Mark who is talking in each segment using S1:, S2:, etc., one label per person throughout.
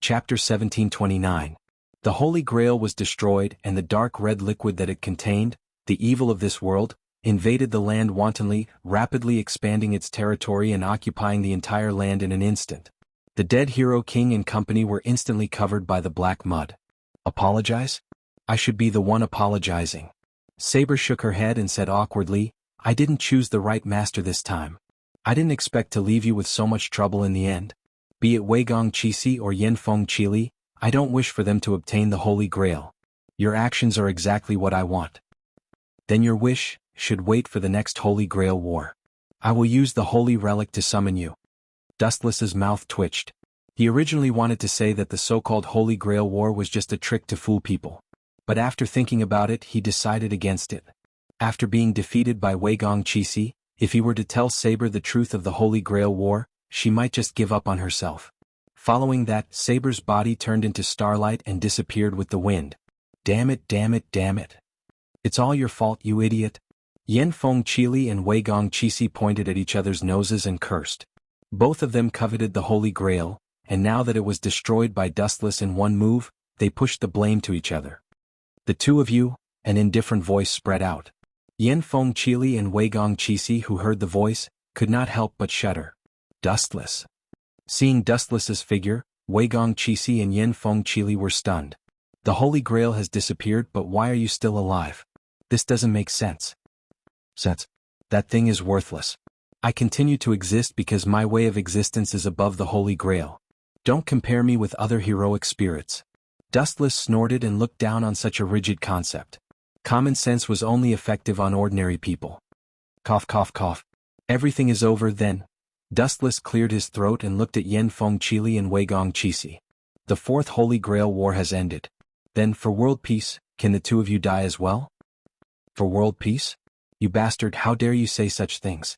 S1: Chapter 1729. The Holy Grail was destroyed and the dark red liquid that it contained, the evil of this world, invaded the land wantonly, rapidly expanding its territory and occupying the entire land in an instant. The dead hero king and company were instantly covered by the black mud. Apologize? I should be the one apologizing. Saber shook her head and said awkwardly, I didn't choose the right master this time. I didn't expect to leave you with so much trouble in the end. Be it Weigong Qixi or Yanfeng Qili, I don't wish for them to obtain the Holy Grail. Your actions are exactly what I want. Then your wish should wait for the next Holy Grail war. I will use the Holy Relic to summon you. Dustless's mouth twitched. He originally wanted to say that the so-called Holy Grail war was just a trick to fool people. But after thinking about it, he decided against it. After being defeated by Weigong Qixi, if he were to tell Saber the truth of the Holy Grail war, she might just give up on herself. Following that, Saber's body turned into starlight and disappeared with the wind. Damn it, damn it, damn it. It's all your fault, you idiot. Yanfeng Qili and Weigong Qixi pointed at each other's noses and cursed. Both of them coveted the Holy Grail, and now that it was destroyed by Dustless in one move, they pushed the blame to each other. The two of you, an indifferent voice spread out. Yanfeng Qili and Weigong Qixi, who heard the voice, could not help but shudder. Dustless. Seeing Dustless's figure, Weigong Qixi and Yanfeng Qili were stunned. The Holy Grail has disappeared, but why are you still alive? This doesn't make sense. That thing is worthless. I continue to exist because my way of existence is above the Holy Grail. Don't compare me with other heroic spirits. Dustless snorted and looked down on such a rigid concept. Common sense was only effective on ordinary people. Cough, cough, cough. Everything is over then. Dustless cleared his throat and looked at Yanfeng Qili and Weigong Qixi. The fourth Holy Grail war has ended. Then, for world peace, can the two of you die as well? For world peace? You bastard, how dare you say such things?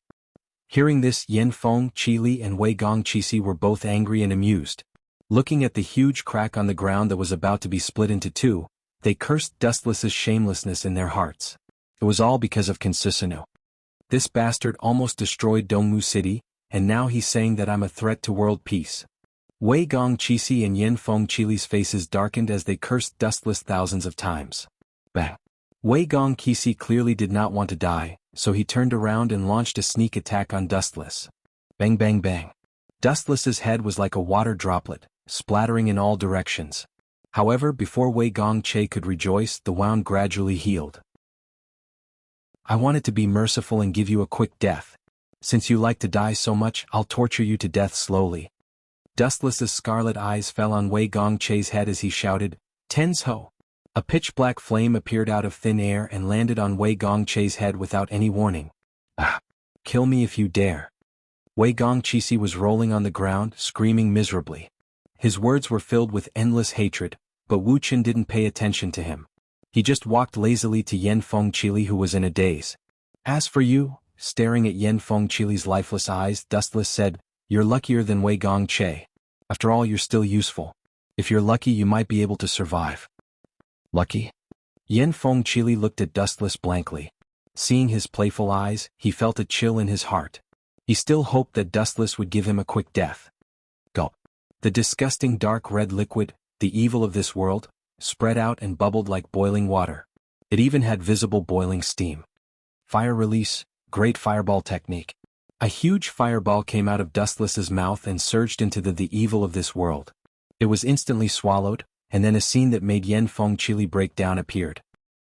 S1: Hearing this, Yanfeng Qili and Weigong Qixi were both angry and amused. Looking at the huge crack on the ground that was about to be split into two, they cursed Dustless's shamelessness in their hearts. It was all because of Concisano. This bastard almost destroyed Dongmu City, and now he's saying that I'm a threat to world peace. Weigong Qixi and Yanfeng Qili's faces darkened as they cursed Dustless thousands of times. Bang! Weigong Qixi clearly did not want to die, so he turned around and launched a sneak attack on Dustless. Bang bang bang. Dustless's head was like a water droplet, splattering in all directions. However, before Weigong Qixi could rejoice, the wound gradually healed. I wanted to be merciful and give you a quick death. Since you like to die so much, I'll torture you to death slowly. Dustless's scarlet eyes fell on Weigong Qixi's head as he shouted, Tens ho! A pitch-black flame appeared out of thin air and landed on Weigong Qixi's head without any warning. Ah! Kill me if you dare. Weigong Qixi was rolling on the ground, screaming miserably. His words were filled with endless hatred, but Wu Qin didn't pay attention to him. He just walked lazily to Yanfeng Qili, who was in a daze. As for you, staring at Yanfeng Qili's lifeless eyes, Dustless said, You're luckier than Weigong Qixi. After all, you're still useful. If you're lucky, you might be able to survive. Lucky? Yanfeng Qili looked at Dustless blankly. Seeing his playful eyes, he felt a chill in his heart. He still hoped that Dustless would give him a quick death. Gulp. The disgusting dark red liquid, the evil of this world, spread out and bubbled like boiling water. It even had visible boiling steam. Fire release, great fireball technique. A huge fireball came out of Dustless's mouth and surged into the evil of this world. It was instantly swallowed, and then a scene that made Yanfeng Qili break down appeared.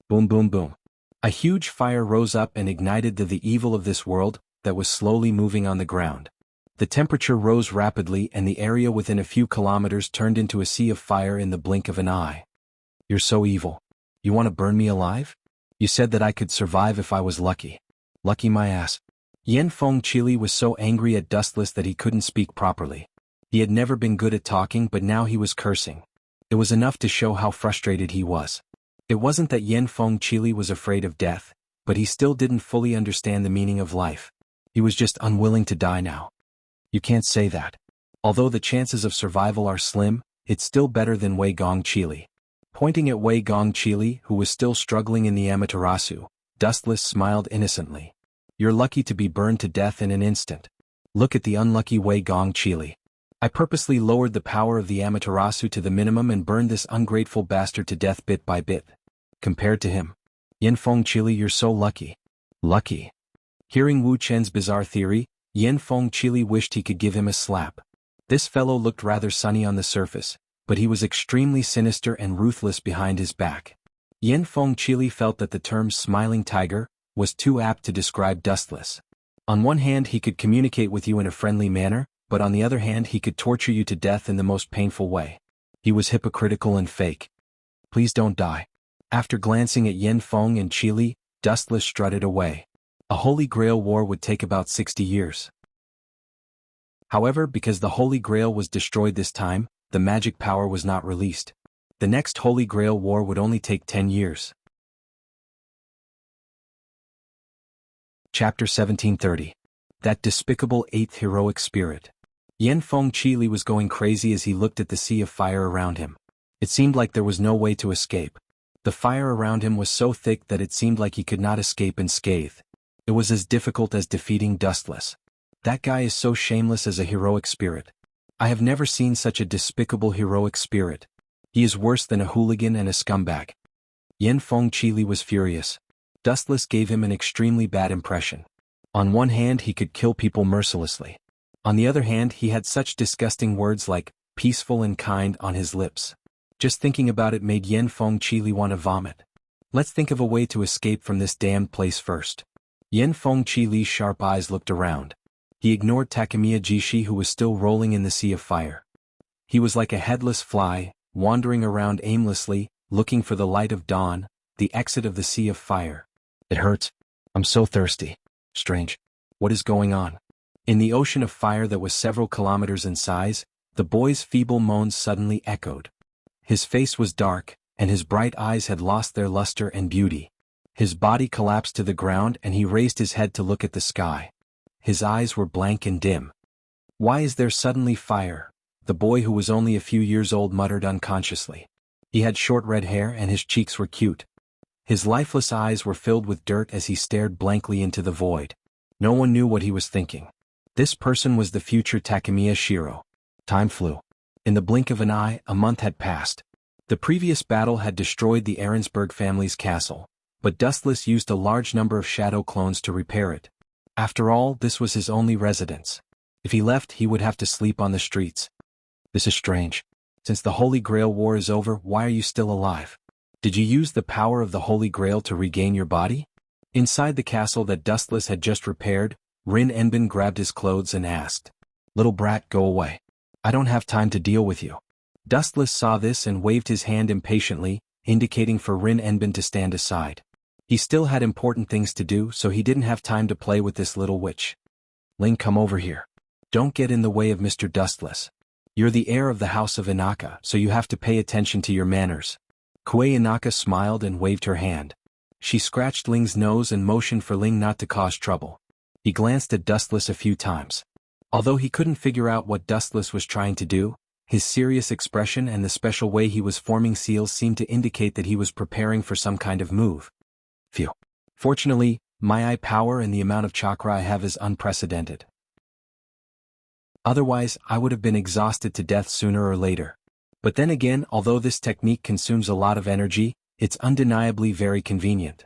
S1: Boom boom boom. A huge fire rose up and ignited the evil of this world that was slowly moving on the ground. The temperature rose rapidly and the area within a few kilometers turned into a sea of fire in the blink of an eye. You're so evil. You want to burn me alive? You said that I could survive if I was lucky. Lucky my ass. Yanfeng Qili was so angry at Dustless that he couldn't speak properly. He had never been good at talking, but now he was cursing. It was enough to show how frustrated he was. It wasn't that Yanfeng Qili was afraid of death, but he still didn't fully understand the meaning of life. He was just unwilling to die now. You can't say that. Although the chances of survival are slim, it's still better than Weigong Qili. Pointing at Weigong Qili, who was still struggling in the Amaterasu, Dustless smiled innocently. You're lucky to be burned to death in an instant. Look at the unlucky Weigong Qili. I purposely lowered the power of the Amaterasu to the minimum and burned this ungrateful bastard to death bit by bit. Compared to him, Yin Fengqili, you're so lucky. Lucky. Hearing Wu Chen's bizarre theory, Yin Fengqili wished he could give him a slap. This fellow looked rather sunny on the surface, but he was extremely sinister and ruthless behind his back. Yin Fengqili felt that the term smiling tiger was too apt to describe Dustless. On one hand, he could communicate with you in a friendly manner, but on the other hand, he could torture you to death in the most painful way. He was hypocritical and fake. Please don't die. After glancing at Yin Feng and Qili, Dustless strutted away. A Holy Grail war would take about 60 years. However, because the Holy Grail was destroyed this time, the magic power was not released. The next Holy Grail war would only take 10 years. Chapter 1730. That despicable 8th heroic spirit. Yin Fengqili was going crazy as he looked at the sea of fire around him. It seemed like there was no way to escape. The fire around him was so thick that it seemed like he could not escape unscathed. It was as difficult as defeating Dustless. That guy is so shameless as a heroic spirit. I have never seen such a despicable heroic spirit. He is worse than a hooligan and a scumbag. Yin Fengqili was furious. Dustless gave him an extremely bad impression. On one hand, he could kill people mercilessly. On the other hand, he had such disgusting words like peaceful and kind on his lips. Just thinking about it made Yin Fengqili want to vomit. Let's think of a way to escape from this damned place first. Yin Fengqili's sharp eyes looked around. He ignored Takemiya Jishi, who was still rolling in the sea of fire. He was like a headless fly, wandering around aimlessly, looking for the light of dawn, the exit of the sea of fire. It hurts. I'm so thirsty. Strange. What is going on? In the ocean of fire that was several kilometers in size, the boy's feeble moans suddenly echoed. His face was dark, and his bright eyes had lost their luster and beauty. His body collapsed to the ground and he raised his head to look at the sky. His eyes were blank and dim. Why is there suddenly fire? The boy, who was only a few years old, muttered unconsciously. He had short red hair and his cheeks were cute. His lifeless eyes were filled with dirt as he stared blankly into the void. No one knew what he was thinking. This person was the future Takemiya Shiro. Time flew. In the blink of an eye, a month had passed. The previous battle had destroyed the Ahrensburg family's castle, but Dustless used a large number of shadow clones to repair it. After all, this was his only residence. If he left, he would have to sleep on the streets. This is strange. Since the Holy Grail war is over, why are you still alive? Did you use the power of the Holy Grail to regain your body? Inside the castle that Dustless had just repaired, Rin Enbin grabbed his clothes and asked, "Little brat, go away. I don't have time to deal with you." Dustless saw this and waved his hand impatiently, indicating for Rin Enbin to stand aside. He still had important things to do, so he didn't have time to play with this little witch. Ling, come over here. Don't get in the way of Mr. Dustless. You're the heir of the House of Inaka, so you have to pay attention to your manners. Kuei Inaka smiled and waved her hand. She scratched Ling's nose and motioned for Ling not to cause trouble. He glanced at Dustless a few times. Although he couldn't figure out what Dustless was trying to do, his serious expression and the special way he was forming seals seemed to indicate that he was preparing for some kind of move. Phew. Fortunately, my eye power and the amount of chakra I have is unprecedented. Otherwise, I would have been exhausted to death sooner or later. But then again, although this technique consumes a lot of energy, it's undeniably very convenient.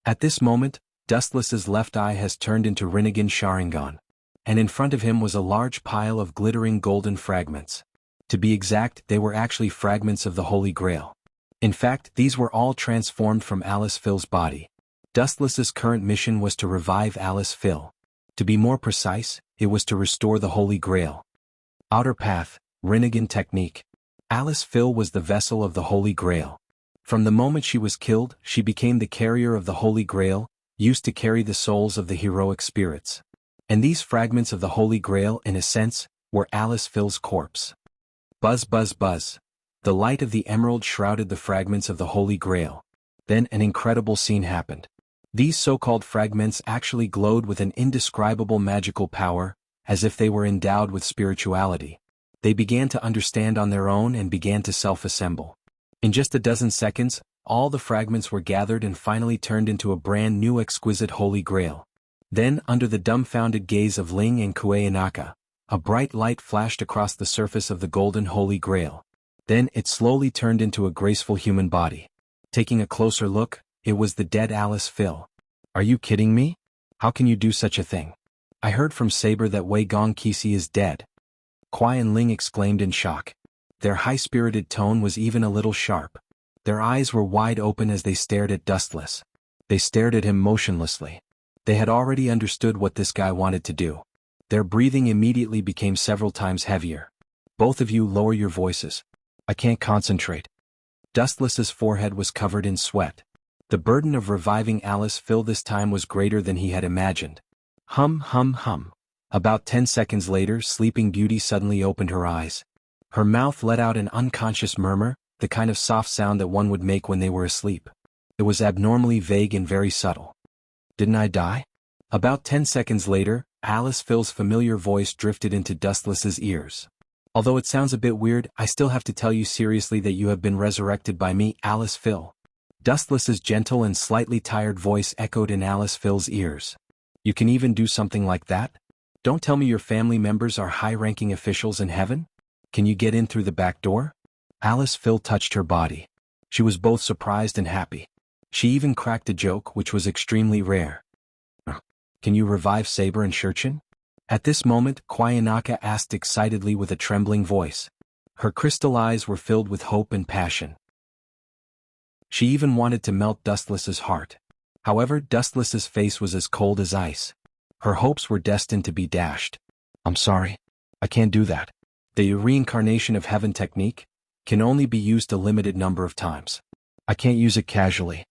S1: At this moment, Dustless's left eye has turned into Rinnegan Sharingan, and in front of him was a large pile of glittering golden fragments. To be exact, they were actually fragments of the Holy Grail. In fact, these were all transformed from Alice Phil's body. Dustless's current mission was to revive Alice Phil. To be more precise, it was to restore the Holy Grail. Outer Path, Rinnegan Technique. Alice Phil was the vessel of the Holy Grail. From the moment she was killed, she became the carrier of the Holy Grail, used to carry the souls of the heroic spirits. And these fragments of the Holy Grail, in a sense, were Alice Phil's corpse. Buzz buzz buzz. The light of the emerald shrouded the fragments of the Holy Grail. Then an incredible scene happened. These so-called fragments actually glowed with an indescribable magical power, as if they were endowed with spirituality. They began to understand on their own and began to self-assemble. In just a dozen seconds, all the fragments were gathered and finally turned into a brand new exquisite Holy Grail. Then, under the dumbfounded gaze of Ling and Kuei Inaka, A bright light flashed across the surface of the golden Holy Grail. Then it slowly turned into a graceful human body. Taking a closer look, it was the dead Alice Phil. Are you kidding me? How can you do such a thing? I heard from Saber that Wei Gong Qixi is dead. Kuai and Ling exclaimed in shock. Their high-spirited tone was even a little sharp. Their eyes were wide open as they stared at Dustless. They stared at him motionlessly. They had already understood what this guy wanted to do. Their breathing immediately became several times heavier. Both of you lower your voices. I can't concentrate. Dustless's forehead was covered in sweat. The burden of reviving Alice Phil this time was greater than he had imagined. Hum hum hum. About 10 seconds later, Sleeping Beauty suddenly opened her eyes. Her mouth let out an unconscious murmur, the kind of soft sound that one would make when they were asleep. It was abnormally vague and very subtle. Didn't I die? About 10 seconds later, Alice Phil's familiar voice drifted into Dustless's ears. Although it sounds a bit weird, I still have to tell you seriously that you have been resurrected by me, Alice Phil. Dustless's gentle and slightly tired voice echoed in Alice Phil's ears. You can even do something like that? Don't tell me your family members are high-ranking officials in heaven? Can you get in through the back door? Alice Phil touched her body. She was both surprised and happy. She even cracked a joke, which was extremely rare. Can you revive Saber and Shurchin? At this moment, Kuayanaka asked excitedly with a trembling voice. Her crystal eyes were filled with hope and passion. She even wanted to melt Dustless's heart. However, Dustless's face was as cold as ice. Her hopes were destined to be dashed. I'm sorry. I can't do that. The reincarnation of heaven technique can only be used a limited number of times. I can't use it casually.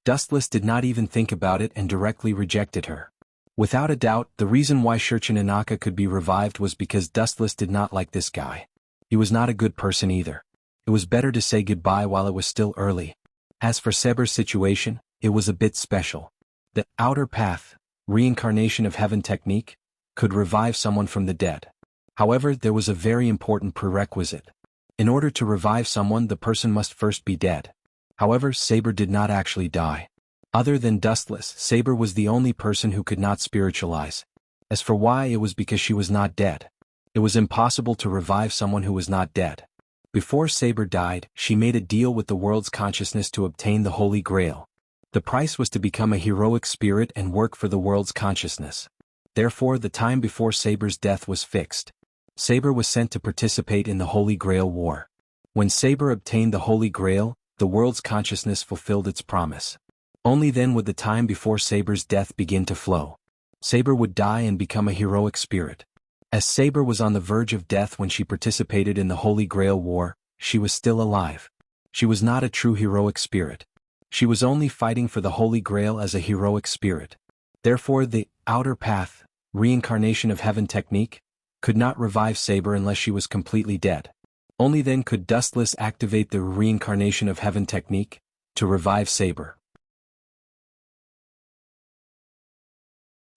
S1: Dustless did not even think about it and directly rejected her. Without a doubt, the reason why Shurchin Inaka could be revived was because Dustless did not like this guy. He was not a good person either. It was better to say goodbye while it was still early. As for Saber's situation, it was a bit special. The outer path, reincarnation of heaven technique, could revive someone from the dead. However, there was a very important prerequisite. In order to revive someone, the person must first be dead. However, Saber did not actually die. Other than Dustless, Saber was the only person who could not spiritualize. As for why, it was because she was not dead. It was impossible to revive someone who was not dead. Before Saber died, she made a deal with the world's consciousness to obtain the Holy Grail. The price was to become a heroic spirit and work for the world's consciousness. Therefore, the time before Saber's death was fixed. Saber was sent to participate in the Holy Grail War. When Saber obtained the Holy Grail, the world's consciousness fulfilled its promise. Only then would the time before Saber's death begin to flow. Saber would die and become a heroic spirit. As Saber was on the verge of death when she participated in the Holy Grail War, she was still alive. She was not a true heroic spirit. She was only fighting for the Holy Grail as a heroic spirit. Therefore, the outer path, reincarnation of heaven technique, could not revive Saber unless she was completely dead. Only then could Dustless activate the reincarnation of heaven technique to revive Saber.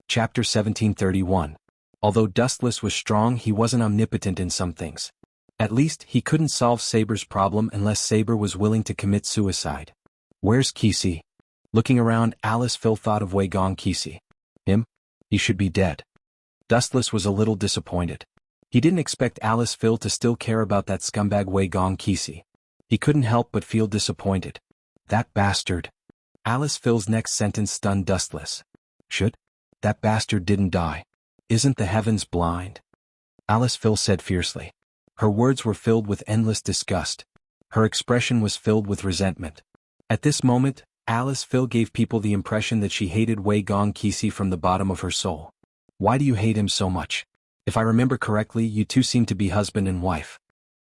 S1: Chapter 1731. Although Dustless was strong, he wasn't omnipotent in some things. At least, he couldn't solve Saber's problem unless Saber was willing to commit suicide. Where's Qixi? Looking around, Alice Phil thought of Wei Gong Qixi. Him? He should be dead. Dustless was a little disappointed. He didn't expect Alice Phil to still care about that scumbag Wei Gong Qixi. He couldn't help but feel disappointed. That bastard. Alice Phil's next sentence stunned Dustless. Should? That bastard didn't die. Isn't the heavens blind? Alice Phil said fiercely. Her words were filled with endless disgust. Her expression was filled with resentment. At this moment, Alice Phil gave people the impression that she hated Wei Gong Qixi from the bottom of her soul. Why do you hate him so much? If I remember correctly, you two seem to be husband and wife.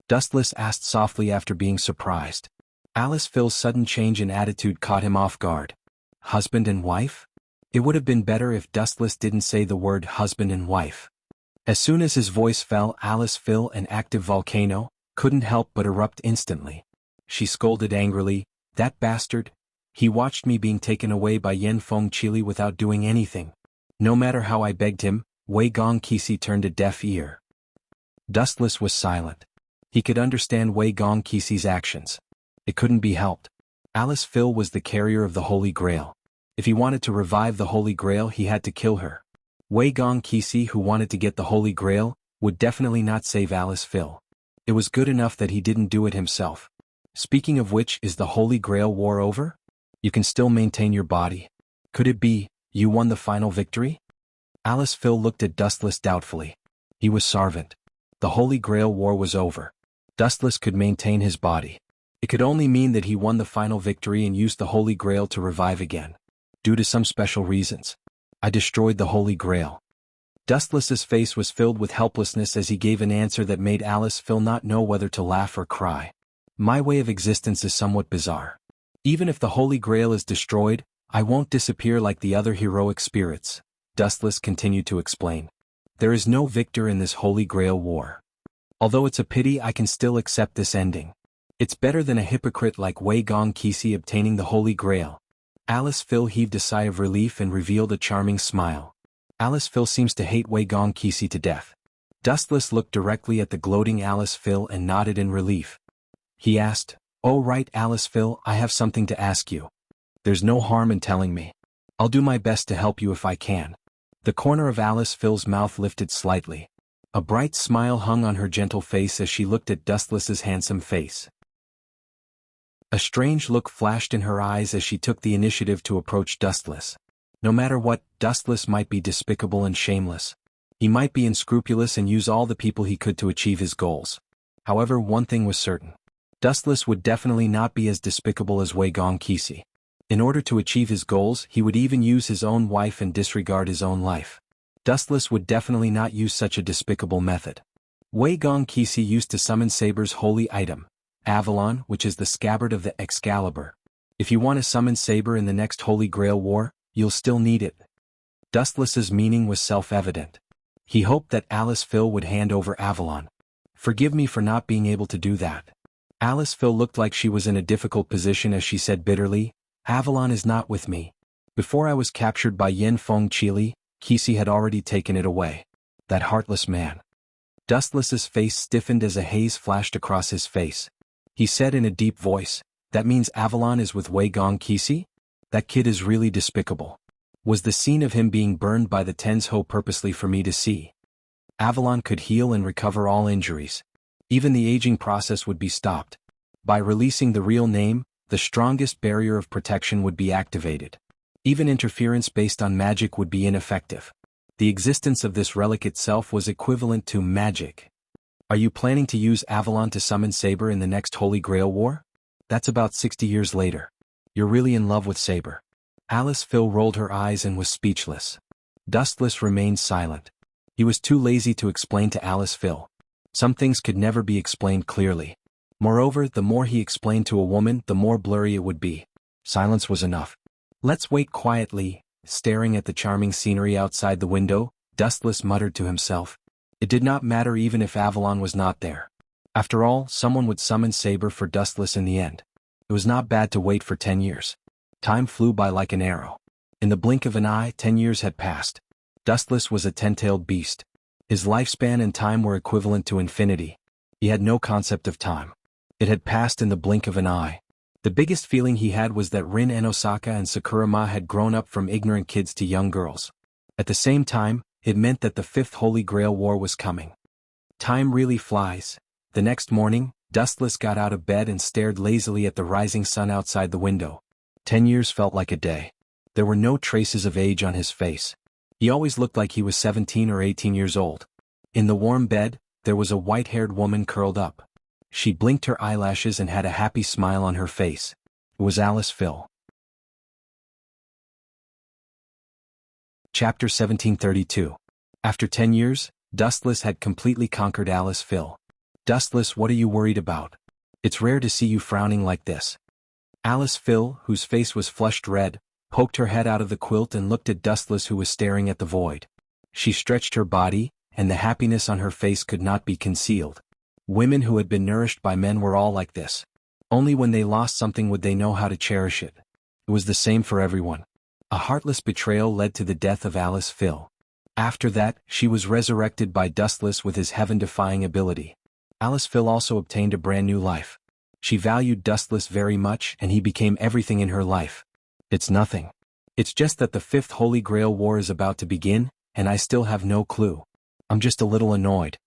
S1: Dustless asked softly after being surprised. Alice Phil's sudden change in attitude caught him off guard. Husband and wife? It would have been better if Dustless didn't say the word husband and wife. As soon as his voice fell, Alice Phil, an active volcano, couldn't help but erupt instantly. She scolded angrily, that bastard. He watched me being taken away by Yen Feng Chili without doing anything. No matter how I begged him, Wei Gong Qixi turned a deaf ear. Dustless was silent. He could understand Wei Gong Qixi's actions. It couldn't be helped. Alice Phil was the carrier of the Holy Grail. If he wanted to revive the Holy Grail, he had to kill her. Wei Gong Qixi, who wanted to get the Holy Grail, would definitely not save Alice Phil. It was good enough that he didn't do it himself. Speaking of which, is the Holy Grail war over? You can still maintain your body. Could it be, you won the final victory? Alice Phil looked at Dustless doubtfully. He was Sarvant. The Holy Grail war was over. Dustless could maintain his body. It could only mean that he won the final victory and used the Holy Grail to revive again. Due to some special reasons. I destroyed the Holy Grail. Dustless's face was filled with helplessness as he gave an answer that made Alice Phil not know whether to laugh or cry. My way of existence is somewhat bizarre. Even if the Holy Grail is destroyed, I won't disappear like the other heroic spirits, Dustless continued to explain. There is no victor in this Holy Grail war. Although it's a pity, I can still accept this ending. It's better than a hypocrite like Wei Gong Qixi obtaining the Holy Grail. Alice Phil heaved a sigh of relief and revealed a charming smile. Alice Phil seems to hate Wei Gong Qixi to death. Dustless looked directly at the gloating Alice Phil and nodded in relief. He asked, "Oh right, Alice Phil, I have something to ask you. There's no harm in telling me. I'll do my best to help you if I can." The corner of Alice Phil's mouth lifted slightly. A bright smile hung on her gentle face as she looked at Dustless's handsome face. A strange look flashed in her eyes as she took the initiative to approach Dustless. No matter what, Dustless might be despicable and shameless. He might be unscrupulous and use all the people he could to achieve his goals. However, one thing was certain. Dustless would definitely not be as despicable as Wei Gong Qixi. In order to achieve his goals, he would even use his own wife and disregard his own life. Dustless would definitely not use such a despicable method. Wei Gong Qixi used to summon Saber's holy item, Avalon, which is the scabbard of the Excalibur. If you want to summon Saber in the next Holy Grail war, you'll still need it. Dustless's meaning was self-evident. He hoped that Alice Phil would hand over Avalon. Forgive me for not being able to do that. Alice Phil looked like she was in a difficult position as she said bitterly, Avalon is not with me. Before I was captured by Yin Feng Qili, Qixi had already taken it away. That heartless man. Dustless's face stiffened as a haze flashed across his face. He said in a deep voice, that means Avalon is with Wei Gong Qixi? That kid is really despicable. Was the scene of him being burned by the Tensho purposely for me to see? Avalon could heal and recover all injuries. Even the aging process would be stopped. By releasing the real name, the strongest barrier of protection would be activated. Even interference based on magic would be ineffective. The existence of this relic itself was equivalent to magic. Are you planning to use Avalon to summon Saber in the next Holy Grail war? That's about 60 years later. You're really in love with Saber. Alice Phil rolled her eyes and was speechless. Dustless remained silent. He was too lazy to explain to Alice Phil. Some things could never be explained clearly. Moreover, the more he explained to a woman, the more blurry it would be. Silence was enough. Let's wait quietly. Staring at the charming scenery outside the window, Dustless muttered to himself. It did not matter even if Avalon was not there. After all, someone would summon Saber for Dustless in the end. It was not bad to wait for 10 years. Time flew by like an arrow. In the blink of an eye, 10 years had passed. Dustless was a 10-tailed beast. His lifespan and time were equivalent to infinity. He had no concept of time. It had passed in the blink of an eye. The biggest feeling he had was that Rin and Osaka and Sakurama had grown up from ignorant kids to young girls. At the same time, it meant that the Fifth Holy Grail War was coming. Time really flies. The next morning, Dustless got out of bed and stared lazily at the rising sun outside the window. 10 years felt like a day. There were no traces of age on his face. He always looked like he was 17 or 18 years old. In the warm bed, there was a white-haired woman curled up. She blinked her eyelashes and had a happy smile on her face. It was Alice Phil. Chapter 1732. After 10 years, Dustless had completely conquered Alice Phil. Dustless, what are you worried about? It's rare to see you frowning like this. Alice Phil, whose face was flushed red, poked her head out of the quilt and looked at Dustless, who was staring at the void. She stretched her body, and the happiness on her face could not be concealed. Women who had been nourished by men were all like this. Only when they lost something would they know how to cherish it. It was the same for everyone. A heartless betrayal led to the death of Alice Phil. After that, she was resurrected by Dustless with his heaven-defying ability. Alice Phil also obtained a brand new life. She valued Dustless very much and he became everything in her life. It's nothing. It's just that the Fifth Holy Grail War is about to begin, and I still have no clue. I'm just a little annoyed.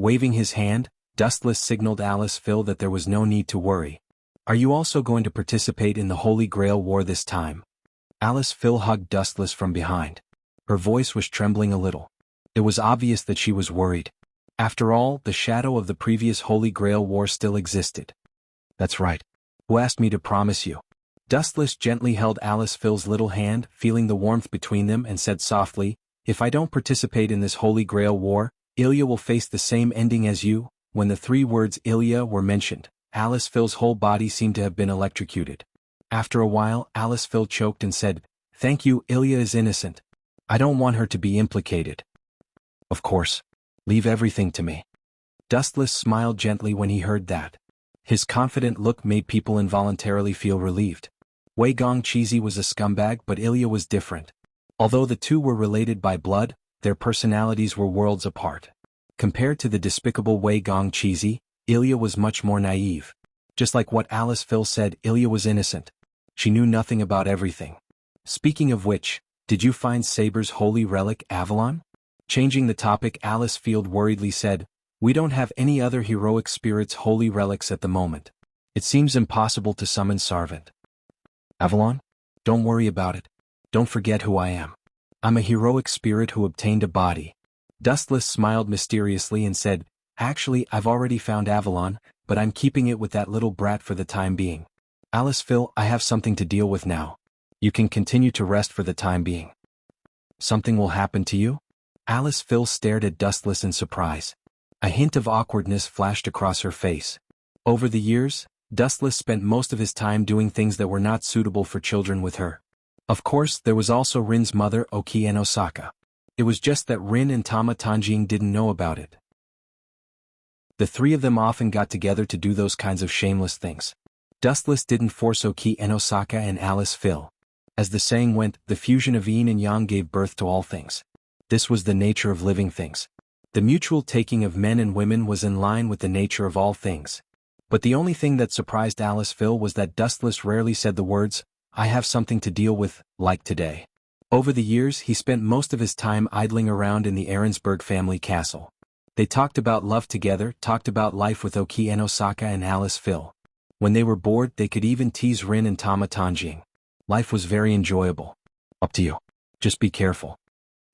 S1: Waving his hand, Dustless signaled Alice Phil that there was no need to worry. Are you also going to participate in the Holy Grail War this time? Alice Phil hugged Dustless from behind. Her voice was trembling a little. It was obvious that she was worried. After all, the shadow of the previous Holy Grail War still existed. That's right. Who asked me to promise you? Dustless gently held Alice Phil's little hand, feeling the warmth between them, and said softly, if I don't participate in this Holy Grail War, Ilya will face the same ending as you. When the 3 words Ilya were mentioned, Alice Phil's whole body seemed to have been electrocuted. After a while, Alice Phil choked and said, thank you, Ilya is innocent. I don't want her to be implicated. Of course. Leave everything to me. Dustless smiled gently when he heard that. His confident look made people involuntarily feel relieved. Wei Gongqizi was a scumbag, but Ilya was different. Although the two were related by blood, their personalities were worlds apart. Compared to the despicable Wei Gongqizi, Ilya was much more naive. Just like what Alice Phil said, Ilya was innocent. She knew nothing about everything. Speaking of which, did you find Saber's holy relic, Avalon? Changing the topic, Alice Field worriedly said, we don't have any other heroic spirit's holy relics at the moment. It seems impossible to summon Sarvant. Avalon? Don't worry about it. Don't forget who I am. I'm a heroic spirit who obtained a body. Dustless smiled mysteriously and said, actually, I've already found Avalon, but I'm keeping it with that little brat for the time being. Alice Phil, I have something to deal with now. You can continue to rest for the time being. Something will happen to you? Alice Phil stared at Dustless in surprise. A hint of awkwardness flashed across her face. Over the years, Dustless spent most of his time doing things that were not suitable for children with her. Of course, there was also Rin's mother, Oki and Osaka. It was just that Rin and Tama Tanjing didn't know about it. The 3 of them often got together to do those kinds of shameless things. Dustless didn't force Oki and Osaka and Alice Phil. As the saying went, the fusion of yin and yang gave birth to all things. This was the nature of living things. The mutual taking of men and women was in line with the nature of all things. But the only thing that surprised Alice Phil was that Dustless rarely said the words, I have something to deal with, like today. Over the years, he spent most of his time idling around in the Ahrensburg family castle. They talked about love together, talked about life with Oki and Osaka and Alice Phil. When they were bored, they could even tease Rin and Tama Tanjing. Life was very enjoyable. Up to you. Just be careful.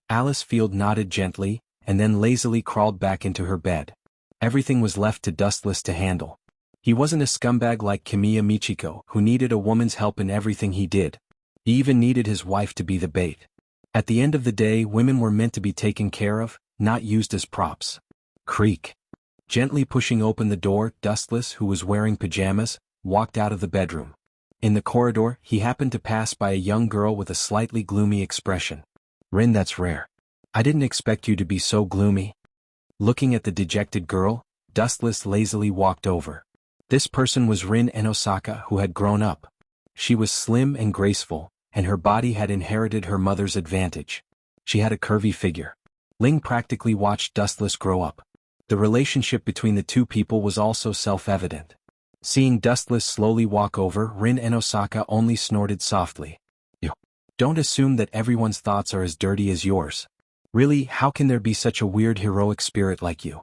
S1: Alice Field nodded gently, and then lazily crawled back into her bed. Everything was left to Dustless to handle. He wasn't a scumbag like Kamiya Michiko, who needed a woman's help in everything he did. He even needed his wife to be the bait. At the end of the day, women were meant to be taken care of, not used as props. Creak. Gently pushing open the door, Dustless, who was wearing pajamas, walked out of the bedroom. In the corridor, he happened to pass by a young girl with a slightly gloomy expression. Rin, that's rare. I didn't expect you to be so gloomy. Looking at the dejected girl, Dustless lazily walked over. This person was Rin and Osaka, who had grown up. She was slim and graceful, and her body had inherited her mother's advantage. She had a curvy figure. Ling practically watched Dustless grow up. The relationship between the two people was also self-evident. Seeing Dustless slowly walk over, Rin and Osaka only snorted softly. You don't assume that everyone's thoughts are as dirty as yours. Really, how can there be such a weird heroic spirit like you?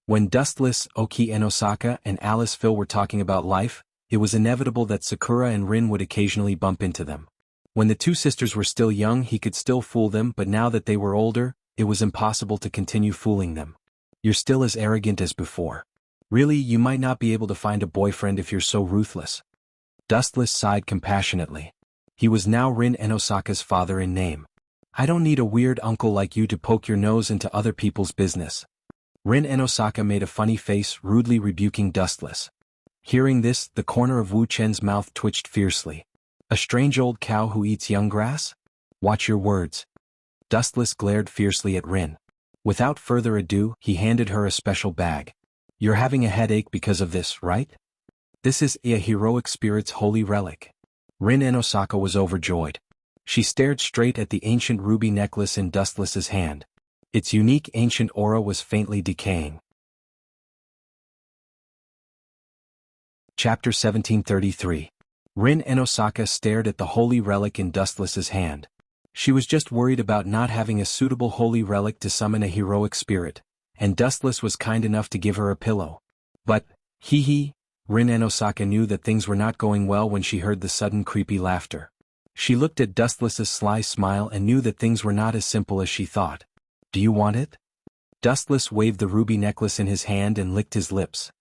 S1: When Dustless, Oki and Osaka and Alice Phil were talking about life, it was inevitable that Sakura and Rin would occasionally bump into them. When the 2 sisters were still young, he could still fool them, but now that they were older, it was impossible to continue fooling them. You're still as arrogant as before. Really, you might not be able to find a boyfriend if you're so ruthless. Dustless sighed compassionately. He was now Rin and Osaka's father in name. I don't need a weird uncle like you to poke your nose into other people's business. Rin and Osaka made a funny face, rudely rebuking Dustless. Hearing this, the corner of Wu Chen's mouth twitched fiercely. A strange old cow who eats young grass? Watch your words. Dustless glared fiercely at Rin. Without further ado, he handed her a special bag. You're having a headache because of this, right? This is a heroic spirit's holy relic. Rin and Osaka was overjoyed. She stared straight at the ancient ruby necklace in Dustless's hand. Its unique ancient aura was faintly decaying. Chapter 1733. Rin and Osaka stared at the holy relic in Dustless's hand. She was just worried about not having a suitable holy relic to summon a heroic spirit, and Dustless was kind enough to give her a pillow. But, hee, Rin and Osaka knew that things were not going well when she heard the sudden creepy laughter. She looked at Dustless's sly smile and knew that things were not as simple as she thought. Do you want it? Dustless waved the ruby necklace in his hand and licked his lips.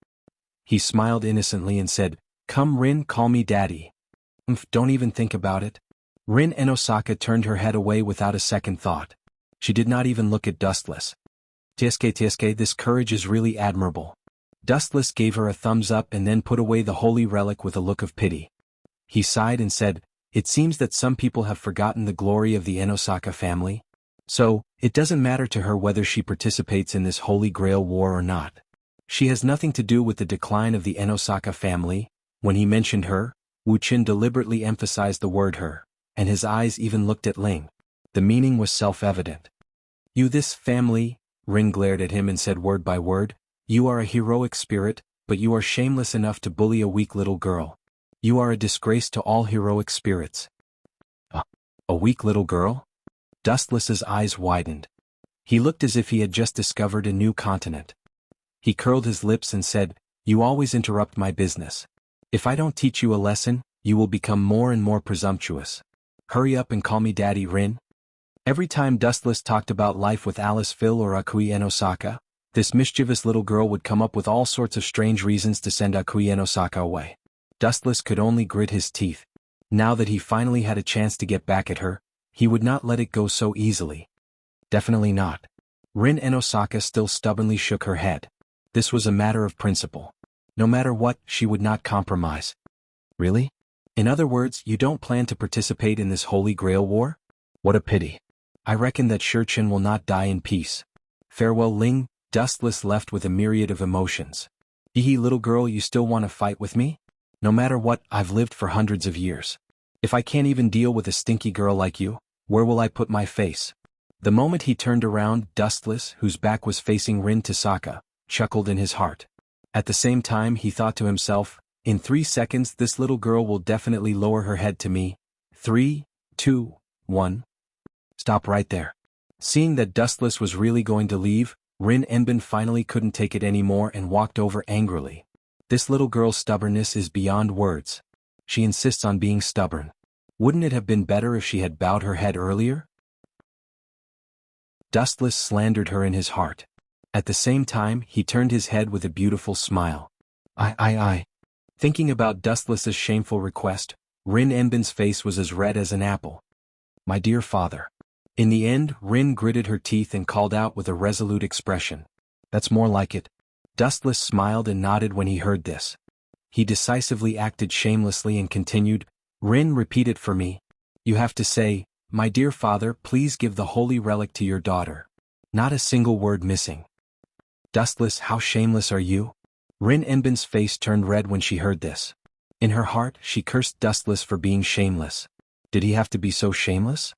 S1: He smiled innocently and said, Come Rin, call me daddy. Don't even think about it. Rin and Osaka turned her head away without a second thought. She did not even look at Dustless. Tsk, this courage is really admirable. Dustless gave her a thumbs up and then put away the holy relic with a look of pity. He sighed and said, It seems that some people have forgotten the glory of the Enosaka family. So, it doesn't matter to her whether she participates in this Holy Grail war or not. She has nothing to do with the decline of the Enosaka family. When he mentioned her, Wu Qin deliberately emphasized the word her, and his eyes even looked at Ling. The meaning was self-evident. You this family, Rin glared at him and said word by word, You are a heroic spirit, but you are shameless enough to bully a weak little girl. You are a disgrace to all heroic spirits. A weak little girl? Dustless's eyes widened. He looked as if he had just discovered a new continent. He curled his lips and said, You always interrupt my business. If I don't teach you a lesson, you will become more and more presumptuous. Hurry up and call me Daddy Rin. Every time Dustless talked about life with Alice Phil or Akui and Osaka, this mischievous little girl would come up with all sorts of strange reasons to send Akui and Osaka away. Dustless could only grit his teeth. Now that he finally had a chance to get back at her, he would not let it go so easily. Definitely not. Rin and Osaka still stubbornly shook her head. This was a matter of principle. No matter what, she would not compromise. Really? In other words, you don't plan to participate in this Holy Grail war? What a pity. I reckon that Shurchen will not die in peace. Farewell Ling. Dustless left with a myriad of emotions. Hee little girl, you still want to fight with me? No matter what, I've lived for hundreds of years. If I can't even deal with a stinky girl like you, where will I put my face? The moment he turned around, Dustless, whose back was facing Rin Tasaka, chuckled in his heart. At the same time he thought to himself, in 3 seconds this little girl will definitely lower her head to me. 3, 2, 1. Stop right there. Seeing that Dustless was really going to leave, Rin Enbin finally couldn't take it anymore and walked over angrily. This little girl's stubbornness is beyond words. She insists on being stubborn. Wouldn't it have been better if she had bowed her head earlier? Dustless slandered her in his heart. At the same time, he turned his head with a beautiful smile. I. Thinking about Dustless's shameful request, Rin Enbin's face was as red as an apple. My dear father. In the end, Rin gritted her teeth and called out with a resolute expression. That's more like it. Dustless smiled and nodded when he heard this. He decisively acted shamelessly and continued, Rin, repeat it for me. You have to say, my dear father, please give the holy relic to your daughter. Not a single word missing. Dustless, how shameless are you? Rin Enbin's face turned red when she heard this. In her heart, she cursed Dustless for being shameless. Did he have to be so shameless?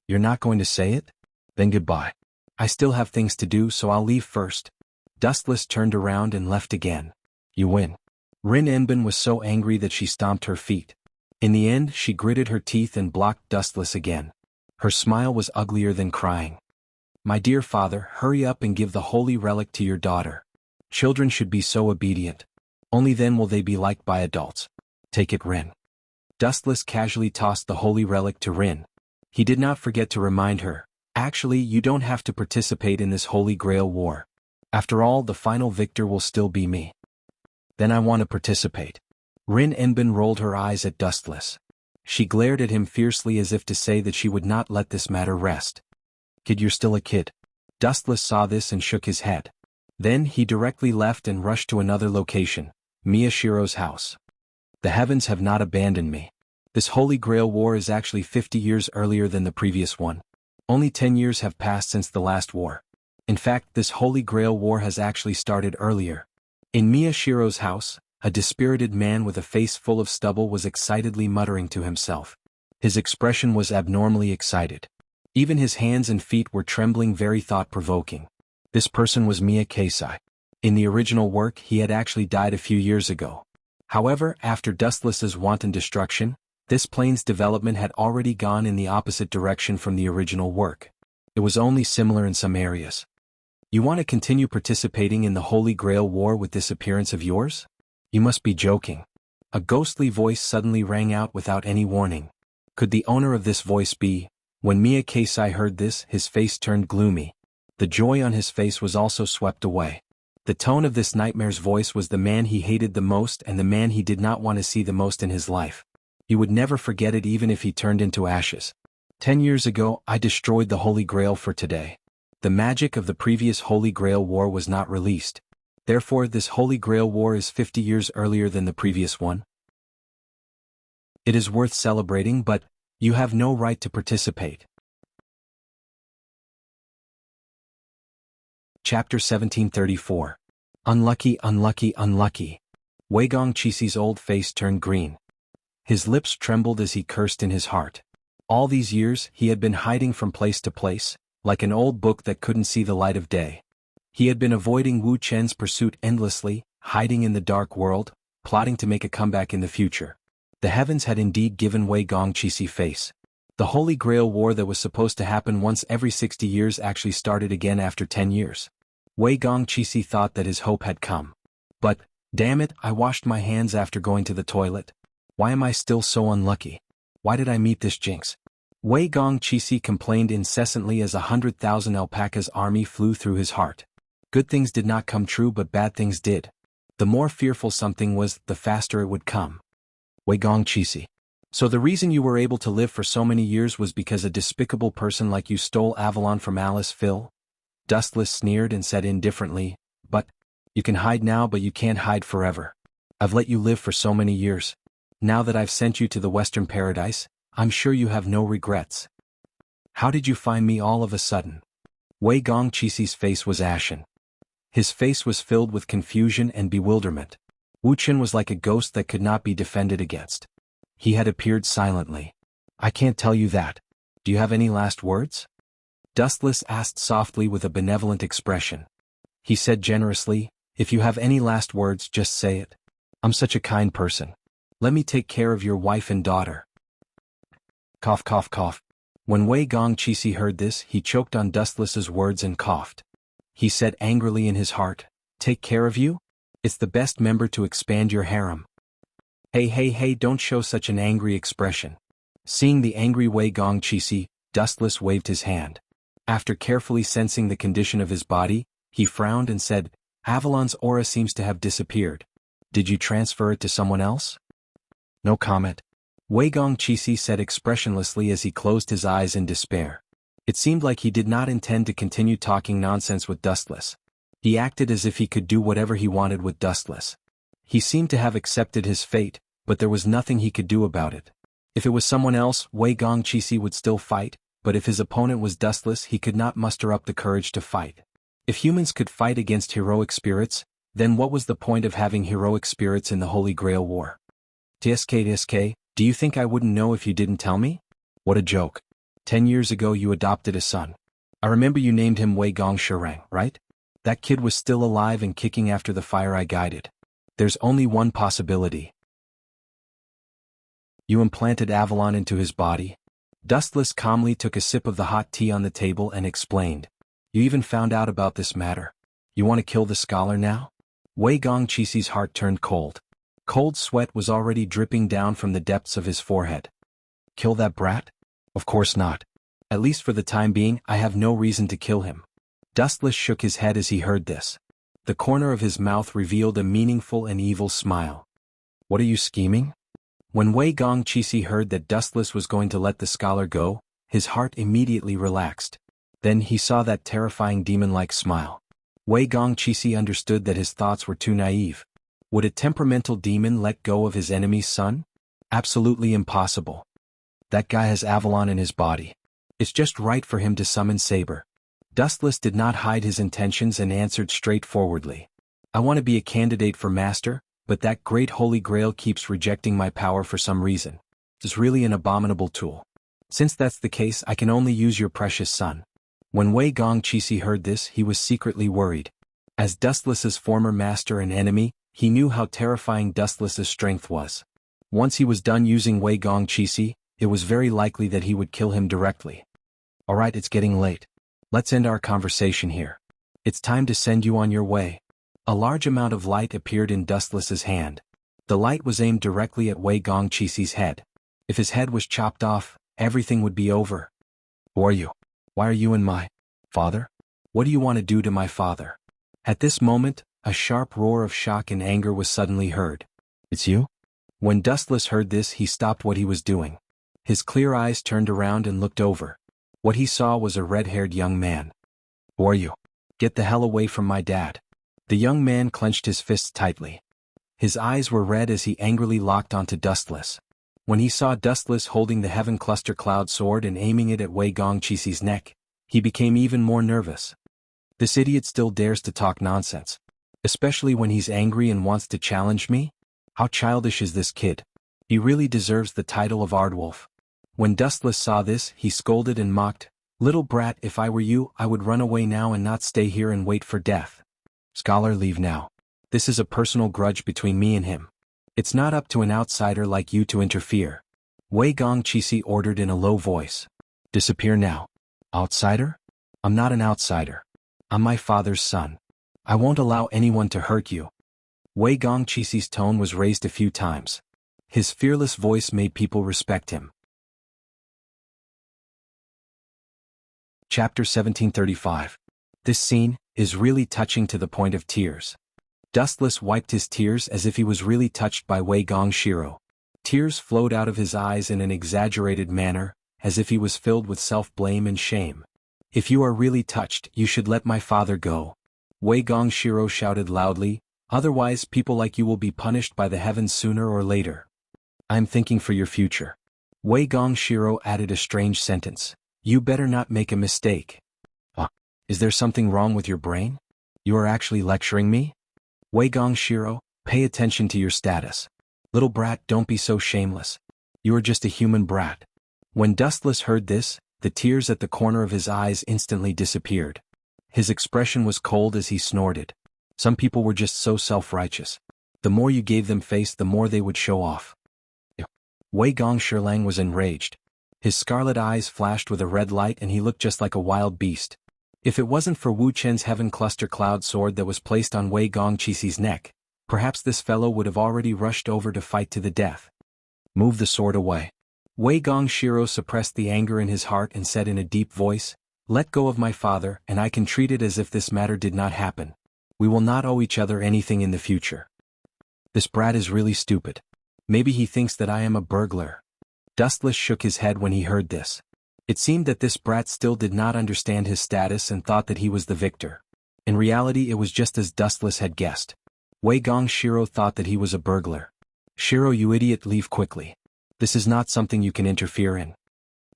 S1: You're not going to say it? Then goodbye. I still have things to do, so I'll leave first. Dustless turned around and left again. You win. Rin Enbin was so angry that she stomped her feet. In the end, she gritted her teeth and blocked Dustless again. Her smile was uglier than crying. My dear father, hurry up and give the holy relic to your daughter. Children should be so obedient. Only then will they be liked by adults. Take it, Rin. Dustless casually tossed the holy relic to Rin. He did not forget to remind her, actually, you don't have to participate in this Holy Grail war. After all, the final victor will still be me. Then I want to participate. Rin Enbin rolled her eyes at Dustless. She glared at him fiercely as if to say that she would not let this matter rest. Kid, you're still a kid. Dustless saw this and shook his head. Then he directly left and rushed to another location, Miyashiro's house. The heavens have not abandoned me. This Holy Grail war is actually 50 years earlier than the previous one. Only 10 years have passed since the last war. In fact, this Holy Grail war has actually started earlier. In Miyashiro's house, a dispirited man with a face full of stubble was excitedly muttering to himself. His expression was abnormally excited. Even his hands and feet were trembling, very thought-provoking. This person was Miya Keisai. In the original work, he had actually died a few years ago. However, after Dustless's wanton destruction, this plane's development had already gone in the opposite direction from the original work. It was only similar in some areas. You want to continue participating in the Holy Grail War with this appearance of yours? You must be joking. A ghostly voice suddenly rang out without any warning. Could the owner of this voice be? When Mia Kasai heard this, his face turned gloomy. The joy on his face was also swept away. The tone of this nightmare's voice was the man he hated the most and the man he did not want to see the most in his life. He would never forget it even if he turned into ashes. 10 years ago, I destroyed the Holy Grail for today. The magic of the previous Holy Grail War was not released. Therefore, this Holy Grail War is 50 years earlier than the previous one. It is worth celebrating, but you have no right to participate. Chapter 1734. Unlucky, unlucky, unlucky. Wei Gongqi's old face turned green. His lips trembled as he cursed in his heart. All these years, he had been hiding from place to place, like an old book that couldn't see the light of day. He had been avoiding Wu Chen's pursuit endlessly, hiding in the dark world, plotting to make a comeback in the future. The heavens had indeed given Wei Gongqi face. The Holy Grail War that was supposed to happen once every 60 years actually started again after 10 years. Wei Gongqi thought that his hope had come. But, damn it, I washed my hands after going to the toilet. Why am I still so unlucky? Why did I meet this jinx? Wei Gongqi complained incessantly as 100,000 alpacas' army flew through his heart. Good things did not come true, but bad things did. The more fearful something was, the faster it would come. Wei Gongqi. So the reason you were able to live for so many years was because a despicable person like you stole Avalon from Alice Phil? Dustless sneered and said indifferently, but you can hide now, but you can't hide forever. I've let you live for so many years. Now that I've sent you to the Western Paradise, I'm sure you have no regrets. How did you find me all of a sudden? Wei Gongqi's face was ashen. His face was filled with confusion and bewilderment. Wu Chen was like a ghost that could not be defended against. He had appeared silently. I can't tell you that. Do you have any last words? Dustless asked softly with a benevolent expression. He said generously, if you have any last words, just say it. I'm such a kind person. Let me take care of your wife and daughter. Cough, cough, cough. When Wei Gongqi heard this, he choked on Dustless's words and coughed. He said angrily in his heart, take care of you? It's the best member to expand your harem. Hey, hey, hey, don't show such an angry expression. Seeing the angry Wei Gongqi, Dustless waved his hand. After carefully sensing the condition of his body, he frowned and said, Avalon's aura seems to have disappeared. Did you transfer it to someone else? No comment. Wei Gongqi said expressionlessly as he closed his eyes in despair. It seemed like he did not intend to continue talking nonsense with Dustless. He acted as if he could do whatever he wanted with Dustless. He seemed to have accepted his fate, but there was nothing he could do about it. If it was someone else, Wei Gongqi would still fight, but if his opponent was Dustless, he could not muster up the courage to fight. If humans could fight against heroic spirits, then what was the point of having heroic spirits in the Holy Grail War? TSK, do you think I wouldn't know if you didn't tell me? What a joke. 10 years ago you adopted a son. I remember you named him Wei Gongshirang, right? That kid was still alive and kicking after the fire I guided. There's only one possibility. You implanted Avalon into his body? Dustless calmly took a sip of the hot tea on the table and explained. You even found out about this matter. You want to kill the scholar now? Wei Gongqi's heart turned cold. Cold sweat was already dripping down from the depths of his forehead. Kill that brat? Of course not. At least for the time being, I have no reason to kill him. Dustless shook his head as he heard this. The corner of his mouth revealed a meaningful and evil smile. What are you scheming? When Wei Gongqi heard that Dustless was going to let the scholar go, his heart immediately relaxed. Then he saw that terrifying demon-like smile. Wei Gongqi understood that his thoughts were too naive. Would a temperamental demon let go of his enemy's son? Absolutely impossible. That guy has Avalon in his body. It's just right for him to summon Saber. Dustless did not hide his intentions and answered straightforwardly. I want to be a candidate for master, but that great holy grail keeps rejecting my power for some reason. It's really an abominable tool. Since that's the case, I can only use your precious son. When Wei Gongqi heard this, he was secretly worried. As Dustless's former master and enemy, he knew how terrifying Dustless's strength was. Once he was done using Wei Gongqi, it was very likely that he would kill him directly. Alright, it's getting late. Let's end our conversation here. It's time to send you on your way. A large amount of light appeared in Dustless's hand. The light was aimed directly at Wei Gongqi's head. If his head was chopped off, everything would be over. Who are you? Why are you in my father? What do you want to do to my father? At this moment, a sharp roar of shock and anger was suddenly heard. It's you? When Dustless heard this, he stopped what he was doing. His clear eyes turned around and looked over. What he saw was a red-haired young man. Who are you? Get the hell away from my dad. The young man clenched his fists tightly. His eyes were red as he angrily locked onto Dustless. When he saw Dustless holding the Heaven Cluster Cloud Sword and aiming it at Wei Gongqi's neck, he became even more nervous. This idiot still dares to talk nonsense. Especially when he's angry and wants to challenge me? How childish is this kid? He really deserves the title of Aardwolf. When Dustless saw this, he scolded and mocked, "Little brat, if I were you, I would run away now and not stay here and wait for death. Scholar, leave now. This is a personal grudge between me and him. It's not up to an outsider like you to interfere." Wei Gongqi ordered in a low voice. "Disappear now." Outsider? I'm not an outsider. I'm my father's son. I won't allow anyone to hurt you. Wei Gongqi's tone was raised a few times. His fearless voice made people respect him. Chapter 1735. This scene is really touching to the point of tears. Dustless wiped his tears as if he was really touched by Wei Gongqi. Tears flowed out of his eyes in an exaggerated manner, as if he was filled with self-blame and shame. "If you are really touched, you should let my father go," Wei Gongqi shouted loudly, "otherwise people like you will be punished by the heavens sooner or later. I'm thinking for your future." Wei Gongqi added a strange sentence. "You better not make a mistake." Is there something wrong with your brain? You are actually lecturing me? Wei Gongqi, pay attention to your status. Little brat, don't be so shameless. You are just a human brat. When Dustless heard this, the tears at the corner of his eyes instantly disappeared. His expression was cold as he snorted. Some people were just so self-righteous. The more you gave them face, the more they would show off. Wei Gongqi was enraged. His scarlet eyes flashed with a red light and he looked just like a wild beast. If it wasn't for Wu Chen's Heaven Cluster Cloud Sword that was placed on Wei Gongqi's neck, perhaps this fellow would have already rushed over to fight to the death. Move the sword away. Wei Gongqi suppressed the anger in his heart and said in a deep voice, "Let go of my father and I can treat it as if this matter did not happen. We will not owe each other anything in the future." This brat is really stupid. Maybe he thinks that I am a burglar. Dustless shook his head when he heard this. It seemed that this brat still did not understand his status and thought that he was the victor. In reality, it was just as Dustless had guessed. Wei Gongqi thought that he was a burglar. "Shiro, you idiot, leave quickly. This is not something you can interfere in."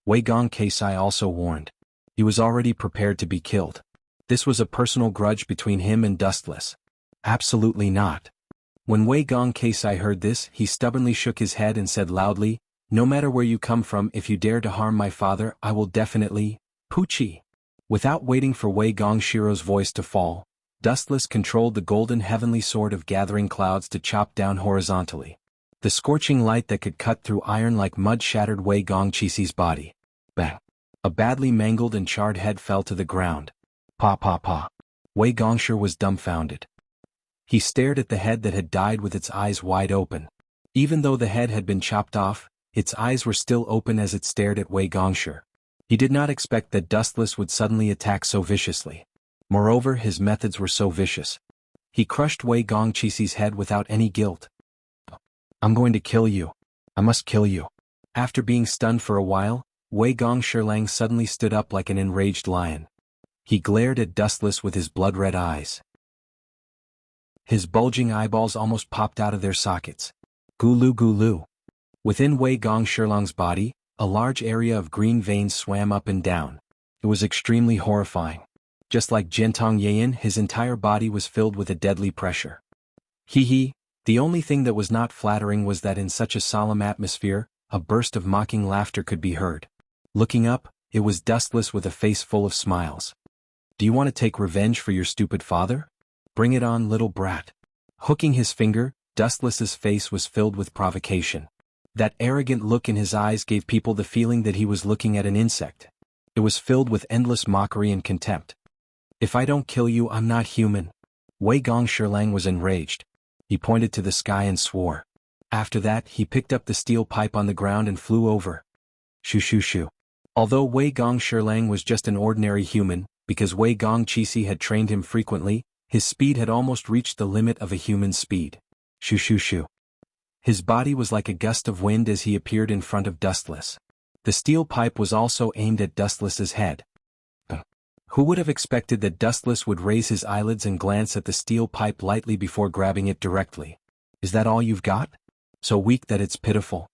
S1: Wei Gongqi also warned. He was already prepared to be killed. This was a personal grudge between him and Dustless. Absolutely not. When Wei Gongqi heard this, he stubbornly shook his head and said loudly, "No matter where you come from, if you dare to harm my father, I will definitely, Poochie." Without waiting for Wei Gongqi's voice to fall, Dustless controlled the golden heavenly sword of gathering clouds to chop down horizontally. The scorching light that could cut through iron like mud shattered Wei Gongqi's body. Bang! A badly mangled and charred head fell to the ground. Pa pa pa. Wei Gongqi was dumbfounded. He stared at the head that had died with its eyes wide open. Even though the head had been chopped off, its eyes were still open as it stared at Wei Gongqi. He did not expect that Dustless would suddenly attack so viciously. Moreover, his methods were so vicious. He crushed Wei Gongqi's head without any guilt. "I'm going to kill you. I must kill you." After being stunned for a while, Wei Gongqi suddenly stood up like an enraged lion. He glared at Dustless with his blood-red eyes. His bulging eyeballs almost popped out of their sockets. Gulu gulu. Within Wei Gongqi's body, a large area of green veins swam up and down. It was extremely horrifying. Just like Jiantong Yayan, his entire body was filled with a deadly pressure. Hee. The only thing that was not flattering was that in such a solemn atmosphere, a burst of mocking laughter could be heard. Looking up, it was Dustless with a face full of smiles. "Do you want to take revenge for your stupid father? Bring it on, little brat." Hooking his finger, Dustless's face was filled with provocation. That arrogant look in his eyes gave people the feeling that he was looking at an insect. It was filled with endless mockery and contempt. If I don't kill you, I'm not human. Wei Gongxilang was enraged. He pointed to the sky and swore. After that, he picked up the steel pipe on the ground and flew over. Shoo shoo shoo. Although Wei Gongxilang was just an ordinary human, because Wei Gongqisi had trained him frequently, his speed had almost reached the limit of a human's speed. Shoo shoo shoo. His body was like a gust of wind as he appeared in front of Dustless. The steel pipe was also aimed at Dustless's head. Who would have expected that Dustless would raise his eyelids and glance at the steel pipe lightly before grabbing it directly? Is that all you've got? So weak that it's pitiful.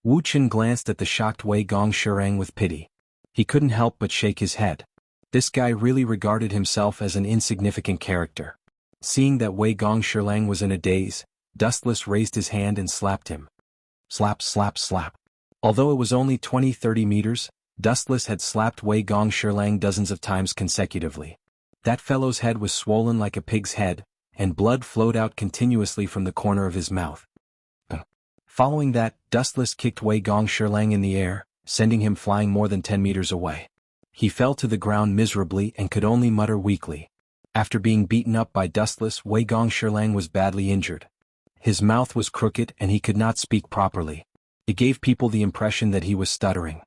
S1: Wu Chen glanced at the shocked Wei Gongxilang with pity. He couldn't help but shake his head. This guy really regarded himself as an insignificant character. Seeing that Wei Gongxilang was in a daze, Dustless raised his hand and slapped him. Slap slap slap. Although it was only 20-30 meters, Dustless had slapped Wei Gongxilang dozens of times consecutively. That fellow's head was swollen like a pig's head, and blood flowed out continuously from the corner of his mouth. Following that, Dustless kicked Wei Gongxilang in the air, sending him flying more than 10 meters away. He fell to the ground miserably and could only mutter weakly. After being beaten up by Dustless, Wei Gongxilang was badly injured. His mouth was crooked and he could not speak properly. It gave people the impression that he was stuttering.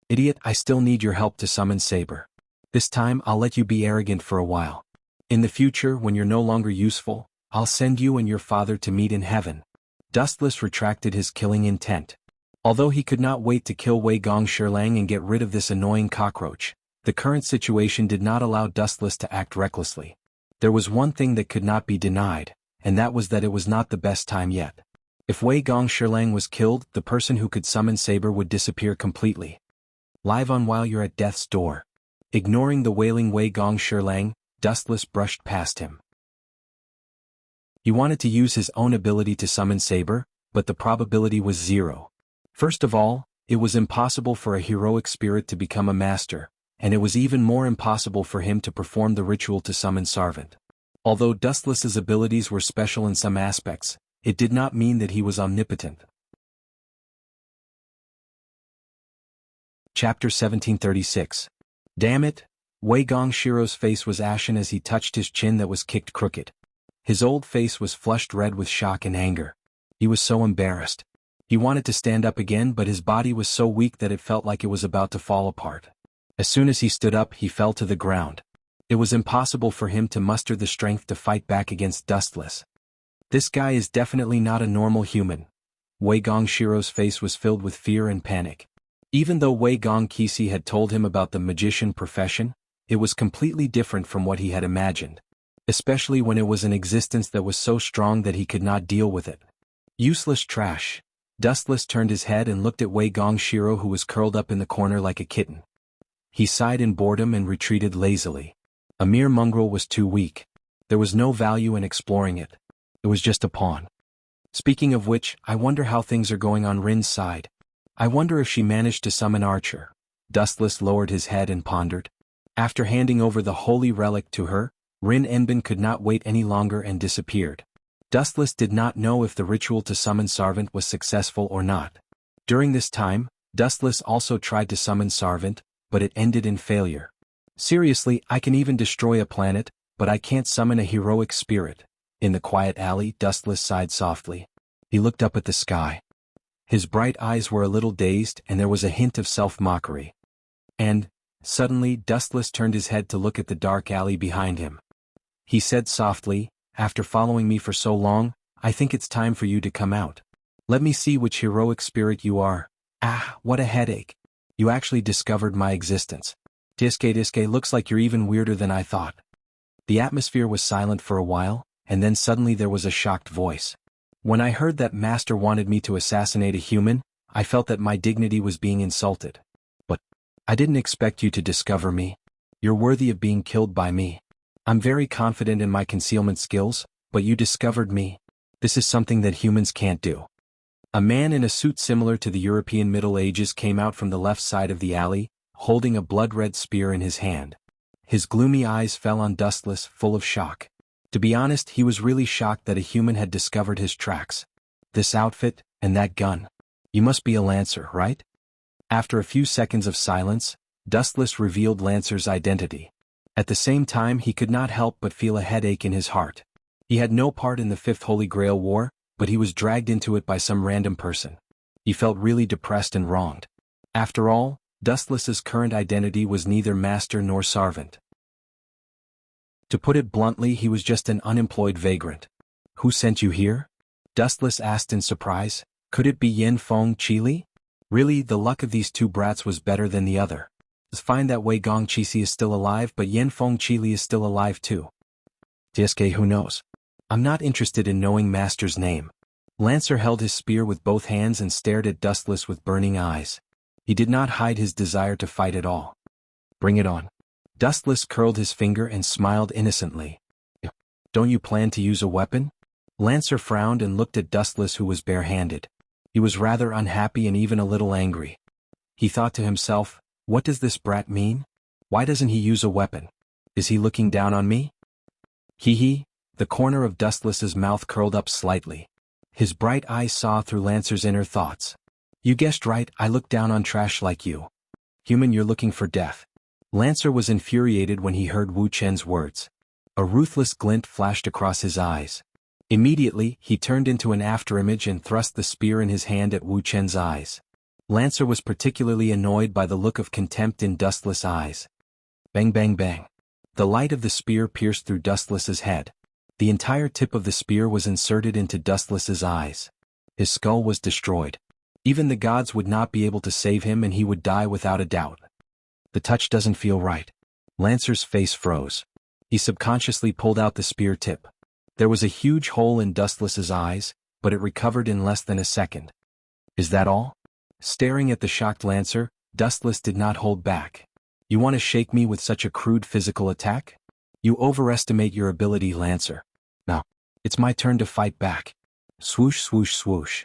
S1: Idiot, I still need your help to summon Saber. This time I'll let you be arrogant for a while. In the future, when you're no longer useful, I'll send you and your father to meet in heaven. Dustless retracted his killing intent. Although he could not wait to kill Wei Gongxilang and get rid of this annoying cockroach, the current situation did not allow Dustless to act recklessly. There was one thing that could not be denied, and that was that it was not the best time yet. If Wei Gongxilang was killed, the person who could summon Saber would disappear completely. Live on while you're at death's door. Ignoring the wailing Wei Gongxilang, Dustless brushed past him. He wanted to use his own ability to summon Saber, but the probability was 0. First of all, it was impossible for a heroic spirit to become a master, and it was even more impossible for him to perform the ritual to summon Sarvant. Although Dustless's abilities were special in some aspects, it did not mean that he was omnipotent. Chapter 1736. Damn it! Wei Gongshiro's face was ashen as he touched his chin that was kicked crooked. His old face was flushed red with shock and anger. He was so embarrassed. He wanted to stand up again, but his body was so weak that it felt like it was about to fall apart. As soon as he stood up, he fell to the ground. It was impossible for him to muster the strength to fight back against Dustless. This guy is definitely not a normal human. Wei Gongshiro's face was filled with fear and panic. Even though Wei Gongqisi had told him about the magician profession, it was completely different from what he had imagined. Especially when it was an existence that was so strong that he could not deal with it. Useless trash. Dustless turned his head and looked at Wei Gongshiro, who was curled up in the corner like a kitten. He sighed in boredom and retreated lazily. A mere mongrel was too weak. There was no value in exploring it. It was just a pawn. Speaking of which, I wonder how things are going on Rin's side. I wonder if she managed to summon Archer. Dustless lowered his head and pondered. After handing over the holy relic to her, Rin Enbin could not wait any longer and disappeared. Dustless did not know if the ritual to summon Sarvant was successful or not. During this time, Dustless also tried to summon Sarvant, but it ended in failure. Seriously, I can even destroy a planet, but I can't summon a heroic spirit. In the quiet alley, Dustless sighed softly. He looked up at the sky. His bright eyes were a little dazed and there was a hint of self-mockery. And, suddenly, Dustless turned his head to look at the dark alley behind him. He said softly, "After following me for so long, I think it's time for you to come out. Let me see which heroic spirit you are." Ah, what a headache. You actually discovered my existence. Diske looks like you're even weirder than I thought. The atmosphere was silent for a while, and then suddenly there was a shocked voice. When I heard that Master wanted me to assassinate a human, I felt that my dignity was being insulted. But I didn't expect you to discover me. You're worthy of being killed by me. I'm very confident in my concealment skills, but you discovered me. This is something that humans can't do. A man in a suit similar to the European Middle Ages came out from the left side of the alley, holding a blood-red spear in his hand. His gloomy eyes fell on Dustless, full of shock. To be honest, he was really shocked that a human had discovered his tracks. This outfit, and that gun. You must be a Lancer, right? After a few seconds of silence, Dustless revealed Lancer's identity. At the same time he could not help but feel a headache in his heart. He had no part in the Fifth Holy Grail War, but he was dragged into it by some random person. He felt really depressed and wronged. After all, Dustless's current identity was neither master nor servant. To put it bluntly, he was just an unemployed vagrant. Who sent you here? Dustless asked in surprise. Could it be Yin Feng Qili? Really, the luck of these two brats was better than the other. It's fine that Wei Gong Qixi is still alive, but Yin Feng Qili is still alive too. TSK, who knows? I'm not interested in knowing Master's name. Lancer held his spear with both hands and stared at Dustless with burning eyes. He did not hide his desire to fight at all. Bring it on. Dustless curled his finger and smiled innocently. Don't you plan to use a weapon? Lancer frowned and looked at Dustless, who was barehanded. He was rather unhappy and even a little angry. He thought to himself, what does this brat mean? Why doesn't he use a weapon? Is he looking down on me? Hee hee. The corner of Dustless's mouth curled up slightly. His bright eyes saw through Lancer's inner thoughts. You guessed right, I look down on trash like you. Human, you're looking for death. Lancer was infuriated when he heard Wu Chen's words. A ruthless glint flashed across his eyes. Immediately, he turned into an afterimage and thrust the spear in his hand at Wu Chen's eyes. Lancer was particularly annoyed by the look of contempt in Dustless' eyes. Bang bang bang. The light of the spear pierced through Dustless's head. The entire tip of the spear was inserted into Dustless's eyes. His skull was destroyed. Even the gods would not be able to save him, and he would die without a doubt. The touch doesn't feel right. Lancer's face froze. He subconsciously pulled out the spear tip. There was a huge hole in Dustless's eyes, but it recovered in less than a second. Is that all? Staring at the shocked Lancer, Dustless did not hold back. You want to shake me with such a crude physical attack? You overestimate your ability, Lancer. Now, it's my turn to fight back. Swoosh swoosh swoosh.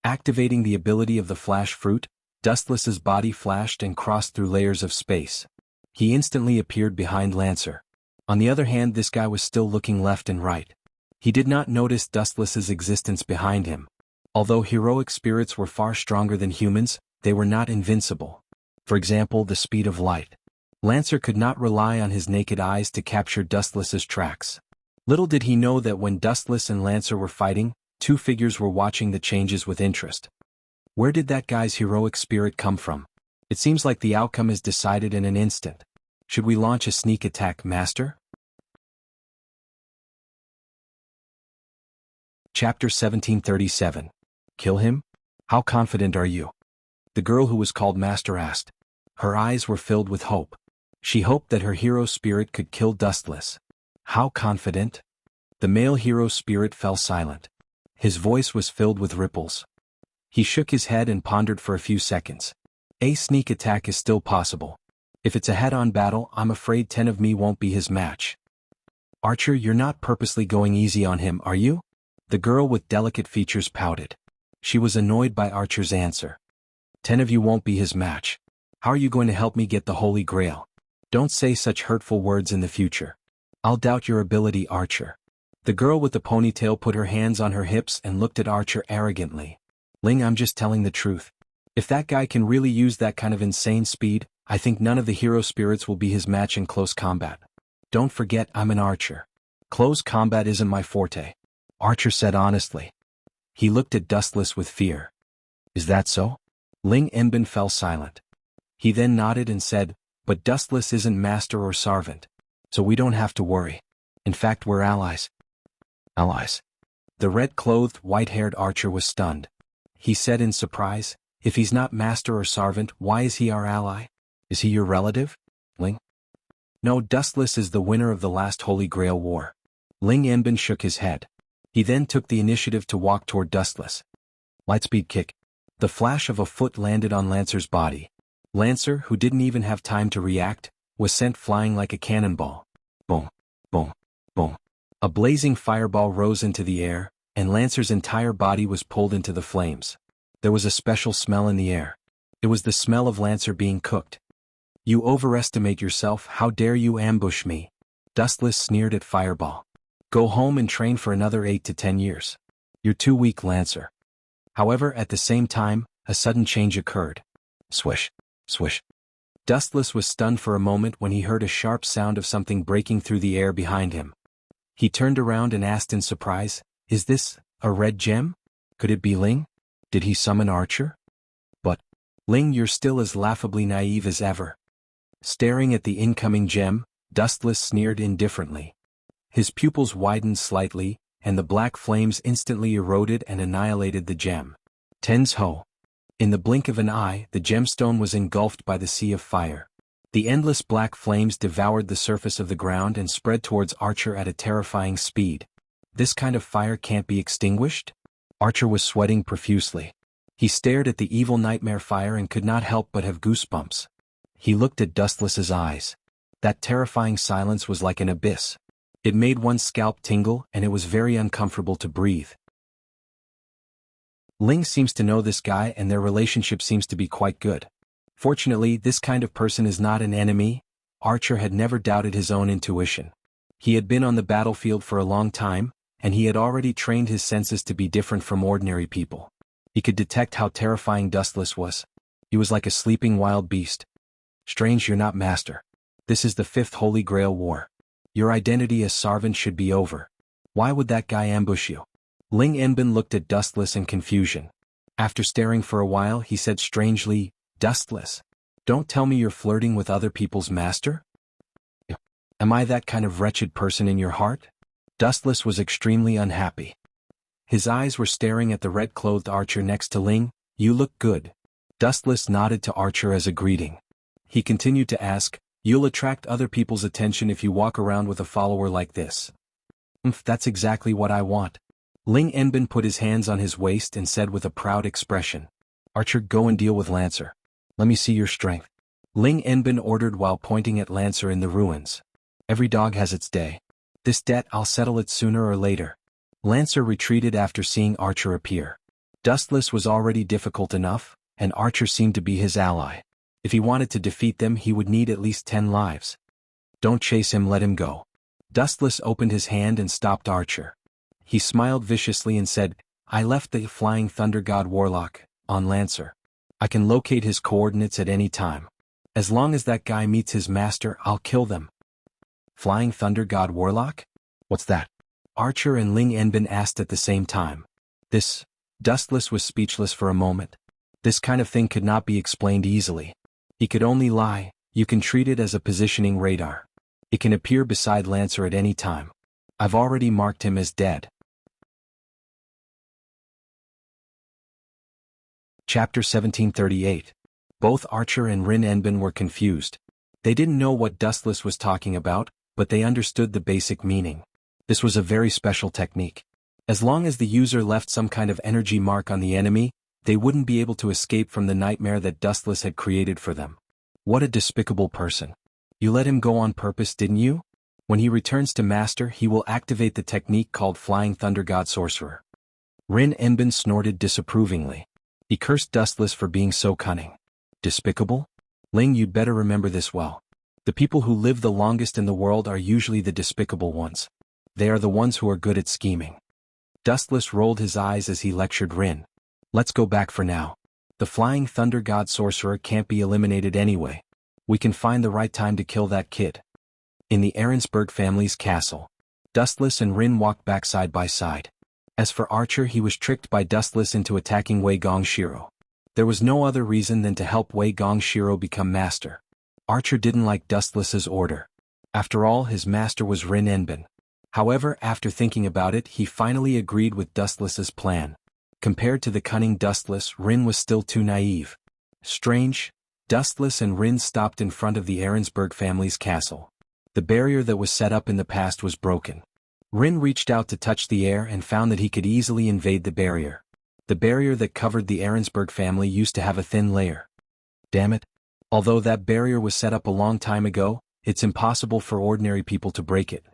S1: Activating the ability of the flash fruit, Dustless's body flashed and crossed through layers of space. He instantly appeared behind Lancer. On the other hand, this guy was still looking left and right. He did not notice Dustless's existence behind him. Although heroic spirits were far stronger than humans, they were not invincible. For example, the speed of light. Lancer could not rely on his naked eyes to capture Dustless's tracks. Little did he know that when Dustless and Lancer were fighting, two figures were watching the changes with interest. Where did that guy's heroic spirit come from? It seems like the outcome is decided in an instant. Should we launch a sneak attack, Master? Chapter 1737. Kill him? How confident are you? The girl who was called Master asked. Her eyes were filled with hope. She hoped that her hero spirit could kill Dustless. How confident? The male hero spirit fell silent. His voice was filled with ripples. He shook his head and pondered for a few seconds. A sneak attack is still possible. If it's a head-on battle, I'm afraid 10 of me won't be his match. Archer, you're not purposely going easy on him, are you? The girl with delicate features pouted. She was annoyed by Archer's answer. 10 of you won't be his match. How are you going to help me get the Holy Grail? Don't say such hurtful words in the future. I'll doubt your ability, Archer. The girl with the ponytail put her hands on her hips and looked at Archer arrogantly. Ling, I'm just telling the truth. If that guy can really use that kind of insane speed, I think none of the hero spirits will be his match in close combat. Don't forget, I'm an archer. Close combat isn't my forte. Archer said honestly. He looked at Dustless with fear. Is that so? Ling Enbin fell silent. He then nodded and said, but Dustless isn't master or servant. So we don't have to worry. In fact, we're allies. Allies. The red-clothed, white-haired archer was stunned. He said in surprise, if he's not master or servant, why is he our ally? Is he your relative? Ling? No, Dustless is the winner of the last Holy Grail War. Ling Enbin shook his head. He then took the initiative to walk toward Dustless. Lightspeed kick. The flash of a foot landed on Lancer's body. Lancer, who didn't even have time to react, was sent flying like a cannonball. Boom, boom, boom. A blazing fireball rose into the air, and Lancer's entire body was pulled into the flames. There was a special smell in the air. It was the smell of Lancer being cooked. You overestimate yourself, how dare you ambush me? Dustless sneered at Fireball. Go home and train for another 8 to 10 years. You're too weak, Lancer. However, at the same time, a sudden change occurred. Swish, swish. Dustless was stunned for a moment when he heard a sharp sound of something breaking through the air behind him. He turned around and asked in surprise, "Is this a red gem? Could it be Ling? Did he summon Archer?" "But, Ling, you're still as laughably naive as ever." Staring at the incoming gem, Dustless sneered indifferently. His pupils widened slightly, and the black flames instantly eroded and annihilated the gem. Tens ho! In the blink of an eye, the gemstone was engulfed by the sea of fire. The endless black flames devoured the surface of the ground and spread towards Archer at a terrifying speed. "This kind of fire can't be extinguished?" Archer was sweating profusely. He stared at the evil nightmare fire and could not help but have goosebumps. He looked at Dustless's eyes. That terrifying silence was like an abyss. It made one's scalp tingle, and it was very uncomfortable to breathe. Ling seems to know this guy, and their relationship seems to be quite good. Fortunately, this kind of person is not an enemy. Archer had never doubted his own intuition. He had been on the battlefield for a long time, and he had already trained his senses to be different from ordinary people. He could detect how terrifying Dustless was. He was like a sleeping wild beast. "Strange you're not master. This is the 5th Holy Grail War. Your identity as servant should be over. Why would that guy ambush you?" Ling Enbin looked at Dustless in confusion. After staring for a while, he said strangely, "Dustless, don't tell me you're flirting with other people's master? Am I that kind of wretched person in your heart?" Dustless was extremely unhappy. His eyes were staring at the red-clothed Archer next to Ling. "You look good." Dustless nodded to Archer as a greeting. He continued to ask, "You'll attract other people's attention if you walk around with a follower like this." That's exactly what I want." Ling Enbin put his hands on his waist and said with a proud expression, "Archer, go and deal with Lancer. Let me see your strength." Ling Enbin ordered while pointing at Lancer in the ruins. "Every dog has its day. This debt I'll settle it sooner or later." Lancer retreated after seeing Archer appear. Dustless was already difficult enough, and Archer seemed to be his ally. If he wanted to defeat them, he would need at least 10 lives. "Don't chase him, let him go." Dustless opened his hand and stopped Archer. He smiled viciously and said, "I left the Flying Thunder God Warlock on Lancer. I can locate his coordinates at any time. As long as that guy meets his master, I'll kill them." "Flying Thunder God Warlock? What's that?" Archer and Ling Enbin asked at the same time. Dustless was speechless for a moment. This kind of thing could not be explained easily. He could only lie. "You can treat it as a positioning radar. It can appear beside Lancer at any time. I've already marked him as dead." Chapter 1738. Both Archer and Rin Enbin were confused. They didn't know what Dustless was talking about, but they understood the basic meaning. This was a very special technique. As long as the user left some kind of energy mark on the enemy, they wouldn't be able to escape from the nightmare that Dustless had created for them. What a despicable person. You let him go on purpose, didn't you? When he returns to Master, he will activate the technique called Flying Thunder God Sorcerer. Rin Enbin snorted disapprovingly. He cursed Dustless for being so cunning. Despicable? Ling, you'd better remember this well. The people who live the longest in the world are usually the despicable ones. They are the ones who are good at scheming. Dustless rolled his eyes as he lectured Rin. "Let's go back for now. The Flying Thunder God Sorcerer can't be eliminated anyway. We can find the right time to kill that kid." In the Ahrensburg family's castle, Dustless and Rin walked back side by side. As for Archer, he was tricked by Dustless into attacking Wei Gongshiro. There was no other reason than to help Wei Gongshiro become master. Archer didn't like Dustless's order. After all, his master was Rin Enbin. However, after thinking about it, he finally agreed with Dustless's plan. Compared to the cunning Dustless, Rin was still too naive. Strange. Dustless and Rin stopped in front of the Ahrensburg family's castle. The barrier that was set up in the past was broken. Rin reached out to touch the air and found that he could easily invade the barrier. The barrier that covered the Ahrensburg family used to have a thin layer. Damn it. Although that barrier was set up a long time ago, it's impossible for ordinary people to break it.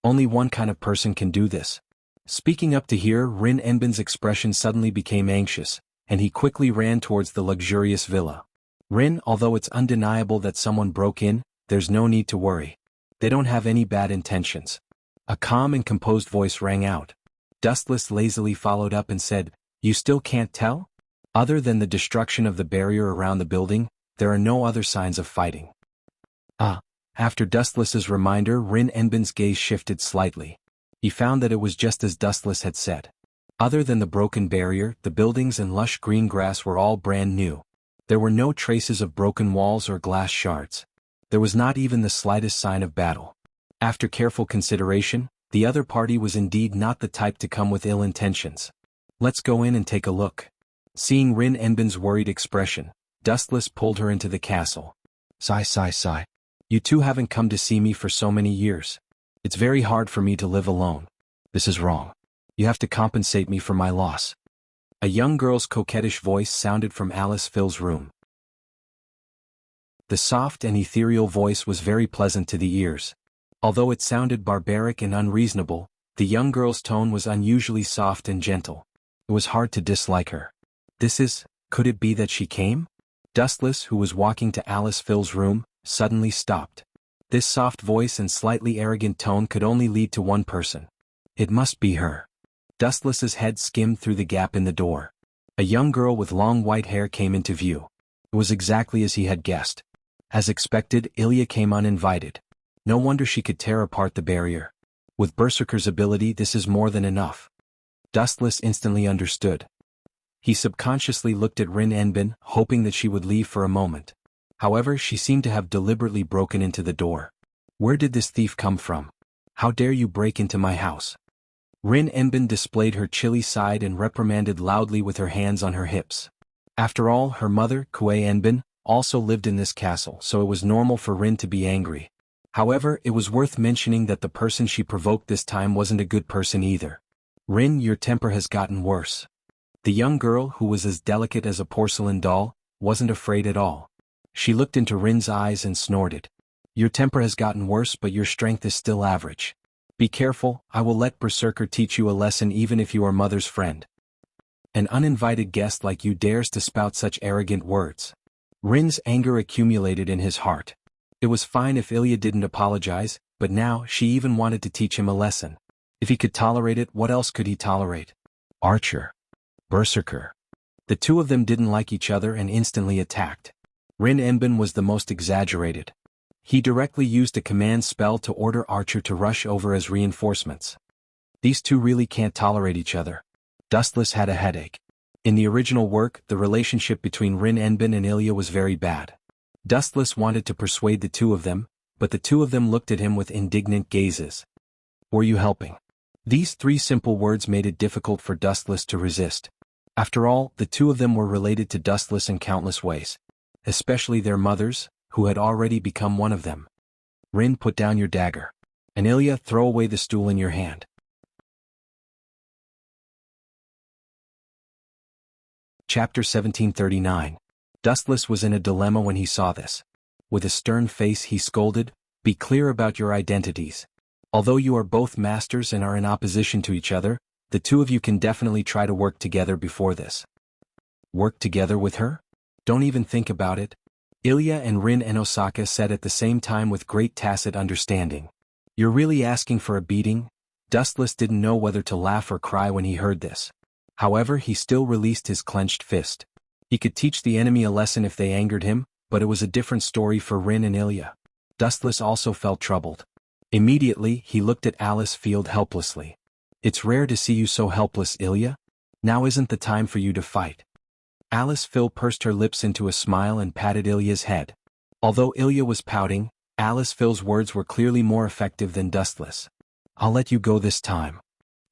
S1: Only one kind of person can do this. Speaking up to here, Rin Enbin's expression suddenly became anxious, and he quickly ran towards the luxurious villa. "Rin, although it's undeniable that someone broke in, there's no need to worry. They don't have any bad intentions." A calm and composed voice rang out. Dustless lazily followed up and said, "You still can't tell? Other than the destruction of the barrier around the building, there are no other signs of fighting. Ah. After Dustless's reminder, Rin Enbin's gaze shifted slightly. He found that it was just as Dustless had said. Other than the broken barrier, the buildings and lush green grass were all brand new. There were no traces of broken walls or glass shards. There was not even the slightest sign of battle. After careful consideration, the other party was indeed not the type to come with ill intentions. Let's go in and take a look. Seeing Rin Enbin's worried expression, Dustless pulled her into the castle. Sigh. You two haven't come to see me for so many years. It's very hard for me to live alone. This is wrong. You have to compensate me for my loss. A young girl's coquettish voice sounded from Alice Phil's room. The soft and ethereal voice was very pleasant to the ears. Although it sounded barbaric and unreasonable, the young girl's tone was unusually soft and gentle. It was hard to dislike her. Could it be that she came? Dustless, who was walking to Alice Phil's room, suddenly stopped. This soft voice and slightly arrogant tone could only lead to one person. It must be her. Dustless's head skimmed through the gap in the door. A young girl with long white hair came into view. It was exactly as he had guessed. As expected, Ilya came uninvited. No wonder she could tear apart the barrier. With Berserker's ability, this is more than enough. Dustless instantly understood. He subconsciously looked at Rin Enbin, hoping that she would leave for a moment. However, she seemed to have deliberately broken into the door. Where did this thief come from? How dare you break into my house? Rin Enbin displayed her chilly side and reprimanded loudly with her hands on her hips. After all, her mother, Kuei Enbin, also lived in this castle, so it was normal for Rin to be angry. However, it was worth mentioning that the person she provoked this time wasn't a good person either. Rin, your temper has gotten worse. The young girl, who was as delicate as a porcelain doll, wasn't afraid at all. She looked into Rin's eyes and snorted. Your temper has gotten worse, but your strength is still average. Be careful, I will let Berserker teach you a lesson even if you are mother's friend. An uninvited guest like you dares to spout such arrogant words. Rin's anger accumulated in his heart. It was fine if Ilya didn't apologize, but now she even wanted to teach him a lesson. If he could tolerate it, what else could he tolerate? Archer. Berserker. The two of them didn't like each other and instantly attacked. Rin Enbin was the most exaggerated. He directly used a command spell to order Archer to rush over as reinforcements. These two really can't tolerate each other. Dustless had a headache. In the original work, the relationship between Rin Enbin and Ilya was very bad. Dustless wanted to persuade the two of them, but the two of them looked at him with indignant gazes. Were you helping? These three simple words made it difficult for Dustless to resist. After all, the two of them were related to Dustless in countless ways. Especially their mothers, who had already become one of them. Rin, put down your dagger. And Ilya, throw away the stool in your hand. Chapter 1739. Dustless was in a dilemma when he saw this. With a stern face he scolded, be clear about your identities. Although you are both masters and are in opposition to each other, the two of you can definitely try to work together before this. Work together with her? Don't even think about it. Ilya and Rin Enosaka said at the same time with great tacit understanding. You're really asking for a beating? Dustless didn't know whether to laugh or cry when he heard this. However, he still released his clenched fist. He could teach the enemy a lesson if they angered him, but it was a different story for Rin and Ilya. Dustless also felt troubled. Immediately, he looked at Alice Field helplessly. It's rare to see you so helpless, Ilya. Now isn't the time for you to fight. Alice Phil pursed her lips into a smile and patted Ilya's head. Although Ilya was pouting, Alice Phil's words were clearly more effective than Dustless. I'll let you go this time,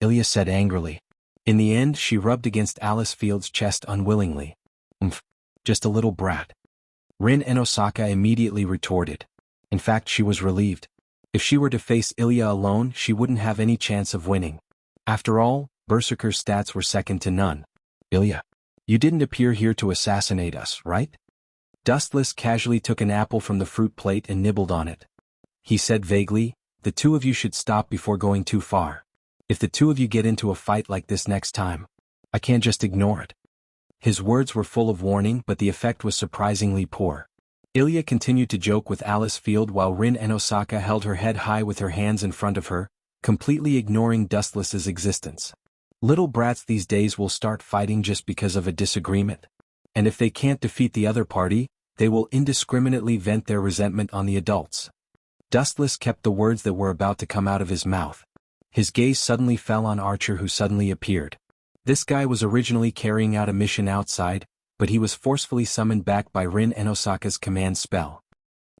S1: Ilya said angrily. In the end, she rubbed against Alice Field's chest unwillingly. Just a little brat. Rin Enosaka immediately retorted. In fact, she was relieved. If she were to face Ilya alone, she wouldn't have any chance of winning. After all, Berserker's stats were second to none. Ilya. You didn't appear here to assassinate us, right? Dustless casually took an apple from the fruit plate and nibbled on it. He said vaguely, the two of you should stop before going too far. If the two of you get into a fight like this next time, I can't just ignore it. His words were full of warning, but the effect was surprisingly poor. Ilya continued to joke with Alice Field while Rin Enosaka held her head high with her hands in front of her, completely ignoring Dustless's existence. Little brats these days will start fighting just because of a disagreement. And if they can't defeat the other party, they will indiscriminately vent their resentment on the adults. Dustless kept the words that were about to come out of his mouth. His gaze suddenly fell on Archer, who suddenly appeared. This guy was originally carrying out a mission outside, but he was forcefully summoned back by Rin and Osaka's command spell.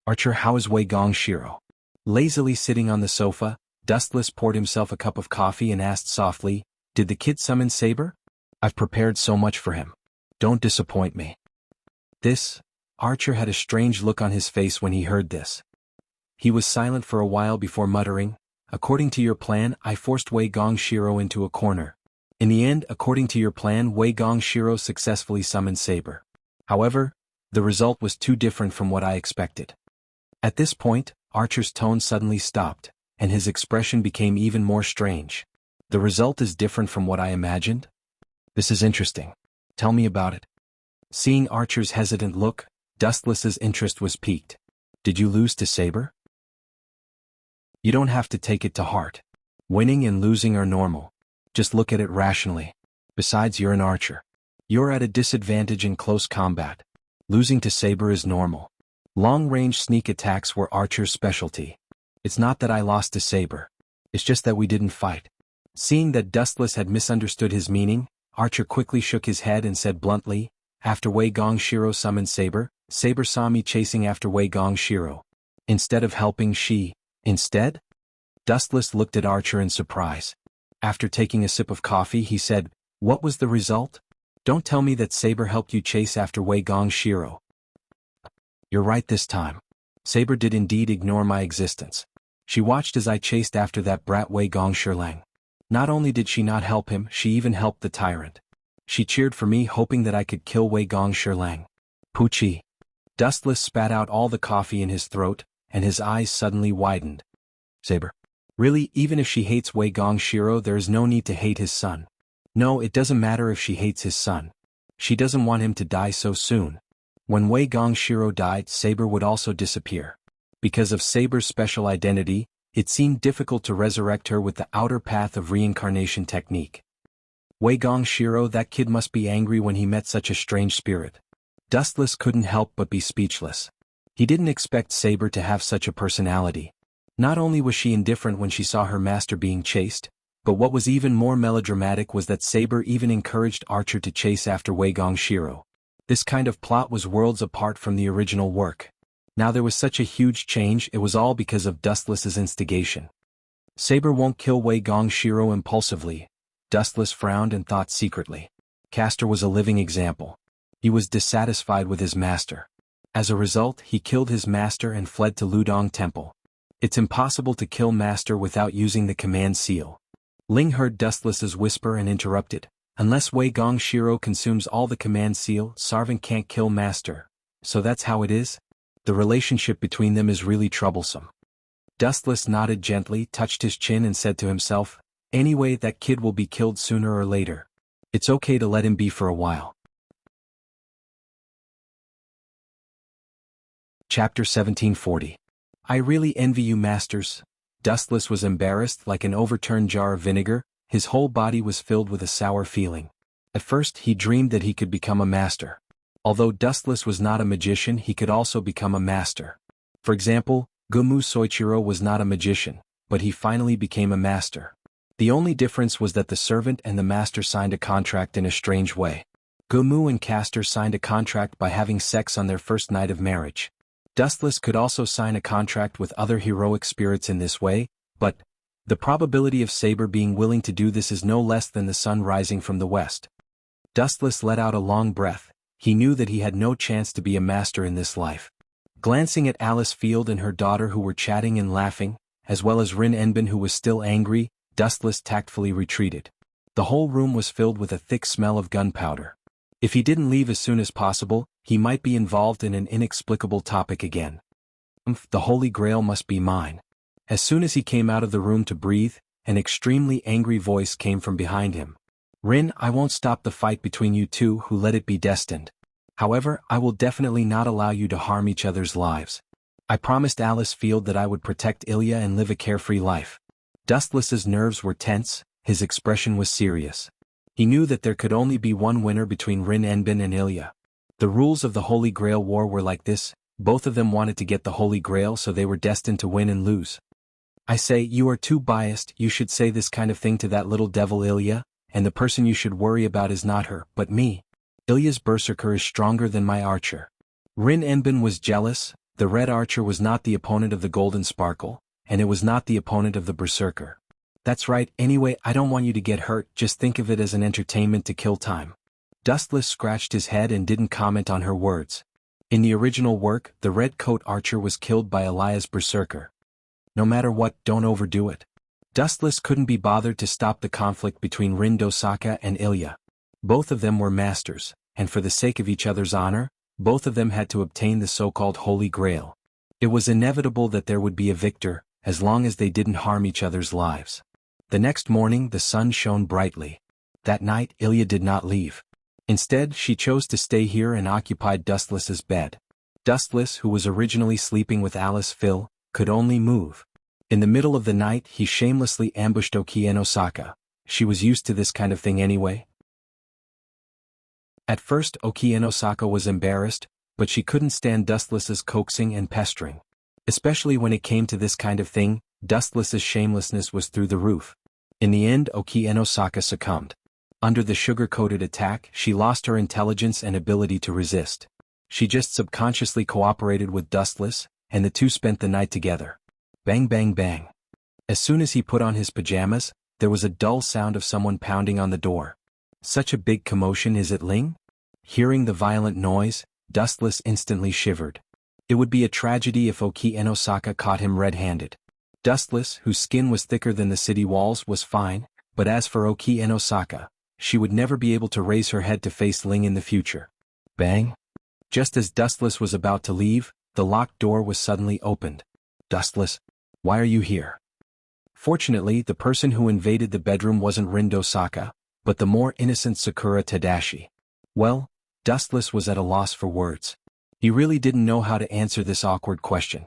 S1: Archer, how is Wei Gongshiro? Lazily sitting on the sofa, Dustless poured himself a cup of coffee and asked softly, did the kid summon Saber? I've prepared so much for him. Don't disappoint me. Archer had a strange look on his face when he heard this. He was silent for a while before muttering, according to your plan, I forced Wei Gongshiro into a corner. In the end, according to your plan, Wei Gongshiro successfully summoned Saber. However, the result was too different from what I expected. At this point, Archer's tone suddenly stopped, and his expression became even more strange. The result is different from what I imagined? This is interesting. Tell me about it. Seeing Archer's hesitant look, Dustless's interest was piqued. Did you lose to Saber? You don't have to take it to heart. Winning and losing are normal. Just look at it rationally. Besides, you're an archer. You're at a disadvantage in close combat. Losing to Saber is normal. Long-range sneak attacks were Archer's specialty. It's not that I lost to Saber. It's just that we didn't fight. Seeing that Dustless had misunderstood his meaning, Archer quickly shook his head and said bluntly, after Wei Gongshiro summoned Saber, Saber saw me chasing after Wei Gongshiro. Instead of helping Instead? Dustless looked at Archer in surprise. After taking a sip of coffee, he said, what was the result? Don't tell me that Saber helped you chase after Wei Gongshiro. You're right this time. Saber did indeed ignore my existence. She watched as I chased after that brat Wei Gongshirlang. Not only did she not help him, she even helped the tyrant. She cheered for me, hoping that I could kill Wei Gongshirlang. Poochie. Dustless spat out all the coffee in his throat, and his eyes suddenly widened. Saber. Really, even if she hates Wei Gongshiro, there is no need to hate his son. No, it doesn't matter if she hates his son. She doesn't want him to die so soon. When Wei Gongshiro died, Saber would also disappear. Because of Saber's special identity, it seemed difficult to resurrect her with the outer path of reincarnation technique. Wei Gongshiro, that kid must be angry when he met such a strange spirit. Dustless couldn't help but be speechless. He didn't expect Saber to have such a personality. Not only was she indifferent when she saw her master being chased, but what was even more melodramatic was that Saber even encouraged Archer to chase after Wei Gongshiro. This kind of plot was worlds apart from the original work. Now there was such a huge change, it was all because of Dustless's instigation. Saber won't kill Wei Gongshiro impulsively. Dustless frowned and thought secretly. Castor was a living example. He was dissatisfied with his master. As a result, he killed his master and fled to Ludong Temple. It's impossible to kill master without using the command seal. Ling heard Dustless's whisper and interrupted. Unless Wei Gongshiro consumes all the command seal, Sarvan can't kill master. So that's how it is? The relationship between them is really troublesome. Dustless nodded gently, touched his chin and said to himself, anyway, that kid will be killed sooner or later. It's okay to let him be for a while. Chapter 1740. I really envy you, masters. Dustless was embarrassed like an overturned jar of vinegar. His whole body was filled with a sour feeling. At first he dreamed that he could become a master. Although Dustless was not a magician, he could also become a master. For example, Gumu Soichiro was not a magician, but he finally became a master. The only difference was that the servant and the master signed a contract in a strange way. Gumu and Castor signed a contract by having sex on their first night of marriage. Dustless could also sign a contract with other heroic spirits in this way, but the probability of Saber being willing to do this is no less than the sun rising from the west. Dustless let out a long breath. He knew that he had no chance to be a master in this life. Glancing at Alice Field and her daughter who were chatting and laughing, as well as Rin Enbin who was still angry, Dustless tactfully retreated. The whole room was filled with a thick smell of gunpowder. If he didn't leave as soon as possible, he might be involved in an inexplicable topic again. The Holy Grail must be mine. As soon as he came out of the room to breathe, an extremely angry voice came from behind him. Rin, I won't stop the fight between you two who let it be destined. However, I will definitely not allow you to harm each other's lives. I promised Alice Field that I would protect Ilya and live a carefree life. Dustless's nerves were tense, his expression was serious. He knew that there could only be one winner between Rin Enbin and Ilya. The rules of the Holy Grail War were like this: both of them wanted to get the Holy Grail, so they were destined to win and lose. I say, you are too biased, you should say this kind of thing to that little devil Ilya, and the person you should worry about is not her, but me. Ilya's berserker is stronger than my archer. Rin Enbin was jealous. The red archer was not the opponent of the golden sparkle, and it was not the opponent of the berserker. That's right, anyway, I don't want you to get hurt, just think of it as an entertainment to kill time. Dustless scratched his head and didn't comment on her words. In the original work, the red coat archer was killed by Elias berserker. No matter what, don't overdo it. Dustless couldn't be bothered to stop the conflict between Rin Dosaka and Ilya. Both of them were masters, and for the sake of each other's honor, both of them had to obtain the so-called Holy Grail. It was inevitable that there would be a victor, as long as they didn't harm each other's lives. The next morning the sun shone brightly. That night Ilya did not leave. Instead, she chose to stay here and occupied Dustless's bed. Dustless, who was originally sleeping with Alice Phil, could only move. In the middle of the night he shamelessly ambushed Oki and Osaka. She was used to this kind of thing anyway. At first Oki and Osaka was embarrassed, but she couldn't stand Dustless's coaxing and pestering. Especially when it came to this kind of thing, Dustless's shamelessness was through the roof. In the end Oki and Osaka succumbed. Under the sugar-coated attack, she lost her intelligence and ability to resist. She just subconsciously cooperated with Dustless, and the two spent the night together. Bang bang bang. As soon as he put on his pajamas, there was a dull sound of someone pounding on the door. Such a big commotion, is it Ling? Hearing the violent noise, Dustless instantly shivered. It would be a tragedy if Oki and Osaka caught him red-handed. Dustless, whose skin was thicker than the city walls, was fine, but as for Oki and Osaka, she would never be able to raise her head to face Ling in the future. Bang! Just as Dustless was about to leave, the locked door was suddenly opened. Dustless, why are you here? Fortunately, the person who invaded the bedroom wasn't Rin Dosaka, but the more innocent Sakura Tadashi. Well, Dustless was at a loss for words. He really didn't know how to answer this awkward question.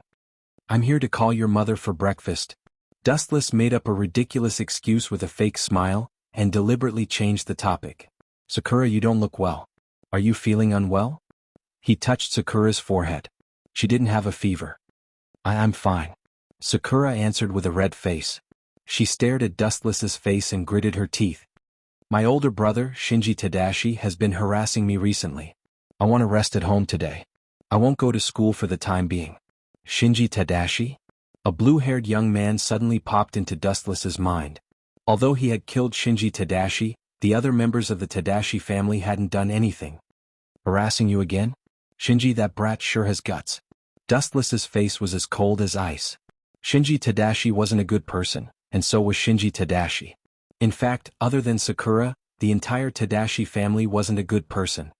S1: I'm here to call your mother for breakfast. Dustless made up a ridiculous excuse with a fake smile, and deliberately changed the topic. Sakura, you don't look well. Are you feeling unwell? He touched Sakura's forehead. She didn't have a fever. I'm fine. Sakura answered with a red face. She stared at Dustless's face and gritted her teeth. My older brother, Shinji Tadashi, has been harassing me recently. I want to rest at home today. I won't go to school for the time being. Shinji Tadashi? A blue-haired young man suddenly popped into Dustless's mind. Although he had killed Shinji Tadashi, the other members of the Tadashi family hadn't done anything. Harassing you again? Shinji, that brat sure has guts. Dustless's face was as cold as ice. Shinji Tadashi wasn't a good person, and so was Shinji Tadashi. In fact, other than Sakura, the entire Tadashi family wasn't a good person.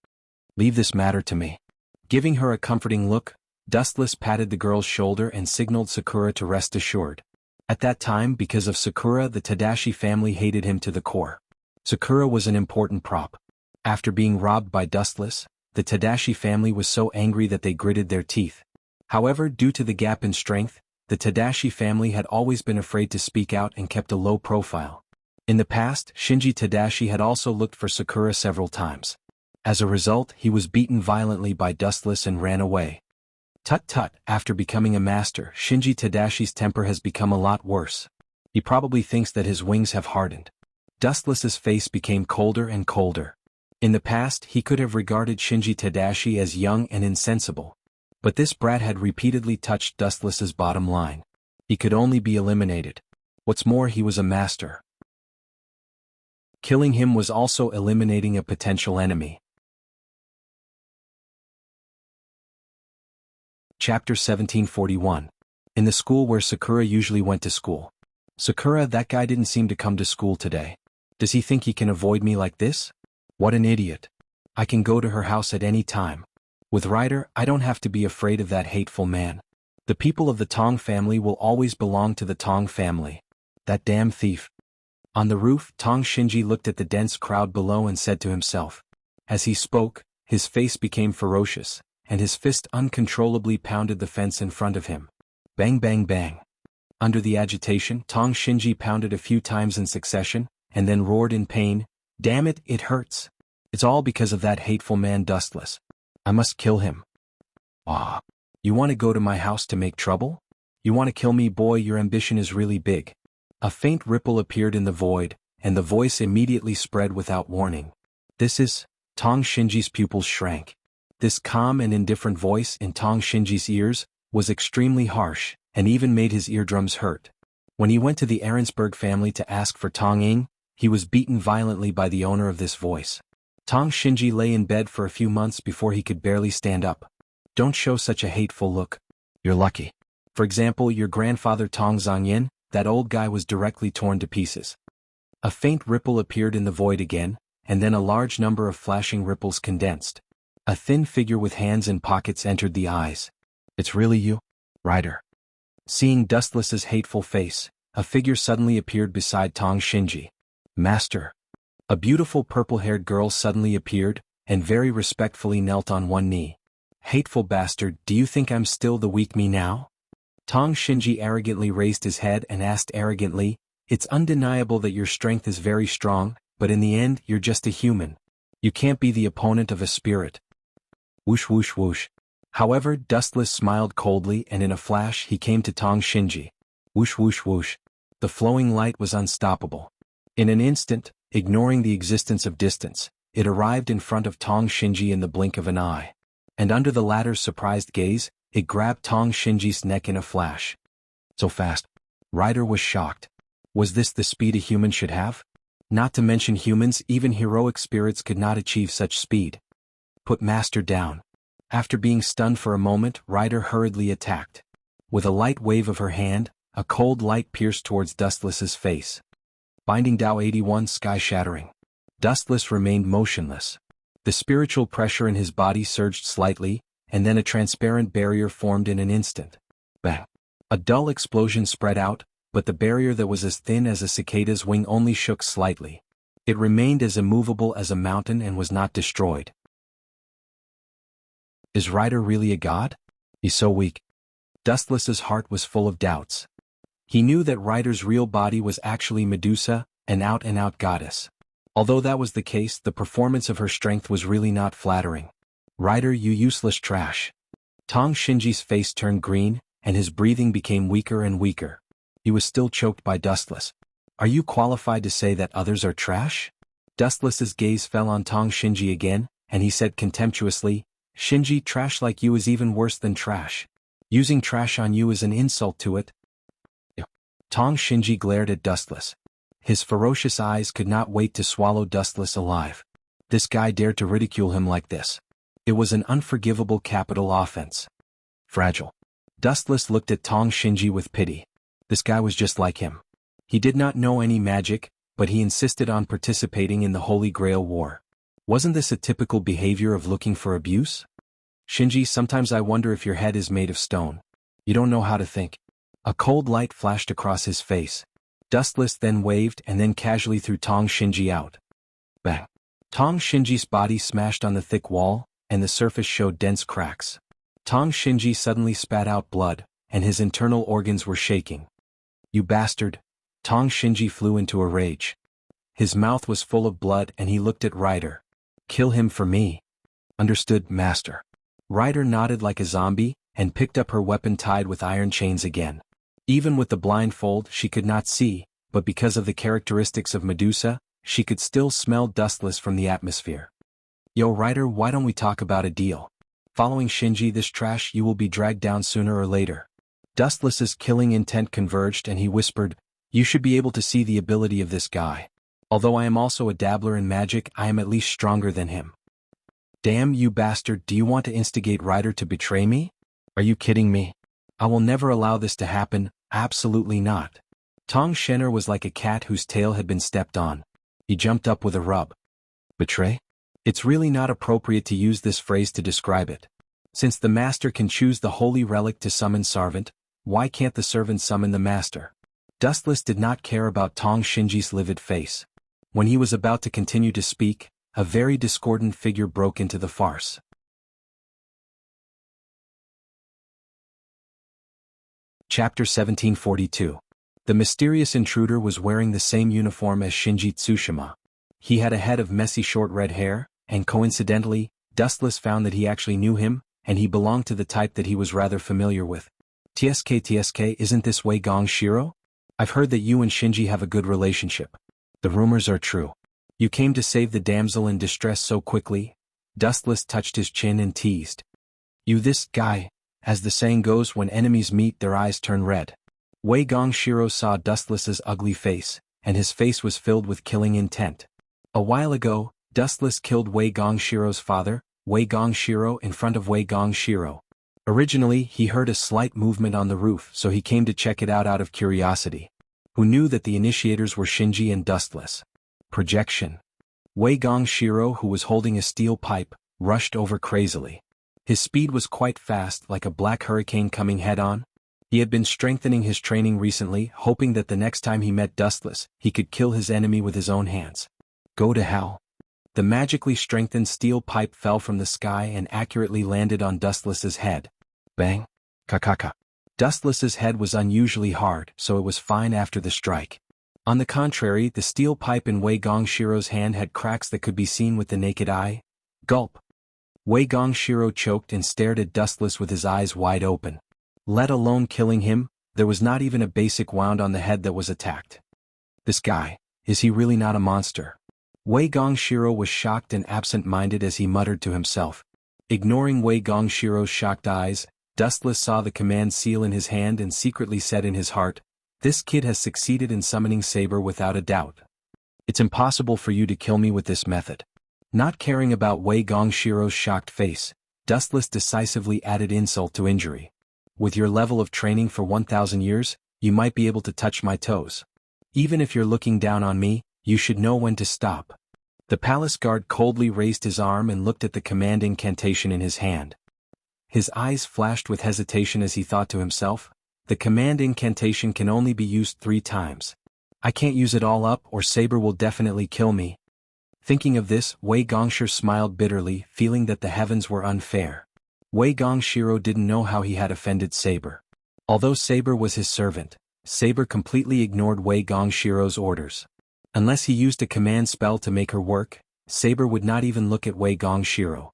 S1: Leave this matter to me. Giving her a comforting look, Dustless patted the girl's shoulder and signaled Sakura to rest assured. At that time, because of Sakura, the Tadashi family hated him to the core. Sakura was an important prop. After being robbed by Dustless, the Tadashi family was so angry that they gritted their teeth. However, due to the gap in strength, the Tadashi family had always been afraid to speak out and kept a low profile. In the past, Shinji Tadashi had also looked for Sakura several times. As a result, he was beaten violently by Dustless and ran away. Tut-tut, after becoming a master, Shinji Tadashi's temper has become a lot worse. He probably thinks that his wings have hardened. Dustless's face became colder and colder. In the past, he could have regarded Shinji Tadashi as young and insensible. But this brat had repeatedly touched Dustless's bottom line. He could only be eliminated. What's more, he was a master. Killing him was also eliminating a potential enemy. Chapter 1741. In the school where Sakura usually went to school. Sakura, that guy didn't seem to come to school today. Does he think he can avoid me like this? What an idiot. I can go to her house at any time. With Ryder, I don't have to be afraid of that hateful man. The people of the Tong family will always belong to the Tong family. That damn thief. On the roof, Tong Shinji looked at the dense crowd below and said to himself. As he spoke, his face became ferocious, and his fist uncontrollably pounded the fence in front of him. Bang bang bang. Under the agitation, Tong Shinji pounded a few times in succession, and then roared in pain, "Damn it, it hurts. It's all because of that hateful man Dustless. I must kill him. Ah. You want to go to my house to make trouble? You want to kill me, boy? Your ambition is really big. A faint ripple appeared in the void, and the voice immediately spread without warning. This is... Tong Shinji's pupils shrank. This calm and indifferent voice in Tong Shinji's ears was extremely harsh, and even made his eardrums hurt. When he went to the Ahrensberg family to ask for Tong Ying, he was beaten violently by the owner of this voice. Tong Shinji lay in bed for a few months before he could barely stand up. Don't show such a hateful look. You're lucky. For example, your grandfather Tong Zhangyan, that old guy, was directly torn to pieces. A faint ripple appeared in the void again, and then a large number of flashing ripples condensed. A thin figure with hands in pockets entered the eyes. It's really you? Rider. Seeing Dustless's hateful face, a figure suddenly appeared beside Tong Shinji. Master. A beautiful purple-haired girl suddenly appeared, and very respectfully knelt on one knee. Hateful bastard, do you think I'm still the weak me now? Tong Shinji arrogantly raised his head and asked arrogantly, It's undeniable that your strength is very strong, but in the end you're just a human. You can't be the opponent of a spirit. Whoosh whoosh whoosh. However, Dustless smiled coldly, and in a flash he came to Tong Shinji. Whoosh whoosh whoosh. The flowing light was unstoppable. In an instant, ignoring the existence of distance, it arrived in front of Tong Shinji in the blink of an eye. And under the latter's surprised gaze, it grabbed Tong Shinji's neck in a flash. So fast. Rider was shocked. Was this the speed a human should have? Not to mention humans, even heroic spirits could not achieve such speed. Put Master down. After being stunned for a moment, Rider hurriedly attacked. With a light wave of her hand, a cold light pierced towards Dustless's face. Binding Dao 81 sky-shattering. Dustless remained motionless. The spiritual pressure in his body surged slightly, and then a transparent barrier formed in an instant. Bang! A dull explosion spread out, but the barrier that was as thin as a cicada's wing only shook slightly. It remained as immovable as a mountain and was not destroyed. Is Rider really a god? He's so weak. Dustless's heart was full of doubts. He knew that Rider's real body was actually Medusa, an out-and-out goddess. Although that was the case, the performance of her strength was really not flattering. Rider, you useless trash. Tong Shinji's face turned green, and his breathing became weaker and weaker. He was still choked by Dustless. Are you qualified to say that others are trash? Dustless's gaze fell on Tong Shinji again, and he said contemptuously, Shinji, trash like you is even worse than trash. Using trash on you is an insult to it. Tong Shinji glared at Dustless. His ferocious eyes could not wait to swallow Dustless alive. This guy dared to ridicule him like this. It was an unforgivable capital offense. Fragile. Dustless looked at Tong Shinji with pity. This guy was just like him. He did not know any magic, but he insisted on participating in the Holy Grail War. Wasn't this a typical behavior of looking for abuse? Shinji, sometimes I wonder if your head is made of stone. You don't know how to think. A cold light flashed across his face. Dustless then waved and then casually threw Tong Shinji out. Bang! Tong Shinji's body smashed on the thick wall, and the surface showed dense cracks. Tong Shinji suddenly spat out blood, and his internal organs were shaking. You bastard! Tong Shinji flew into a rage. His mouth was full of blood and he looked at Rider. Kill him for me. Understood, Master. Rider nodded like a zombie, and picked up her weapon tied with iron chains again. Even with the blindfold she could not see, but because of the characteristics of Medusa, she could still smell Dustless from the atmosphere. Yo Rider, why don't we talk about a deal? Following Shinji this trash, you will be dragged down sooner or later. Dustless's killing intent converged and he whispered, You should be able to see the ability of this guy. Although I am also a dabbler in magic, I am at least stronger than him. Damn you bastard, do you want to instigate Rider to betray me? Are you kidding me? I will never allow this to happen, absolutely not. Tong Shenner was like a cat whose tail had been stepped on. He jumped up with a rub. Betray? It's really not appropriate to use this phrase to describe it. Since the master can choose the holy relic to summon servant, why can't the servant summon the master? Dustless did not care about Tong Shinji's livid face. When he was about to continue to speak, a very discordant figure broke into the farce. Chapter 1742. The mysterious intruder was wearing the same uniform as Shinji Tsushima. He had a head of messy short red hair, and coincidentally, Dustless found that he actually knew him, and he belonged to the type that he was rather familiar with. "TSK, isn't this Wei Gong Shiro? I've heard that you and Shinji have a good relationship. The rumors are true. You came to save the damsel in distress so quickly?" Dustless touched his chin and teased. "You this guy, as the saying goes, when enemies meet their eyes turn red." Wei Gong Shiro saw Dustless's ugly face, and his face was filled with killing intent. A while ago, Dustless killed Wei Gong Shiro's father, Wei Gong Shiro, in front of Wei Gong Shiro. Originally, he heard a slight movement on the roof, so he came to check it out of curiosity. Who knew that the initiators were Shinji and Dustless? Projection. Wei Gong Shiro, who was holding a steel pipe, rushed over crazily. His speed was quite fast, like a black hurricane coming head-on. He had been strengthening his training recently, hoping that the next time he met Dustless, he could kill his enemy with his own hands. Go to hell. The magically strengthened steel pipe fell from the sky and accurately landed on Dustless's head. Bang. Kakaka. Dustless's head was unusually hard, so it was fine after the strike. On the contrary, the steel pipe in Wei Gong Shiro's hand had cracks that could be seen with the naked eye. Gulp. Wei Gong Shiro choked and stared at Dustless with his eyes wide open. Let alone killing him, there was not even a basic wound on the head that was attacked. This guy, is he really not a monster? Wei Gong Shiro was shocked and absent-minded as he muttered to himself. Ignoring Wei Gong Shiro's shocked eyes, Dustless saw the command seal in his hand and secretly said in his heart, "This kid has succeeded in summoning Saber without a doubt. It's impossible for you to kill me with this method." Not caring about Wei Gong Shiro's shocked face, Dustless decisively added insult to injury. "With your level of training for 1,000 years, you might be able to touch my toes. Even if you're looking down on me, you should know when to stop." The palace guard coldly raised his arm and looked at the command incantation in his hand. His eyes flashed with hesitation as he thought to himself, "The command incantation can only be used 3 times. I can't use it all up or Saber will definitely kill me." Thinking of this, Wei Gongshiro smiled bitterly, feeling that the heavens were unfair. Wei Gong Shiro didn't know how he had offended Saber. Although Saber was his servant, Saber completely ignored Wei Gong Shiro's orders. Unless he used a command spell to make her work, Saber would not even look at Wei Gong Shiro.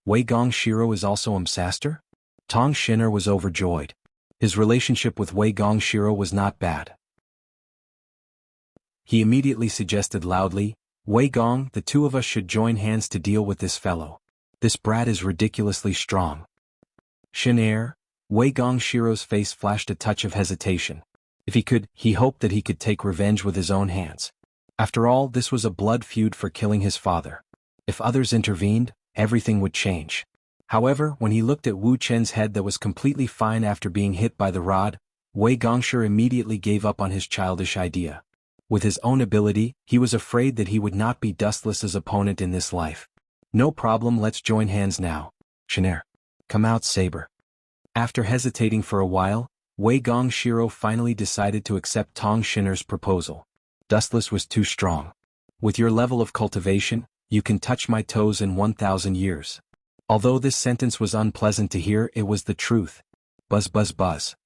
S1: Wei Gong Shiro is also Master? Tong Shinner was overjoyed. His relationship with Wei Gong Shiro was not bad. He immediately suggested loudly, "Wei Gong, the two of us should join hands to deal with this fellow. This brat is ridiculously strong." Shin'er, Wei Gong Shiro's face flashed a touch of hesitation. If he could, he hoped that he could take revenge with his own hands. After all, this was a blood feud for killing his father. If others intervened, everything would change. However, when he looked at Wu Chen's head that was completely fine after being hit by the rod, Wei Gongshiro immediately gave up on his childish idea. With his own ability, he was afraid that he would not be Dustless's opponent in this life. "No problem, let's join hands now. Shin'er. Come out, Saber." After hesitating for a while, Wei Gong Shiro finally decided to accept Tong Shinner's proposal. Dustless was too strong. "With your level of cultivation, you can touch my toes in 1,000 years. Although this sentence was unpleasant to hear, it was the truth. Buzz buzz buzz.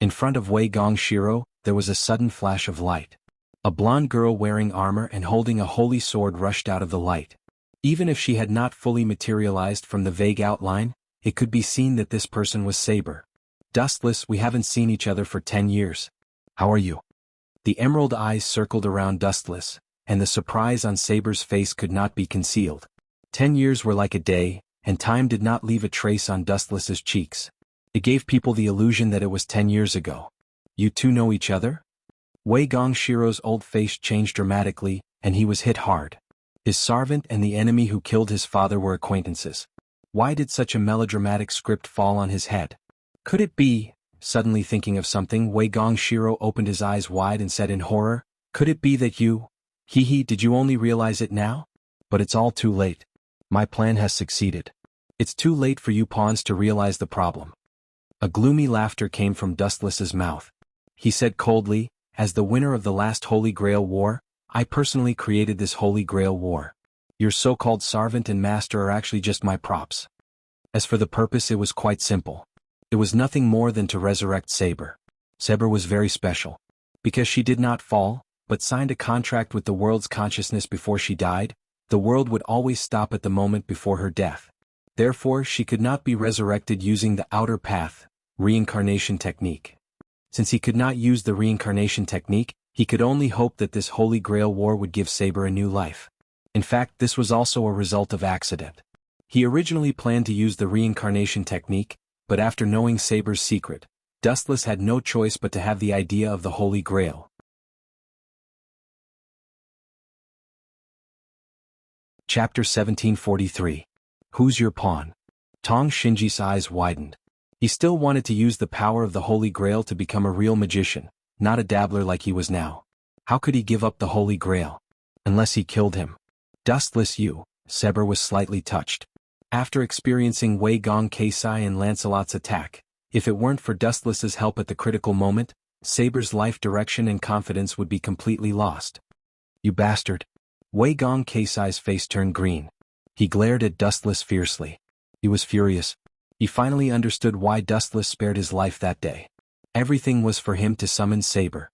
S1: In front of Wei Gong Shiro, there was a sudden flash of light. A blonde girl wearing armor and holding a holy sword rushed out of the light. Even if she had not fully materialized from the vague outline, it could be seen that this person was Saber. "Dustless, we haven't seen each other for 10 years. How are you?" The emerald eyes circled around Dustless, and the surprise on Saber's face could not be concealed. 10 years were like a day, and time did not leave a trace on Dustless's cheeks. It gave people the illusion that it was 10 years ago. "You two know each other?" Wei Gong Shiro's old face changed dramatically, and he was hit hard. His servant and the enemy who killed his father were acquaintances. Why did such a melodramatic script fall on his head? Could it be? Suddenly thinking of something, Wei Gong Shiro opened his eyes wide and said in horror, "Could it be that you... did you only realize it now? But it's all too late. My plan has succeeded. It's too late for you pawns to realize the problem." A gloomy laughter came from Dustless's mouth. He said coldly, "As the winner of the last Holy Grail War, I personally created this Holy Grail War. Your so-called servant and master are actually just my props." As for the purpose, it was quite simple. It was nothing more than to resurrect Saber. Saber was very special. Because she did not fall, but signed a contract with the world's consciousness before she died, the world would always stop at the moment before her death. Therefore, she could not be resurrected using the outer path, reincarnation technique. Since he could not use the reincarnation technique, he could only hope that this Holy Grail war would give Saber a new life. In fact, this was also a result of accident. He originally planned to use the reincarnation technique, but after knowing Saber's secret, Dustless had no choice but to have the idea of the Holy Grail. Chapter 1743. Who's your pawn? Tong Xinji's eyes widened. He still wanted to use the power of the Holy Grail to become a real magician, not a dabbler like he was now. How could he give up the Holy Grail? Unless he killed him. Dustless you, Saber was slightly touched. After experiencing Wei Gong Keisai and Lancelot's attack, if it weren't for Dustless's help at the critical moment, Saber's life direction and confidence would be completely lost. You bastard. Wei Gong Keisai's face turned green. He glared at Dustless fiercely. He was furious. He finally understood why Dustless spared his life that day. Everything was for him to summon Saber.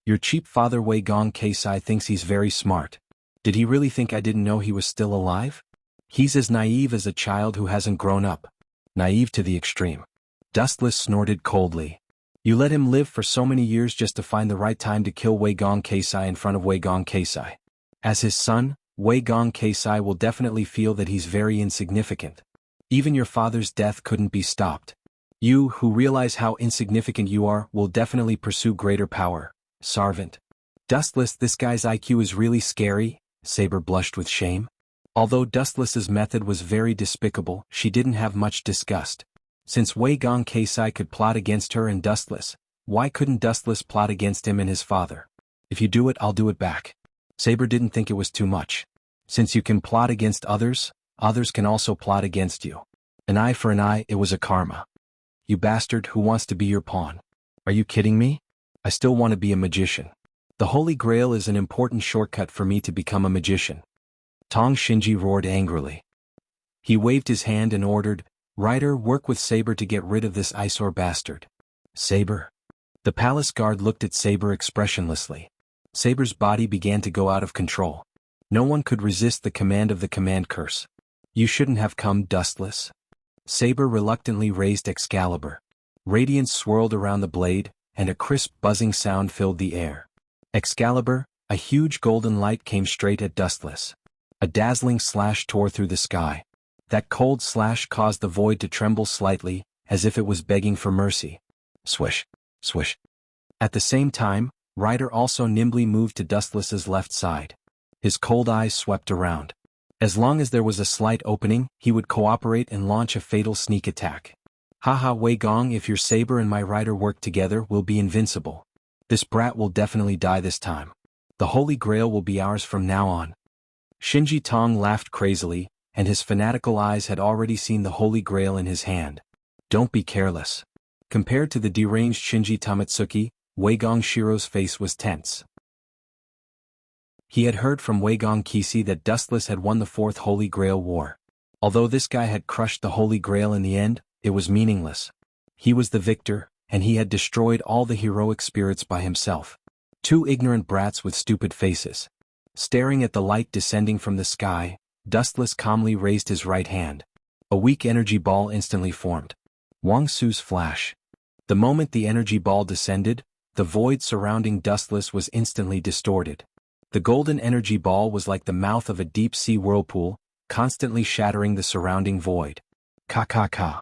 S1: Your cheap father Wei Gong Keisai thinks he's very smart. Did he really think I didn't know he was still alive? He's as naive as a child who hasn't grown up. Naive to the extreme. Dustless snorted coldly. You let him live for so many years just to find the right time to kill Wei Gong Keisai in front of Wei Gong Keisai. As his son, Wei Gong Keisai will definitely feel that he's very insignificant. Even your father's death couldn't be stopped. You, who realize how insignificant you are, will definitely pursue greater power. Servant. Dustless, this guy's IQ is really scary, Saber blushed with shame. Although Dustless's method was very despicable, she didn't have much disgust. Since Wei Gong Keisai could plot against her and Dustless, why couldn't Dustless plot against him and his father? If you do it, I'll do it back. Saber didn't think it was too much. Since you can plot against others, others can also plot against you. An eye for an eye, it was a karma. You bastard, who wants to be your pawn? Are you kidding me? I still want to be a magician. The Holy Grail is an important shortcut for me to become a magician. Tong Xinji roared angrily. He waved his hand and ordered, Rider, work with Saber to get rid of this eyesore bastard. Saber? The palace guard looked at Saber expressionlessly. Saber's body began to go out of control. No one could resist the command of the command curse. You shouldn't have come, Dustless. Saber reluctantly raised Excalibur. Radiance swirled around the blade, and a crisp buzzing sound filled the air. Excalibur, a huge golden light came straight at Dustless. A dazzling slash tore through the sky. That cold slash caused the void to tremble slightly, as if it was begging for mercy. Swish, swish. At the same time, Ryder also nimbly moved to Dustless's left side. His cold eyes swept around. As long as there was a slight opening, he would cooperate and launch a fatal sneak attack. Haha, Wei Gong, if your Saber and my Rider work together, we'll be invincible. This brat will definitely die this time. The Holy Grail will be ours from now on. Xinji Tong laughed crazily, and his fanatical eyes had already seen the Holy Grail in his hand. Don't be careless. Compared to the deranged Shinji Tamatsuki, Wei Gong Shiro's face was tense. He had heard from Wei Gong Kisi that Dustless had won the Fourth Holy Grail War. Although this guy had crushed the Holy Grail in the end, it was meaningless. He was the victor, and he had destroyed all the heroic spirits by himself. Two ignorant brats with stupid faces. Staring at the light descending from the sky, Dustless calmly raised his right hand. A weak energy ball instantly formed. Wang Su's flash. The moment the energy ball descended, the void surrounding Dustless was instantly distorted. The golden energy ball was like the mouth of a deep-sea whirlpool, constantly shattering the surrounding void. Ka-ka-ka.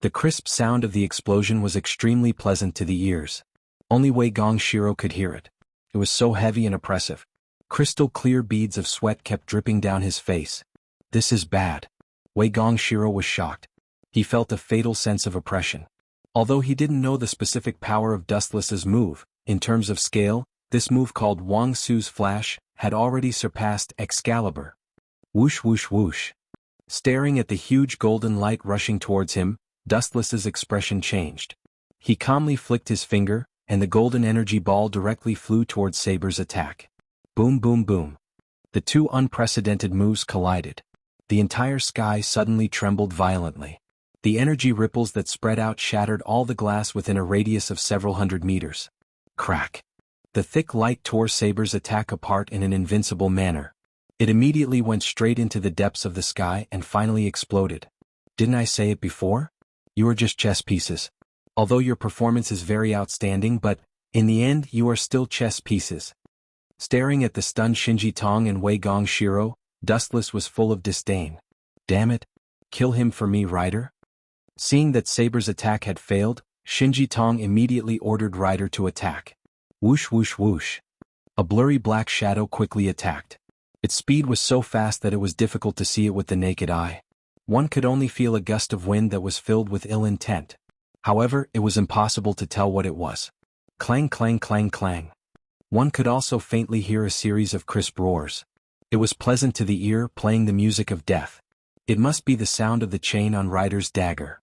S1: The crisp sound of the explosion was extremely pleasant to the ears. Only Wei Gong Shiro could hear it. It was so heavy and oppressive. Crystal-clear beads of sweat kept dripping down his face. This is bad. Wei Gong Shiro was shocked. He felt a fatal sense of oppression. Although he didn't know the specific power of Dustless's move, in terms of scale, this move called Wang Su's flash had already surpassed Excalibur. Whoosh whoosh whoosh. Staring at the huge golden light rushing towards him, Dustless's expression changed. He calmly flicked his finger, and the golden energy ball directly flew towards Saber's attack. Boom boom boom. The two unprecedented moves collided. The entire sky suddenly trembled violently. The energy ripples that spread out shattered all the glass within a radius of several hundred meters. Crack. The thick light tore Saber's attack apart in an invincible manner. It immediately went straight into the depths of the sky and finally exploded. Didn't I say it before? You are just chess pieces. Although your performance is very outstanding, but, in the end, you are still chess pieces. Staring at the stunned Shinji Tong and Wei Gong Shiro, Dustless was full of disdain. Damn it. Kill him for me, Ryder? Seeing that Saber's attack had failed, Shinji Tong immediately ordered Ryder to attack. Whoosh whoosh whoosh. A blurry black shadow quickly attacked. Its speed was so fast that it was difficult to see it with the naked eye. One could only feel a gust of wind that was filled with ill intent. However, it was impossible to tell what it was. Clang clang clang clang. One could also faintly hear a series of crisp roars. It was pleasant to the ear, playing the music of death. It must be the sound of the chain on Ryder's dagger.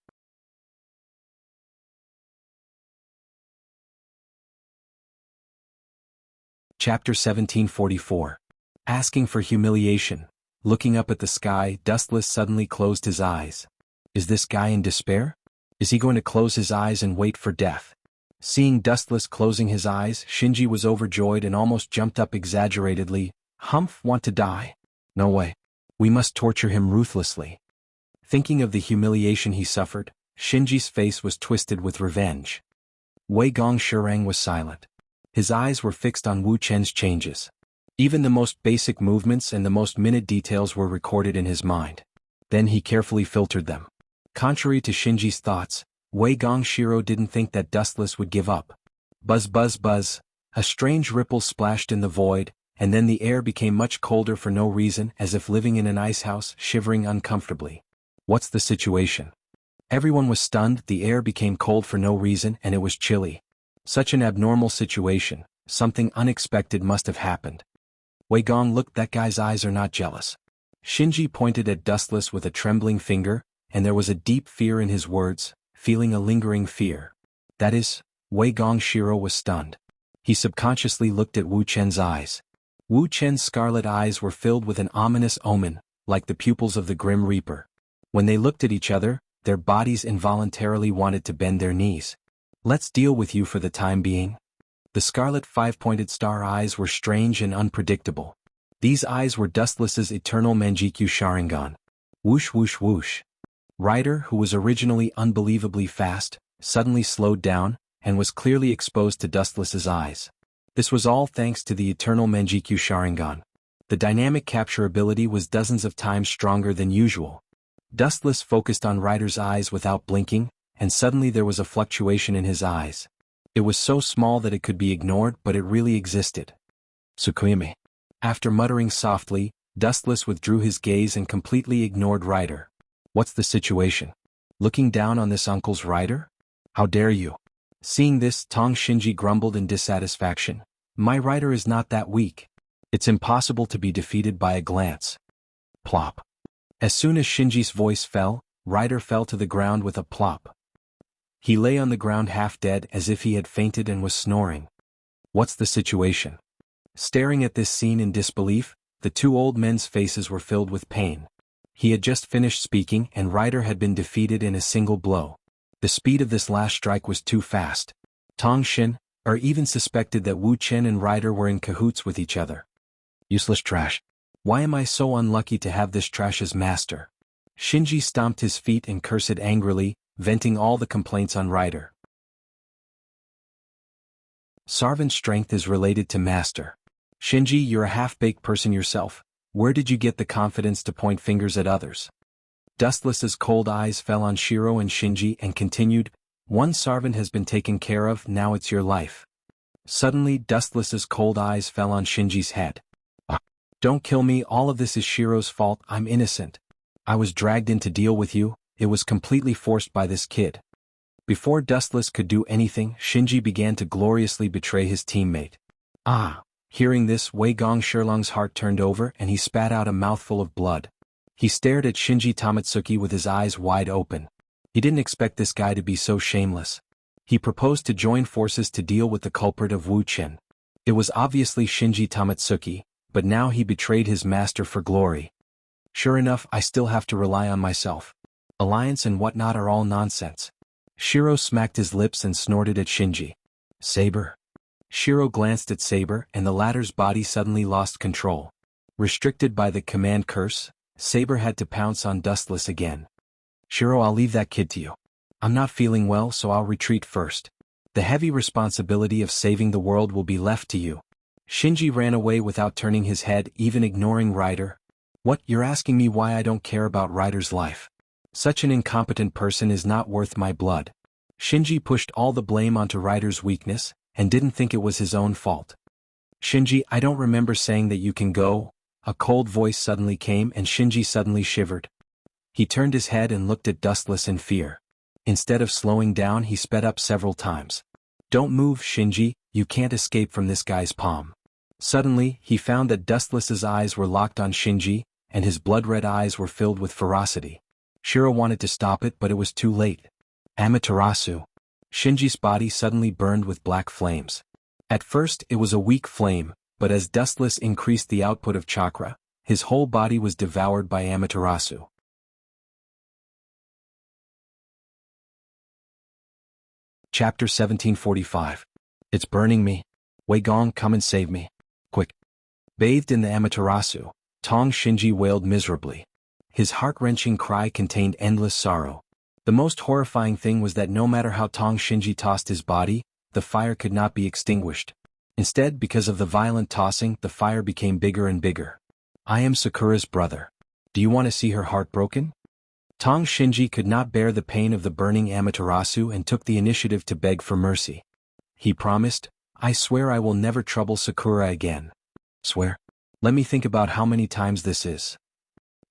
S1: Chapter 1744. Asking for humiliation. Looking up at the sky, Dustless suddenly closed his eyes. Is this guy in despair? Is he going to close his eyes and wait for death? Seeing Dustless closing his eyes, Shinji was overjoyed and almost jumped up exaggeratedly. Humph, want to die? No way. We must torture him ruthlessly. Thinking of the humiliation he suffered, Shinji's face was twisted with revenge. Wei Gong Shirang was silent. His eyes were fixed on Wu Chen's changes. Even the most basic movements and the most minute details were recorded in his mind. Then he carefully filtered them. Contrary to Shinji's thoughts, Wei Gong Shiro didn't think that Dustless would give up. Buzz buzz buzz. A strange ripple splashed in the void, and then the air became much colder for no reason, as if living in an icehouse, shivering uncomfortably. What's the situation? Everyone was stunned. The air became cold for no reason, and it was chilly. Such an abnormal situation. Something unexpected must have happened. Wei Gong looked. That guy's eyes are not jealous. Shinji pointed at Dustless with a trembling finger, and there was a deep fear in his words, feeling a lingering fear. That is, Wei Gong Shiro was stunned. He subconsciously looked at Wu Chen's eyes. Wu Chen's scarlet eyes were filled with an ominous omen, like the pupils of the Grim Reaper. When they looked at each other, their bodies involuntarily wanted to bend their knees. Let's deal with you for the time being. The scarlet five-pointed star eyes were strange and unpredictable. These eyes were Dustless's eternal Manjikyu Sharingan. Whoosh whoosh whoosh. Ryder, who was originally unbelievably fast, suddenly slowed down, and was clearly exposed to Dustless's eyes. This was all thanks to the eternal Manjikyu Sharingan. The dynamic capture ability was dozens of times stronger than usual. Dustless focused on Ryder's eyes without blinking, and suddenly there was a fluctuation in his eyes. It was so small that it could be ignored, but it really existed. Tsukuyame. After muttering softly, Dustless withdrew his gaze and completely ignored Ryder. What's the situation? Looking down on this uncle's Ryder? How dare you? Seeing this, Tong Shinji grumbled in dissatisfaction. My Ryder is not that weak. It's impossible to be defeated by a glance. Plop. As soon as Shinji's voice fell, Ryder fell to the ground with a plop. He lay on the ground half dead, as if he had fainted and was snoring. What's the situation? Staring at this scene in disbelief, the two old men's faces were filled with pain. He had just finished speaking, and Ryder had been defeated in a single blow. The speed of this last strike was too fast. Tong Shin, even suspected that Wu Chen and Ryder were in cahoots with each other. Useless trash. Why am I so unlucky to have this trash as master? Shinji stomped his feet and cursed angrily, venting all the complaints on Ryder. Sarvan's strength is related to master. Shinji, you're a half-baked person yourself. Where did you get the confidence to point fingers at others? Dustless's cold eyes fell on Shiro and Shinji and continued, one Sarvan has been taken care of, now it's your life. Suddenly, Dustless's cold eyes fell on Shinji's head. Don't kill me, all of this is Shiro's fault, I'm innocent. I was dragged in to deal with you, it was completely forced by this kid. Before Dustless could do anything, Shinji began to gloriously betray his teammate. Hearing this, Wei Gong Shirlong's heart turned over and he spat out a mouthful of blood. He stared at Shinji Tamatsuki with his eyes wide open. He didn't expect this guy to be so shameless. He proposed to join forces to deal with the culprit of Wu Chen. It was obviously Shinji Tamatsuki, but now he betrayed his master for glory. Sure enough, I still have to rely on myself. Alliance and whatnot are all nonsense. Shiro smacked his lips and snorted at Shinji. Saber. Shiro glanced at Saber, and the latter's body suddenly lost control. Restricted by the command curse, Saber had to pounce on Dustless again. Shiro, I'll leave that kid to you. I'm not feeling well, so I'll retreat first. The heavy responsibility of saving the world will be left to you. Shinji ran away without turning his head, even ignoring Ryder. What, you're asking me why I don't care about Ryder's life? Such an incompetent person is not worth my blood. Shinji pushed all the blame onto Ryder's weakness, and didn't think it was his own fault. Shinji, I don't remember saying that you can go. A cold voice suddenly came and Shinji suddenly shivered. He turned his head and looked at Dustless in fear. Instead of slowing down, he sped up several times. Don't move, Shinji, you can't escape from this guy's palm. Suddenly, he found that Dustless's eyes were locked on Shinji, and his blood-red eyes were filled with ferocity. Shiro wanted to stop it, but it was too late. Amaterasu. Shinji's body suddenly burned with black flames. At first, it was a weak flame, but as Dustless increased the output of chakra, his whole body was devoured by Amaterasu. Chapter 1745. It's burning me. Wei Gong, come and save me. Quick. Bathed in the Amaterasu, Tong Shinji wailed miserably. His heart-wrenching cry contained endless sorrow. The most horrifying thing was that no matter how Tong Shinji tossed his body, the fire could not be extinguished. Instead, because of the violent tossing, the fire became bigger and bigger. I am Sakura's brother. Do you want to see her heart broken? Tong Shinji could not bear the pain of the burning Amaterasu and took the initiative to beg for mercy. He promised, I swear I will never trouble Sakura again. Swear? Let me think about how many times this is.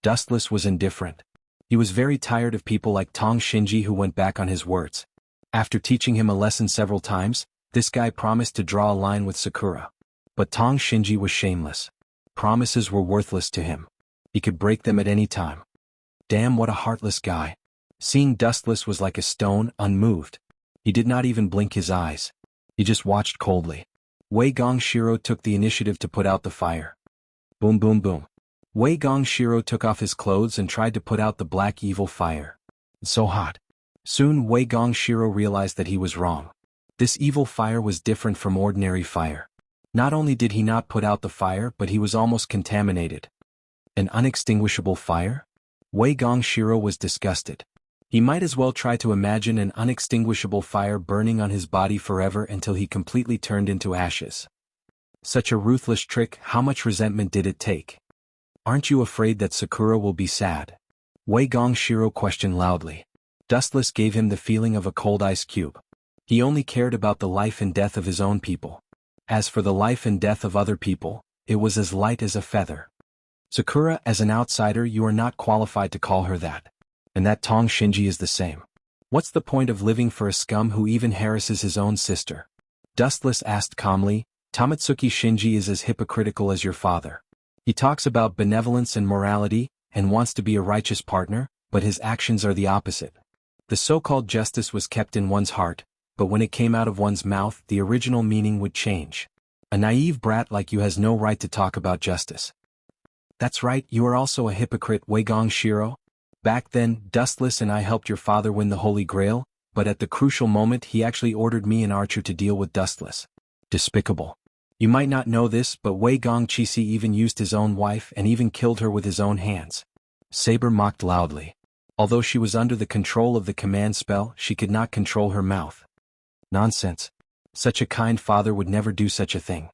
S1: Dustless was indifferent. He was very tired of people like Tong Shinji who went back on his words. After teaching him a lesson several times, this guy promised to draw a line with Sakura. But Tong Shinji was shameless. Promises were worthless to him. He could break them at any time. Damn, what a heartless guy. Seeing Dustless was like a stone, unmoved. He did not even blink his eyes. He just watched coldly. Wei Gong Shiro took the initiative to put out the fire. Boom boom boom. Wei Gong Shiro took off his clothes and tried to put out the black evil fire. It's so hot. Soon Wei Gong Shiro realized that he was wrong. This evil fire was different from ordinary fire. Not only did he not put out the fire, but he was almost contaminated. An unextinguishable fire? Wei Gong Shiro was disgusted. He might as well try to imagine an unextinguishable fire burning on his body forever until he completely turned into ashes. Such a ruthless trick, how much resentment did it take? Aren't you afraid that Sakura will be sad? Wei Gong Shiro questioned loudly. Dustless gave him the feeling of a cold ice cube. He only cared about the life and death of his own people. As for the life and death of other people, it was as light as a feather. Sakura, as an outsider, you are not qualified to call her that. And that Tong Shinji is the same. What's the point of living for a scum who even harasses his own sister? Dustless asked calmly, Tamatsuki Shinji is as hypocritical as your father. He talks about benevolence and morality, and wants to be a righteous partner, but his actions are the opposite. The so-called justice was kept in one's heart, but when it came out of one's mouth, the original meaning would change. A naive brat like you has no right to talk about justice. That's right, you are also a hypocrite, Wei Gong Shiro. Back then, Dustless and I helped your father win the Holy Grail, but at the crucial moment he actually ordered me and Archer to deal with Dustless. Despicable. You might not know this, but Wei Gong Chisi even used his own wife and even killed her with his own hands. Saber mocked loudly. Although she was under the control of the command spell, she could not control her mouth. Nonsense. Such a kind father would never do such a thing.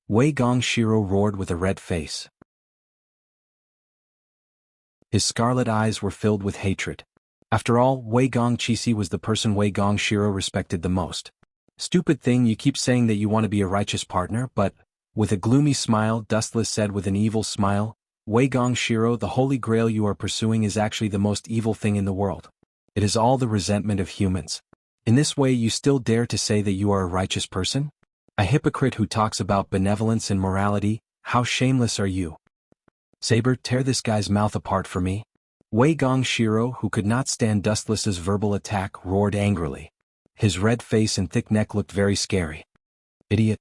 S1: Wei Gong Shiro roared with a red face. His scarlet eyes were filled with hatred. After all, Wei Gong Chisi was the person Wei Gong Shiro respected the most. Stupid thing, you keep saying that you want to be a righteous partner, but, with a gloomy smile, Dustless said with an evil smile, Wei Gong Shiro, the Holy Grail you are pursuing is actually the most evil thing in the world. It is all the resentment of humans. In this way you still dare to say that you are a righteous person? A hypocrite who talks about benevolence and morality, how shameless are you? Saber, tear this guy's mouth apart for me. Wei Gong Shiro, who could not stand Dustless's verbal attack, roared angrily. His red face and thick neck looked very scary. Idiot.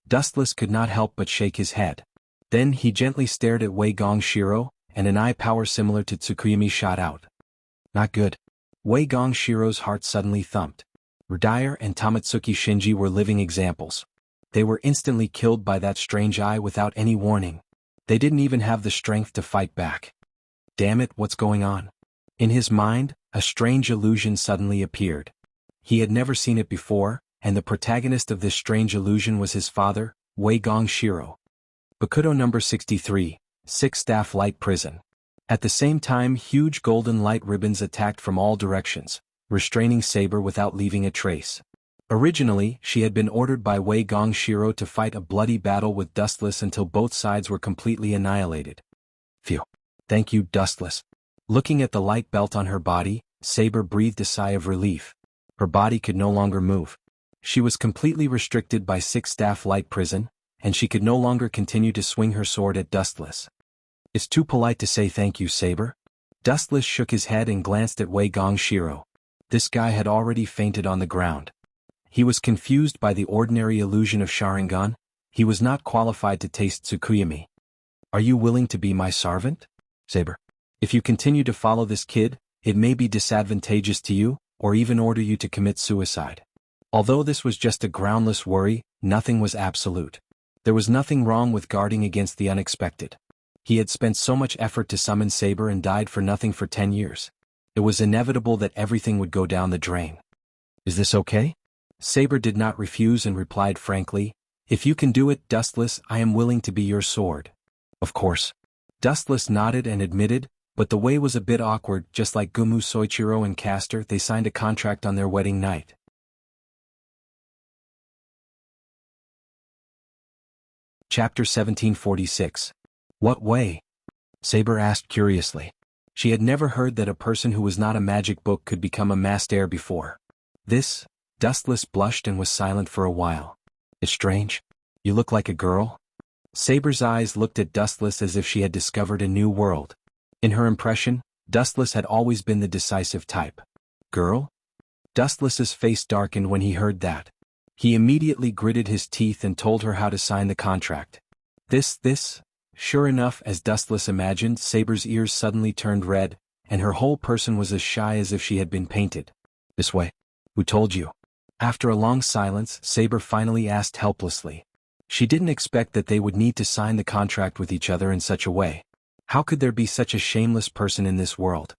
S1: Dustless could not help but shake his head. Then he gently stared at Wei Gong Shiro, and an eye power similar to Tsukuyomi shot out. Not good. Wei Gong Shiro's heart suddenly thumped. Ryder and Tamatsuki Shinji were living examples. They were instantly killed by that strange eye without any warning. They didn't even have the strength to fight back. Damn it, what's going on? In his mind, a strange illusion suddenly appeared. He had never seen it before, and the protagonist of this strange illusion was his father, Wei Gongshiro. Bakudo number 63, Six-Staff Light Prison. At the same time, huge golden light ribbons attacked from all directions, restraining Saber without leaving a trace. Originally, she had been ordered by Wei Gongshiro to fight a bloody battle with Dustless until both sides were completely annihilated. Phew. Thank you, Dustless. Looking at the light belt on her body, Saber breathed a sigh of relief. Her body could no longer move. She was completely restricted by Six-Staff Light Prison, and she could no longer continue to swing her sword at Dustless. It's too polite to say thank you, Saber. Dustless shook his head and glanced at Wei Gongshiro. This guy had already fainted on the ground. He was confused by the ordinary illusion of Sharingan. He was not qualified to taste Tsukuyami. Are you willing to be my servant? Saber. If you continue to follow this kid, it may be disadvantageous to you, or even order you to commit suicide. Although this was just a groundless worry, nothing was absolute. There was nothing wrong with guarding against the unexpected. He had spent so much effort to summon Saber and died for nothing for 10 years. It was inevitable that everything would go down the drain. Is this okay? Saber did not refuse and replied frankly, if you can do it, Dustless, I am willing to be your sword. Of course. Dustless nodded and admitted, but the way was a bit awkward. Just like Gumu Soichiro and Castor, they signed a contract on their wedding night. Chapter 1746. What way? Saber asked curiously. She had never heard that a person who was not a magic book could become a master before. This? Dustless blushed and was silent for a while. It's strange. You look like a girl. Saber's eyes looked at Dustless as if she had discovered a new world. In her impression, Dustless had always been the decisive type. Girl? Dustless's face darkened when he heard that. He immediately gritted his teeth and told her how to sign the contract. This? Sure enough, as Dustless imagined, Saber's ears suddenly turned red, and her whole person was as shy as if she had been painted. This way. Who told you? After a long silence, Saber finally asked helplessly. She didn't expect that they would need to sign the contract with each other in such a way. How could there be such a shameless person in this world?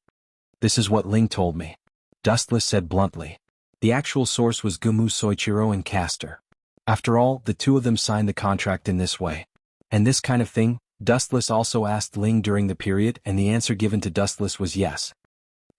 S1: This is what Ling told me. Dustless said bluntly. The actual source was Gumu Soichiro and Castor. After all, the two of them signed the contract in this way. And this kind of thing, Dustless also asked Ling during the period, and the answer given to Dustless was yes.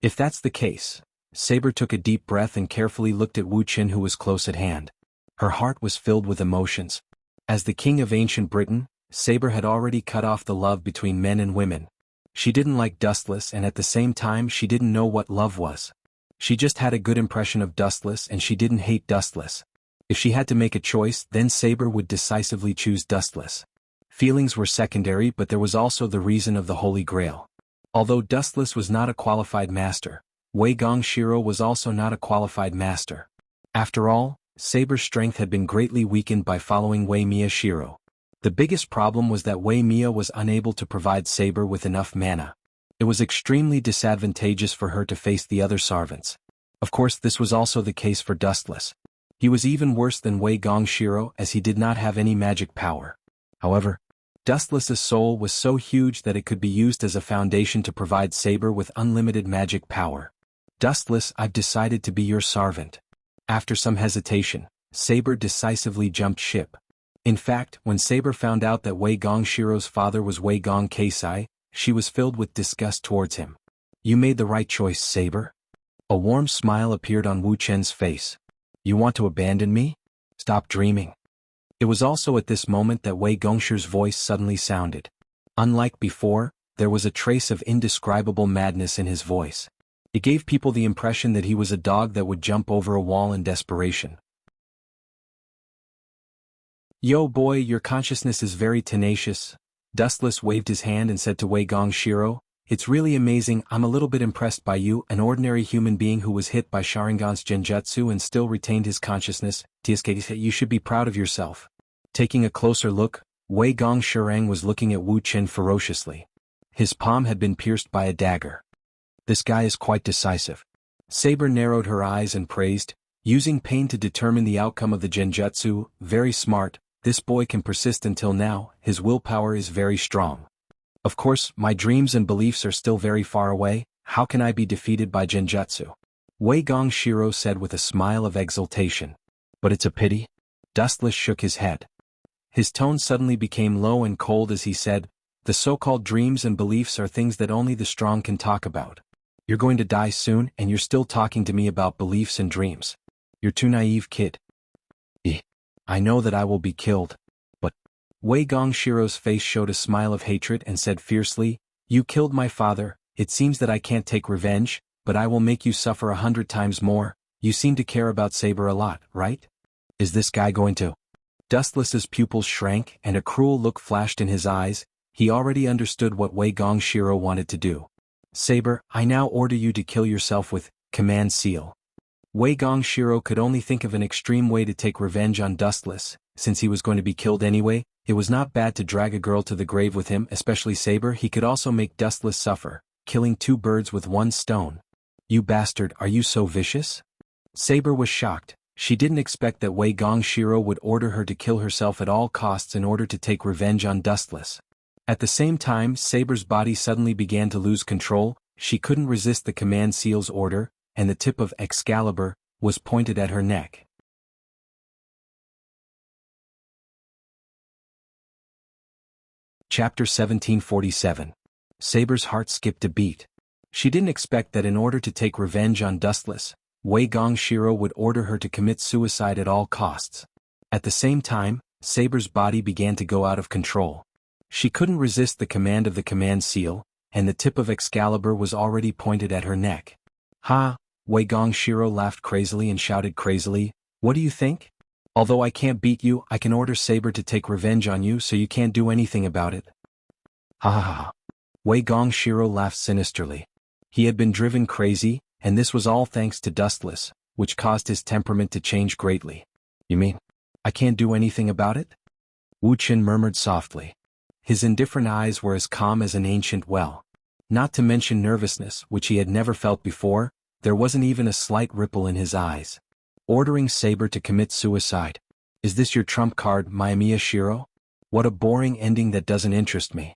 S1: If that's the case, Saber took a deep breath and carefully looked at Wu Qin, who was close at hand. Her heart was filled with emotions. As the king of ancient Britain, Saber had already cut off the love between men and women. She didn't like Dustless, and at the same time she didn't know what love was. She just had a good impression of Dustless, and she didn't hate Dustless. If she had to make a choice, then Saber would decisively choose Dustless. Feelings were secondary, but there was also the reason of the Holy Grail. Although Dustless was not a qualified master, Wei Gongshiro was also not a qualified master. After all, Saber's strength had been greatly weakened by following Wei Miyashiro. The biggest problem was that Wei Miya was unable to provide Saber with enough mana. It was extremely disadvantageous for her to face the other servants. Of course, this was also the case for Dustless. He was even worse than Wei Gongshiro, as he did not have any magic power. However, Dustless's soul was so huge that it could be used as a foundation to provide Saber with unlimited magic power. Dustless, I've decided to be your servant. After some hesitation, Saber decisively jumped ship. In fact, when Saber found out that Wei Gongshiro's father was Wei Gong Keisai, she was filled with disgust towards him. You made the right choice, Saber. A warm smile appeared on Wu Chen's face. You want to abandon me? Stop dreaming. It was also at this moment that Wei Gongshi's voice suddenly sounded. Unlike before, there was a trace of indescribable madness in his voice. It gave people the impression that he was a dog that would jump over a wall in desperation. Yo boy, your consciousness is very tenacious. Dustless waved his hand and said to Wei Gongshiro, it's really amazing. I'm a little bit impressed by you, an ordinary human being who was hit by Sharingan's genjutsu and still retained his consciousness. You should be proud of yourself. Taking a closer look, Wei Gongshirang was looking at Wu Qin ferociously. His palm had been pierced by a dagger. This guy is quite decisive. Saber narrowed her eyes and praised, using pain to determine the outcome of the genjutsu. Very smart, this boy can persist until now, his willpower is very strong. Of course, my dreams and beliefs are still very far away, how can I be defeated by genjutsu? Wei Gongshiro said with a smile of exultation. But it's a pity. Dustless shook his head. His tone suddenly became low and cold as he said, the so-called dreams and beliefs are things that only the strong can talk about. You're going to die soon and you're still talking to me about beliefs and dreams. You're too naive, kid. I know that I will be killed. But Wei Gongshiro's face showed a smile of hatred and said fiercely, you killed my father. It seems that I can't take revenge, but I will make you suffer 100 times more. You seem to care about Saber a lot, right? Is this guy going to? Dustless's pupils shrank and a cruel look flashed in his eyes. He already understood what Wei Gongshiro wanted to do. Saber, I now order you to kill yourself with command seal. Wei Gongshiro could only think of an extreme way to take revenge on Dustless. Since he was going to be killed anyway, it was not bad to drag a girl to the grave with him, especially Saber. He could also make Dustless suffer, killing two birds with one stone. You bastard, are you so vicious? Saber was shocked. She didn't expect that Wei Gongshiro would order her to kill herself at all costs in order to take revenge on Dustless. At the same time, Saber's body suddenly began to lose control. She couldn't resist the command seal's order, and the tip of Excalibur was pointed at her neck. Chapter 1747. Saber's heart skipped a beat. She didn't expect that in order to take revenge on Dustless, Wei Gongshiro would order her to commit suicide at all costs. At the same time, Saber's body began to go out of control. She couldn't resist the command of the command seal, and the tip of Excalibur was already pointed at her neck. Ha! Wei Gongshiro laughed crazily and shouted crazily, what do you think? Although I can't beat you, I can order Saber to take revenge on you so you can't do anything about it. Ha ha ha. Wei Gongshiro laughed sinisterly. He had been driven crazy, and this was all thanks to Dustless, which caused his temperament to change greatly. You mean, I can't do anything about it? Wu Qin murmured softly. His indifferent eyes were as calm as an ancient well. Not to mention nervousness, which he had never felt before, there wasn't even a slight ripple in his eyes. Ordering Saber to commit suicide. Is this your trump card, Mayamiya Shiro? What a boring ending that doesn't interest me.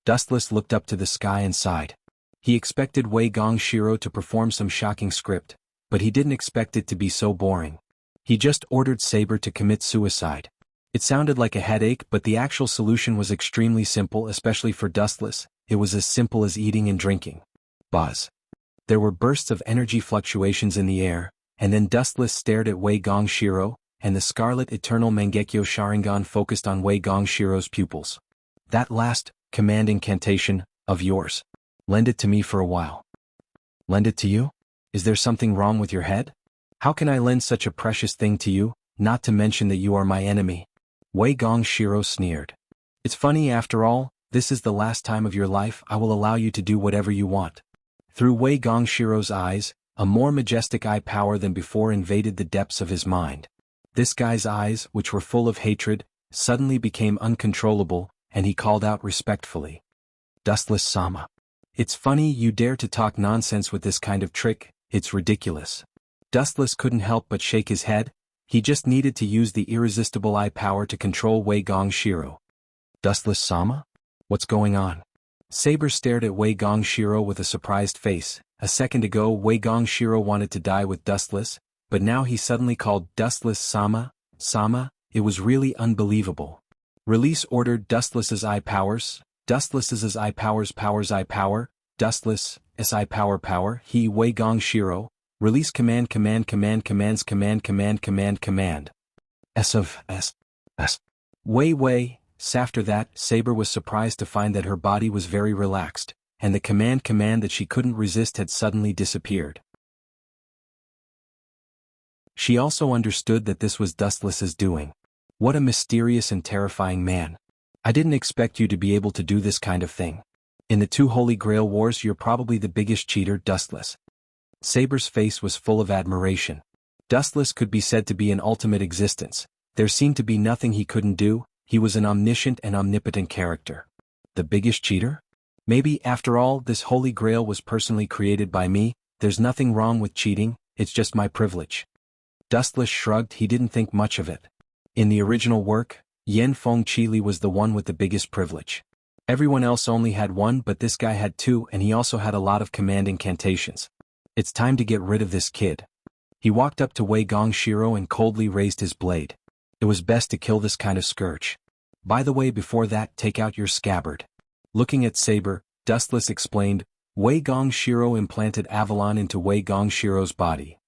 S1: Dustless looked up to the sky and sighed. He expected Wei Gongshiro to perform some shocking script, but he didn't expect it to be so boring. He just ordered Saber to commit suicide. It sounded like a headache, but the actual solution was extremely simple, especially for Dustless. It was as simple as eating and drinking. Buzz. There were bursts of energy fluctuations in the air, and then Dustless stared at Wei Gongshiro, and the Scarlet Eternal Mangekyo Sharingan focused on Wei Gongshiro's pupils. That last command incantation of yours. Lend it to me for a while. Lend it to you? Is there something wrong with your head? How can I lend such a precious thing to you, not to mention that you are my enemy? Wei Gongshiro sneered. It's funny after all, this is the last time of your life I will allow you to do whatever you want. Through Wei Gongshiro's eyes, a more majestic eye power than before invaded the depths of his mind. This guy's eyes, which were full of hatred, suddenly became uncontrollable, and he called out respectfully. Dustless-sama. It's funny you dare to talk nonsense with this kind of trick, it's ridiculous. Dustless couldn't help but shake his head. He just needed to use the irresistible eye power to control Wei Gongshiro. Dustless-sama? What's going on? Saber stared at Wei Gongshiro with a surprised face. A second ago Wei Gongshiro wanted to die with Dustless, but now he suddenly called Dustless-sama. It was really unbelievable. Release ordered Dustless's eye powers. Dustless's eye powers eye power. Dustless, eye power. He Wei Gongshiro. Release command. S of S. Wei. After that, Saber was surprised to find that her body was very relaxed, and the command that she couldn't resist had suddenly disappeared. She also understood that this was Dustless's doing. What a mysterious and terrifying man. I didn't expect you to be able to do this kind of thing. In the two Holy Grail Wars you're probably the biggest cheater, Dustless. Saber's face was full of admiration. Dustless could be said to be an ultimate existence. There seemed to be nothing he couldn't do. He was an omniscient and omnipotent character. The biggest cheater? Maybe, after all, this Holy Grail was personally created by me. There's nothing wrong with cheating, it's just my privilege. Dustless shrugged. He didn't think much of it. In the original work, Yen Feng Qili was the one with the biggest privilege. Everyone else only had one, but this guy had two, and he also had a lot of command incantations. It's time to get rid of this kid. He walked up to Wei Gongshiro and coldly raised his blade. It was best to kill this kind of scourge. By the way, before that, take out your scabbard. Looking at Saber, Dustless explained, Wei Gongshiro implanted Avalon into Wei Gongshiro's body.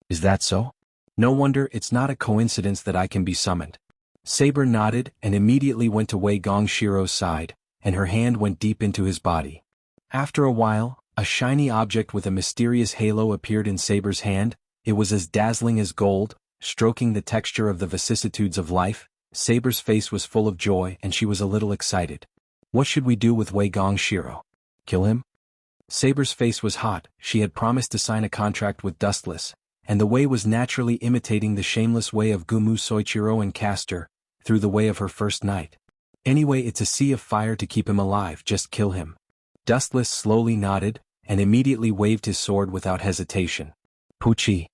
S1: Is that so? No wonder it's not a coincidence that I can be summoned. Saber nodded and immediately went to Wei Gongshiro's side, and her hand went deep into his body. After a while, a shiny object with a mysterious halo appeared in Saber's hand. It was as dazzling as gold, stroking the texture of the vicissitudes of life. Saber's face was full of joy and she was a little excited. What should we do with Wei Gongshiro? Kill him? Saber's face was hot. She had promised to sign a contract with Dustless, and the Wei was naturally imitating the shameless way of Gumu Soichiro and Castor, through the way of her first night. Anyway, it's a sea of fire to keep him alive, just kill him. Dustless slowly nodded, and immediately waved his sword without hesitation. Poochie.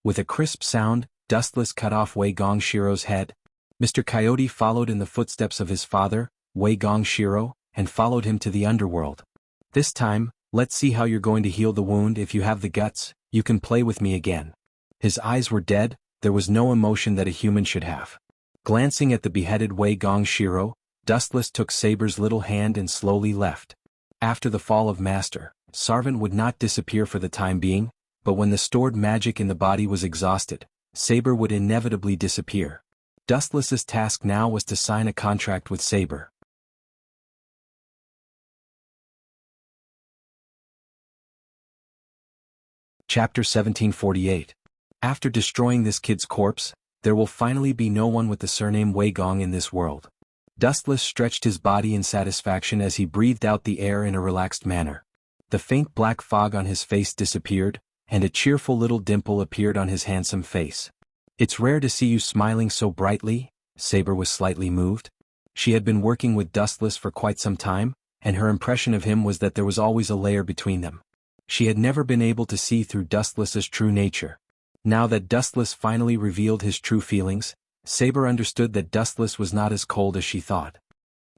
S1: With a crisp sound, Dustless cut off Wei Gongshiro's head. Mr. Coyote followed in the footsteps of his father, Wei Gongshiro, and followed him to the underworld. This time, let's see how you're going to heal the wound. If you have the guts, you can play with me again. His eyes were dead, there was no emotion that a human should have. Glancing at the beheaded Wei Gongshiro, Dustless took Saber's little hand and slowly left. After the fall of Master, Sarvant would not disappear for the time being, but when the stored magic in the body was exhausted, Saber would inevitably disappear. Dustless's task now was to sign a contract with Saber. Chapter 1748. After destroying this kid's corpse, there will finally be no one with the surname Wei Gong in this world. Dustless stretched his body in satisfaction as he breathed out the air in a relaxed manner. The faint black fog on his face disappeared, and a cheerful little dimple appeared on his handsome face. It's rare to see you smiling so brightly. Saber was slightly moved. She had been working with Dustless for quite some time, and her impression of him was that there was always a layer between them. She had never been able to see through Dustless's true nature. Now that Dustless finally revealed his true feelings, Saber understood that Dustless was not as cold as she thought.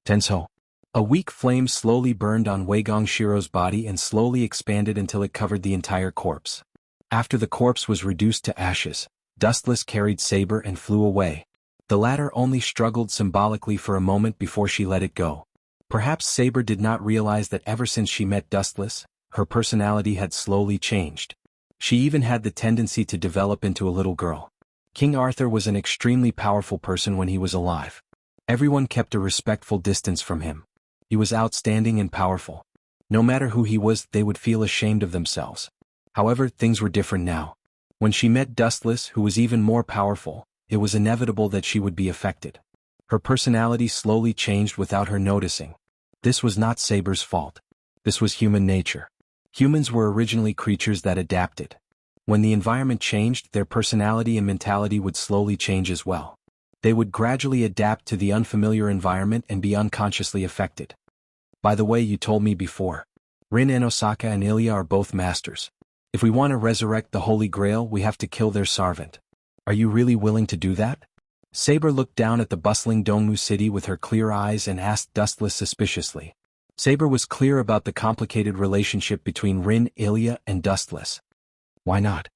S1: Tenso. A weak flame slowly burned on Wei Gongshiro's body and slowly expanded until it covered the entire corpse. After the corpse was reduced to ashes, Dustless carried Saber and flew away. The latter only struggled symbolically for a moment before she let it go. Perhaps Saber did not realize that ever since she met Dustless, her personality had slowly changed. She even had the tendency to develop into a little girl. King Arthur was an extremely powerful person when he was alive. Everyone kept a respectful distance from him. He was outstanding and powerful. No matter who he was, they would feel ashamed of themselves. However, things were different now. When she met Dustless, who was even more powerful, it was inevitable that she would be affected. Her personality slowly changed without her noticing. This was not Saber's fault. This was human nature. Humans were originally creatures that adapted. When the environment changed, their personality and mentality would slowly change as well. They would gradually adapt to the unfamiliar environment and be unconsciously affected. By the way, you told me before. Rin and Osaka and Ilya are both masters. If we want to resurrect the Holy Grail, we have to kill their servant. Are you really willing to do that? Saber looked down at the bustling Dongmu city with her clear eyes and asked Dustless suspiciously. Saber was clear about the complicated relationship between Rin, Ilya, and Dustless. Why not?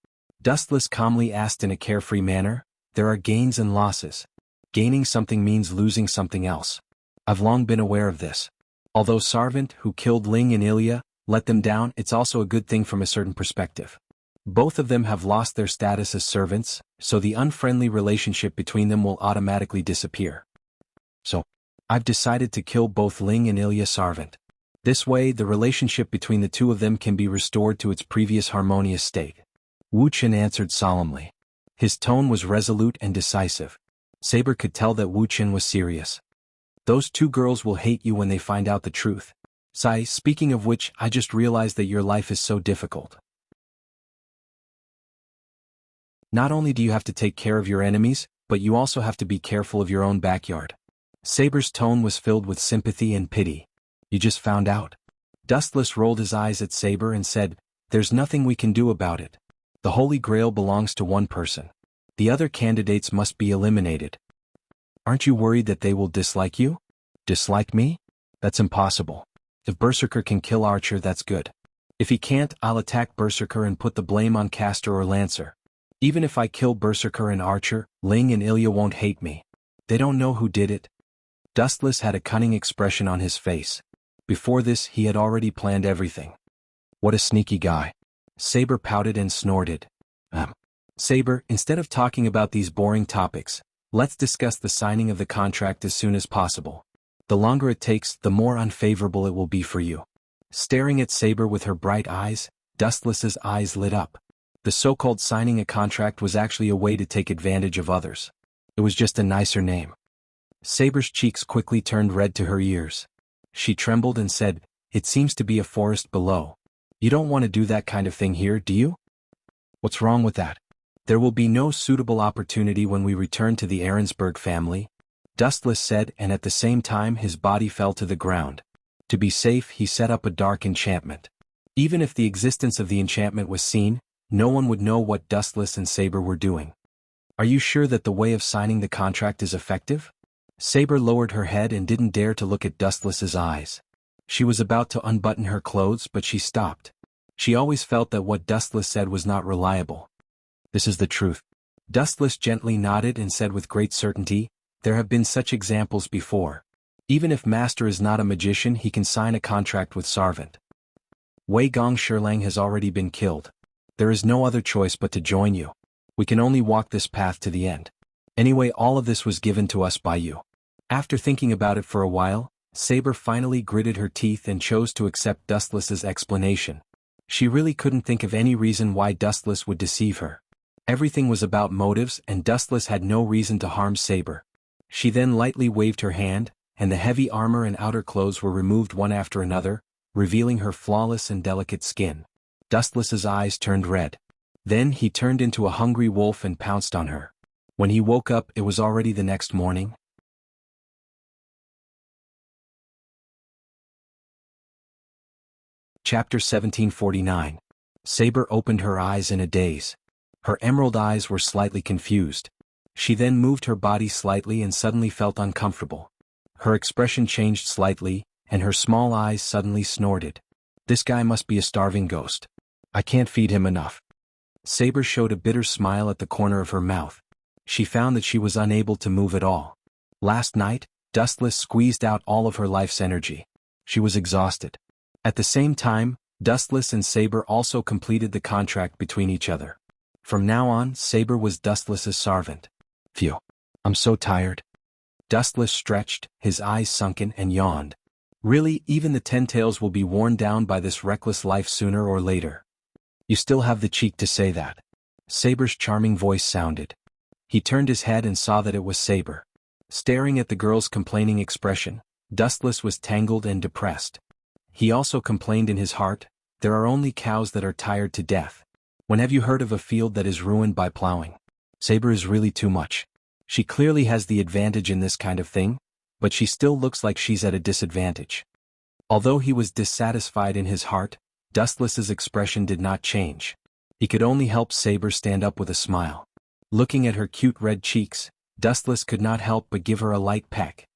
S1: Dustless calmly asked in a carefree manner. There are gains and losses. Gaining something means losing something else. I've long been aware of this. Although Sarvant, who killed Ling and Ilya, let them down, it's also a good thing from a certain perspective. Both of them have lost their status as servants, so the unfriendly relationship between them will automatically disappear. So, I've decided to kill both Ling and Ilya Sarvant. This way, the relationship between the two of them can be restored to its previous harmonious state. Wu Chen answered solemnly. His tone was resolute and decisive. Saber could tell that Wu Chen was serious. Those two girls will hate you when they find out the truth. Sai, speaking of which, I just realized that your life is so difficult. Not only do you have to take care of your enemies, but you also have to be careful of your own backyard. Saber's tone was filled with sympathy and pity. You just found out. Dustless rolled his eyes at Saber and said, There's nothing we can do about it. The Holy Grail belongs to one person. The other candidates must be eliminated. Aren't you worried that they will dislike you? Dislike me? That's impossible. If Berserker can kill Archer, that's good. If he can't, I'll attack Berserker and put the blame on Caster or Lancer. Even if I kill Berserker and Archer, Ling and Ilya won't hate me. They don't know who did it. Dustless had a cunning expression on his face. Before this, he had already planned everything. What a sneaky guy. Saber pouted and snorted. Saber, instead of talking about these boring topics, let's discuss the signing of the contract as soon as possible. The longer it takes, the more unfavorable it will be for you. Staring at Saber with her bright eyes, Dustless's eyes lit up. The so-called signing a contract was actually a way to take advantage of others. It was just a nicer name. Saber's cheeks quickly turned red to her ears. She trembled and said, "It seems to be a forest below. You don't want to do that kind of thing here, do you?" "What's wrong with that?" "There will be no suitable opportunity when we return to the Ahrensburg family," Dustless said, and at the same time his body fell to the ground. To be safe, he set up a dark enchantment. Even if the existence of the enchantment was seen, no one would know what Dustless and Saber were doing. "Are you sure that the way of signing the contract is effective?" Saber lowered her head and didn't dare to look at Dustless's eyes. She was about to unbutton her clothes, but she stopped. She always felt that what Dustless said was not reliable. "This is the truth." Dustless gently nodded and said with great certainty, "There have been such examples before. Even if Master is not a magician, he can sign a contract with Servant. Wei Gong Sherlang has already been killed. There is no other choice but to join you. We can only walk this path to the end. Anyway, all of this was given to us by you." After thinking about it for a while, Saber finally gritted her teeth and chose to accept Dustless's explanation. She really couldn't think of any reason why Dustless would deceive her. Everything was about motives, and Dustless had no reason to harm Saber. She then lightly waved her hand, and the heavy armor and outer clothes were removed one after another, revealing her flawless and delicate skin. Dustless's eyes turned red. Then he turned into a hungry wolf and pounced on her. When he woke up, it was already the next morning. Chapter 1749. Saber opened her eyes in a daze. Her emerald eyes were slightly confused. She then moved her body slightly and suddenly felt uncomfortable. Her expression changed slightly, and her small eyes suddenly snorted. "This guy must be a starving ghost. I can't feed him enough." Saber showed a bitter smile at the corner of her mouth. She found that she was unable to move at all. Last night, Dustless squeezed out all of her life's energy. She was exhausted. At the same time, Dustless and Saber also completed the contract between each other. From now on, Saber was Dustless's servant. "Phew. I'm so tired." Dustless stretched, his eyes sunken, and yawned. "Really, even the 10 tails will be worn down by this reckless life sooner or later. You still have the cheek to say that." Saber's charming voice sounded. He turned his head and saw that it was Saber. Staring at the girl's complaining expression, Dustless was tangled and depressed. He also complained in his heart, "There are only cows that are tired to death. When have you heard of a field that is ruined by plowing? Saber is really too much. She clearly has the advantage in this kind of thing, but she still looks like she's at a disadvantage." Although he was dissatisfied in his heart, Dustless's expression did not change. He could only help Saber stand up with a smile. Looking at her cute red cheeks, Dustless could not help but give her a light peck.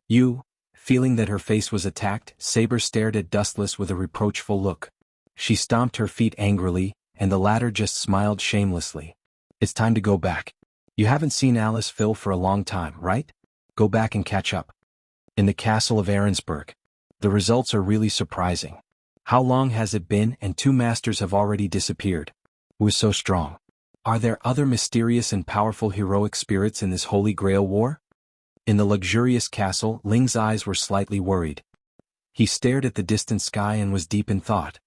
S1: "You..." Feeling that her face was attacked, Saber stared at Dustless with a reproachful look. She stomped her feet angrily, and the latter just smiled shamelessly. "It's time to go back. You haven't seen Alice Phil for a long time, right? Go back and catch up." "In the castle of Ahrensburg. The results are really surprising. How long has it been, and 2 masters have already disappeared? Who is so strong? Are there other mysterious and powerful heroic spirits in this Holy Grail war?" In the luxurious castle, Ling's eyes were slightly worried. He stared at the distant sky and was deep in thought.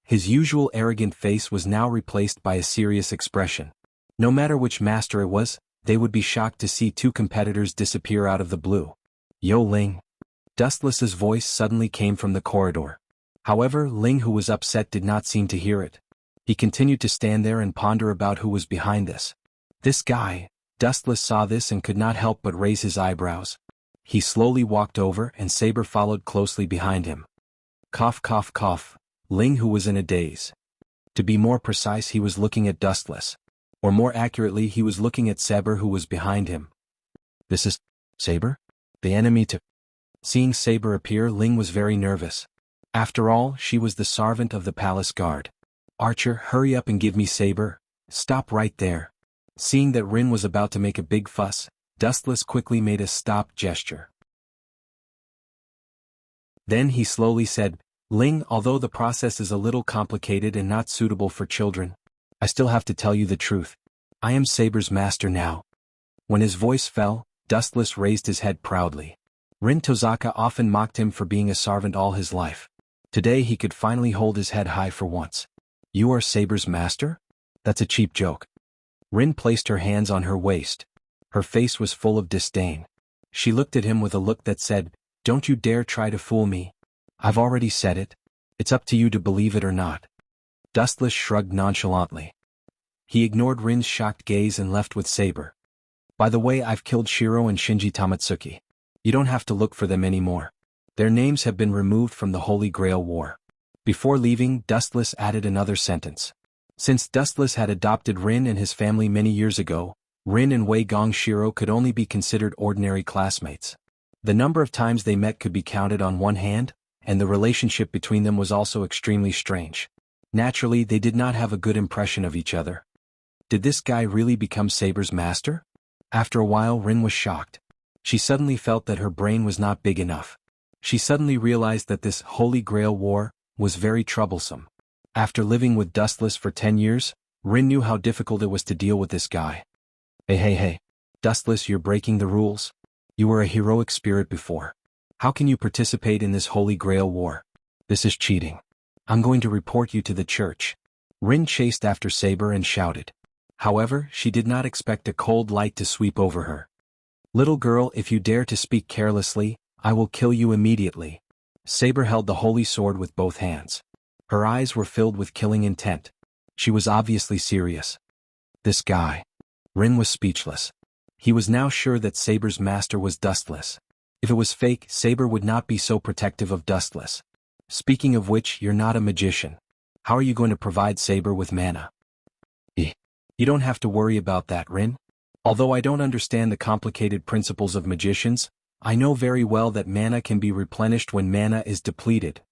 S1: His usual arrogant face was now replaced by a serious expression. No matter which master it was, they would be shocked to see 2 competitors disappear out of the blue. "Yo Ling." Dustless's voice suddenly came from the corridor. However, Ling, who was upset, did not seem to hear it. He continued to stand there and ponder about who was behind this. This guy. Dustless saw this and could not help but raise his eyebrows. He slowly walked over, and Saber followed closely behind him. Cough, cough, cough. Ling, who was in a daze. To be more precise, he was looking at Dustless. Or more accurately, he was looking at Saber, who was behind him. "This is Saber? The enemy to..." Seeing Saber appear, Ling was very nervous. After all, she was the servant of the palace guard. "Archer, hurry up and give me Saber. Stop right there." Seeing that Rin was about to make a big fuss, Dustless quickly made a stop gesture. Then he slowly said, "Ling, although the process is a little complicated and not suitable for children, I still have to tell you the truth. I am Saber's master now." When his voice fell, Dustless raised his head proudly. Rin Tozaka often mocked him for being a servant all his life. Today he could finally hold his head high for once. "You are Saber's master? That's a cheap joke." Rin placed her hands on her waist. Her face was full of disdain. She looked at him with a look that said, "Don't you dare try to fool me. I've already said it. It's up to you to believe it or not." Dustless shrugged nonchalantly. He ignored Rin's shocked gaze and left with Saber. "By the way, I've killed Shiro and Shinji Tamatsuki. You don't have to look for them anymore. Their names have been removed from the Holy Grail War." Before leaving, Dustless added another sentence. Since Dustless had adopted Rin and his family many years ago, Rin and Wei Gong Shiro could only be considered ordinary classmates. The number of times they met could be counted on one hand, and the relationship between them was also extremely strange. Naturally, they did not have a good impression of each other. Did this guy really become Saber's master? After a while, Rin was shocked. She suddenly felt that her brain was not big enough. She suddenly realized that this Holy Grail War was very troublesome. After living with Dustless for 10 years, Rin knew how difficult it was to deal with this guy. Hey. Dustless, you're breaking the rules. You were a heroic spirit before. How can you participate in this Holy Grail War? This is cheating. I'm going to report you to the church." Rin chased after Saber and shouted. However, she did not expect a cold light to sweep over her. "Little girl, if you dare to speak carelessly, I will kill you immediately." Saber held the holy sword with both hands. Her eyes were filled with killing intent. She was obviously serious. This guy. Rin was speechless. He was now sure that Saber's master was Dustless. If it was fake, Saber would not be so protective of Dustless. Speaking of which, you're not a magician. How are you going to provide Saber with mana? You don't have to worry about that, Rin. Although I don't understand the complicated principles of magicians, I know very well that mana can be replenished when mana is depleted.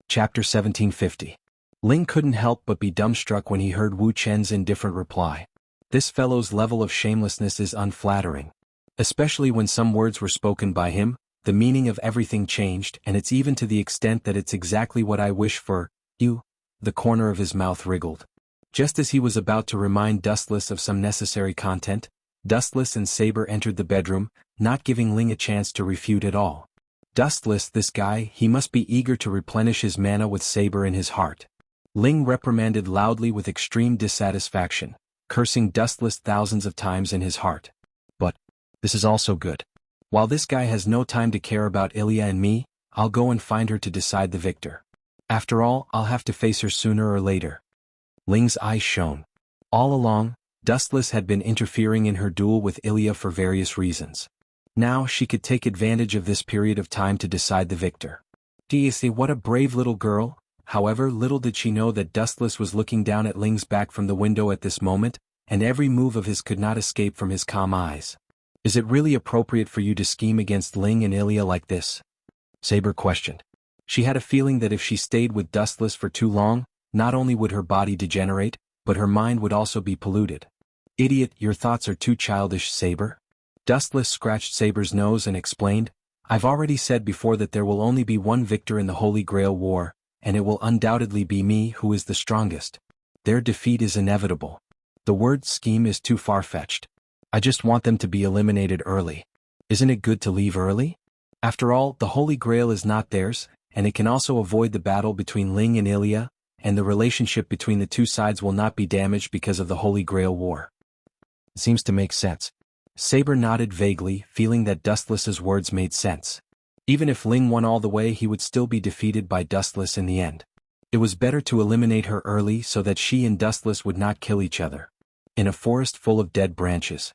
S1: Chapter 1750. Ling couldn't help but be dumbstruck when he heard Wu Chen's indifferent reply. This fellow's level of shamelessness is unflattering. Especially when some words were spoken by him, the meaning of everything changed, and it's even to the extent that it's exactly what I wish for, you. The corner of his mouth wriggled. Just as he was about to remind Dustless of some necessary content, Dustless and Saber entered the bedroom, not giving Ling a chance to refute at all. Dustless, this guy, he must be eager to replenish his mana with Saber in his heart. Ling reprimanded loudly with extreme dissatisfaction, cursing Dustless thousands of times in his heart. But this is also good. While this guy has no time to care about Ilya and me, I'll go and find her to decide the victor. After all, I'll have to face her sooner or later. Ling's eyes shone. All along, Dustless had been interfering in her duel with Ilya for various reasons. Now she could take advantage of this period of time to decide the victor. Do you see what a brave little girl? However, little did she know that Dustless was looking down at Ling's back from the window at this moment, and every move of his could not escape from his calm eyes. Is it really appropriate for you to scheme against Ling and Ilya like this? Saber questioned. She had a feeling that if she stayed with Dustless for too long, not only would her body degenerate, but her mind would also be polluted. Idiot, your thoughts are too childish, Saber. Dustless scratched Saber's nose and explained, I've already said before that there will only be one victor in the Holy Grail War, and it will undoubtedly be me who is the strongest. Their defeat is inevitable. The word scheme is too far-fetched. I just want them to be eliminated early. Isn't it good to leave early? After all, the Holy Grail is not theirs, and it can also avoid the battle between Ling and Ilya, and the relationship between the two sides will not be damaged because of the Holy Grail War. It seems to make sense. Saber nodded vaguely, feeling that Dustless's words made sense. Even if Ling won all the way, he would still be defeated by Dustless in the end. It was better to eliminate her early so that she and Dustless would not kill each other. In a forest full of dead branches.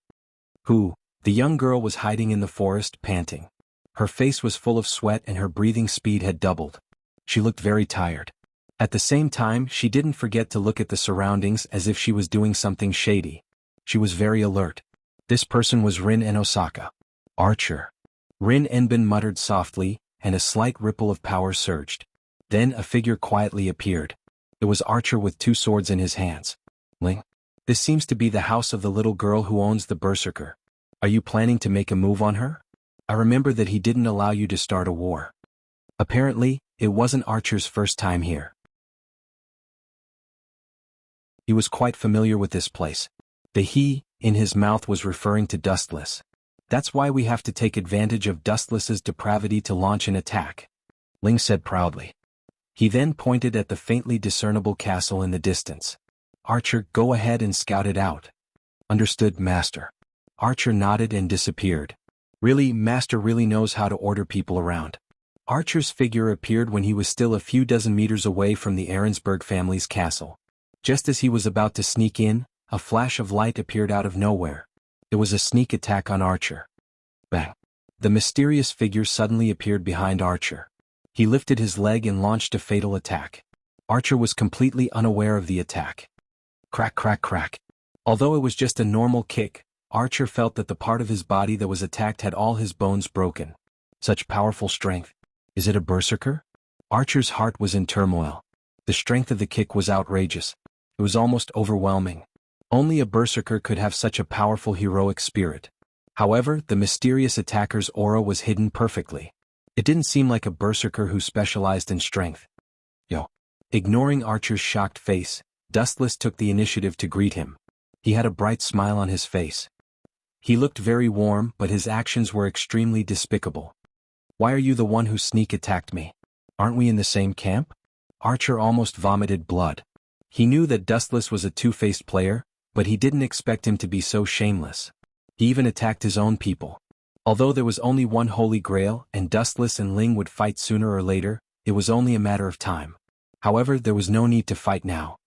S1: The young girl was hiding in the forest, panting. Her face was full of sweat and her breathing speed had doubled. She looked very tired. At the same time, she didn't forget to look at the surroundings as if she was doing something shady. She was very alert. This person was Rin en Osaka. Archer. Rin Enbin muttered softly, and a slight ripple of power surged. Then a figure quietly appeared. It was Archer with 2 swords in his hands. Ling. This seems to be the house of the little girl who owns the berserker. Are you planning to make a move on her? I remember that he didn't allow you to start a war. Apparently, it wasn't Archer's first time here. He was quite familiar with this place. The he in his mouth was referring to Dustless. That's why we have to take advantage of Dustless's depravity to launch an attack, Ling said proudly. He then pointed at the faintly discernible castle in the distance. Archer, go ahead and scout it out. Understood, Master. Archer nodded and disappeared. Really, Master really knows how to order people around. Archer's figure appeared when he was still a few dozen meters away from the Ahrensberg family's castle. Just as he was about to sneak in, a flash of light appeared out of nowhere. It was a sneak attack on Archer. Bang! The mysterious figure suddenly appeared behind Archer. He lifted his leg and launched a fatal attack. Archer was completely unaware of the attack. Crack, crack, crack. Although it was just a normal kick, Archer felt that the part of his body that was attacked had all his bones broken. Such powerful strength. Is it a berserker? Archer's heart was in turmoil. The strength of the kick was outrageous. It was almost overwhelming. Only a berserker could have such a powerful heroic spirit. However, the mysterious attacker's aura was hidden perfectly. It didn't seem like a berserker who specialized in strength. Yo. Ignoring Archer's shocked face, Dustless took the initiative to greet him. He had a bright smile on his face. He looked very warm, but his actions were extremely despicable. Why are you the one who sneak attacked me? Aren't we in the same camp? Archer almost vomited blood. He knew that Dustless was a two-faced player, but he didn't expect him to be so shameless. He even attacked his own people. Although there was only one Holy Grail and Dustless and Ling would fight sooner or later, it was only a matter of time. However, there was no need to fight now.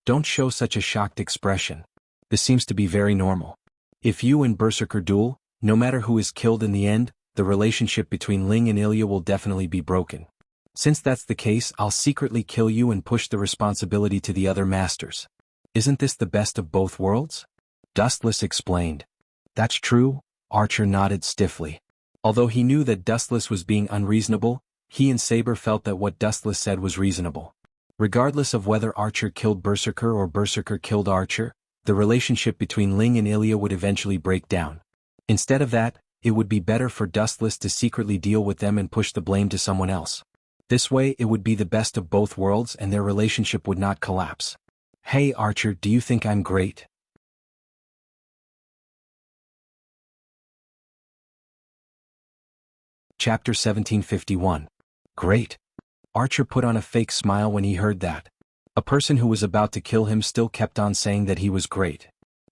S1: Don't show such a shocked expression. This seems to be very normal. If you and Berserker duel, no matter who is killed in the end, the relationship between Ling and Ilya will definitely be broken. Since that's the case, I'll secretly kill you and push the responsibility to the other masters. Isn't this the best of both worlds? Dustless explained. That's true, Archer nodded stiffly. Although he knew that Dustless was being unreasonable, he and Saber felt that what Dustless said was reasonable. Regardless of whether Archer killed Berserker or Berserker killed Archer, the relationship between Ling and Ilya would eventually break down. Instead of that, it would be better for Dustless to secretly deal with them and push the blame to someone else. This way it would be the best of both worlds and their relationship would not collapse. Hey Archer, do you think I'm great? Chapter 1751. Great. Archer put on a fake smile when he heard that. A person who was about to kill him still kept on saying that he was great.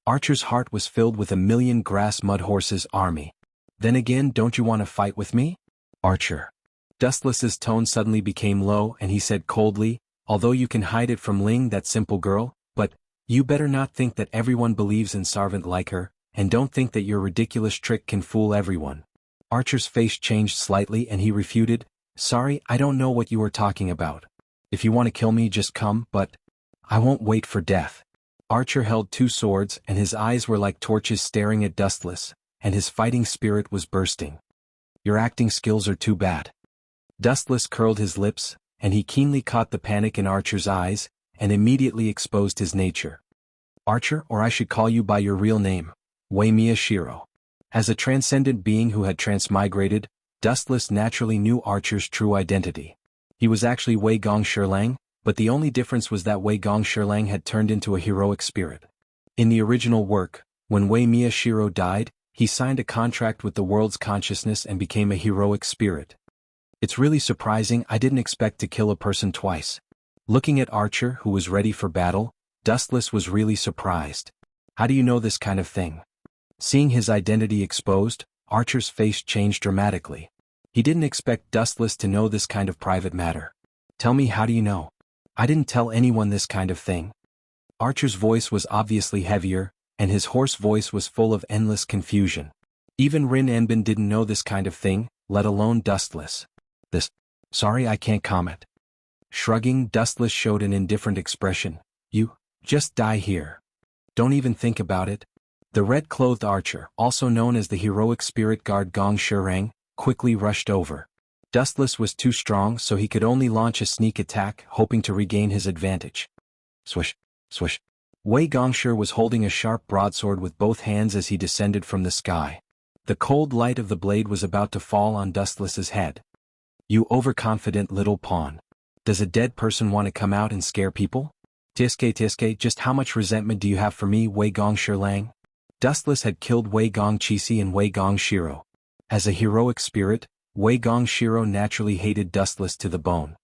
S1: Archer's heart was filled with a million grass mud horses army. Then again, don't you want to fight with me? Archer. Dustless's tone suddenly became low and he said coldly, although you can hide it from Ling, that simple girl, but you better not think that everyone believes in Sarvant like her, and don't think that your ridiculous trick can fool everyone. Archer's face changed slightly and he refuted, sorry, I don't know what you are talking about. If you want to kill me, just come, but I won't wait for death. Archer held 2 swords and his eyes were like torches staring at Dustless, and his fighting spirit was bursting. Your acting skills are too bad. Dustless curled his lips, and he keenly caught the panic in Archer's eyes, and immediately exposed his nature. Archer, or I should call you by your real name, Wei Shiro. As a transcendent being who had transmigrated, Dustless naturally knew Archer's true identity. He was actually Wei Gongshirlang, but the only difference was that Wei Gongshirlang had turned into a heroic spirit. In the original work, when Wei Shiro died, he signed a contract with the world's consciousness and became a heroic spirit. It's really surprising, I didn't expect to kill a person twice. Looking at Archer, who was ready for battle, Dustless was really surprised. How do you know this kind of thing? Seeing his identity exposed, Archer's face changed dramatically. He didn't expect Dustless to know this kind of private matter. Tell me, how do you know? I didn't tell anyone this kind of thing. Archer's voice was obviously heavier, and his hoarse voice was full of endless confusion. Even Rin Enbin didn't know this kind of thing, let alone Dustless. Sorry, I can't comment. Shrugging, Dustless showed an indifferent expression. You just die here. Don't even think about it. The red-clothed archer, also known as the heroic spirit guard Gong Shirang, quickly rushed over. Dustless was too strong, so he could only launch a sneak attack, hoping to regain his advantage. Swish, swish. Wei Gongshi was holding a sharp broadsword with both hands as he descended from the sky. The cold light of the blade was about to fall on Dustless's head. You overconfident little pawn. Does a dead person want to come out and scare people? Tiske, just how much resentment do you have for me, Wei Gongshi Lang? Dustless had killed Wei Gongqi and Wei Gongshiro. As a heroic spirit, Wei Gongshiro naturally hated Dustless to the bone.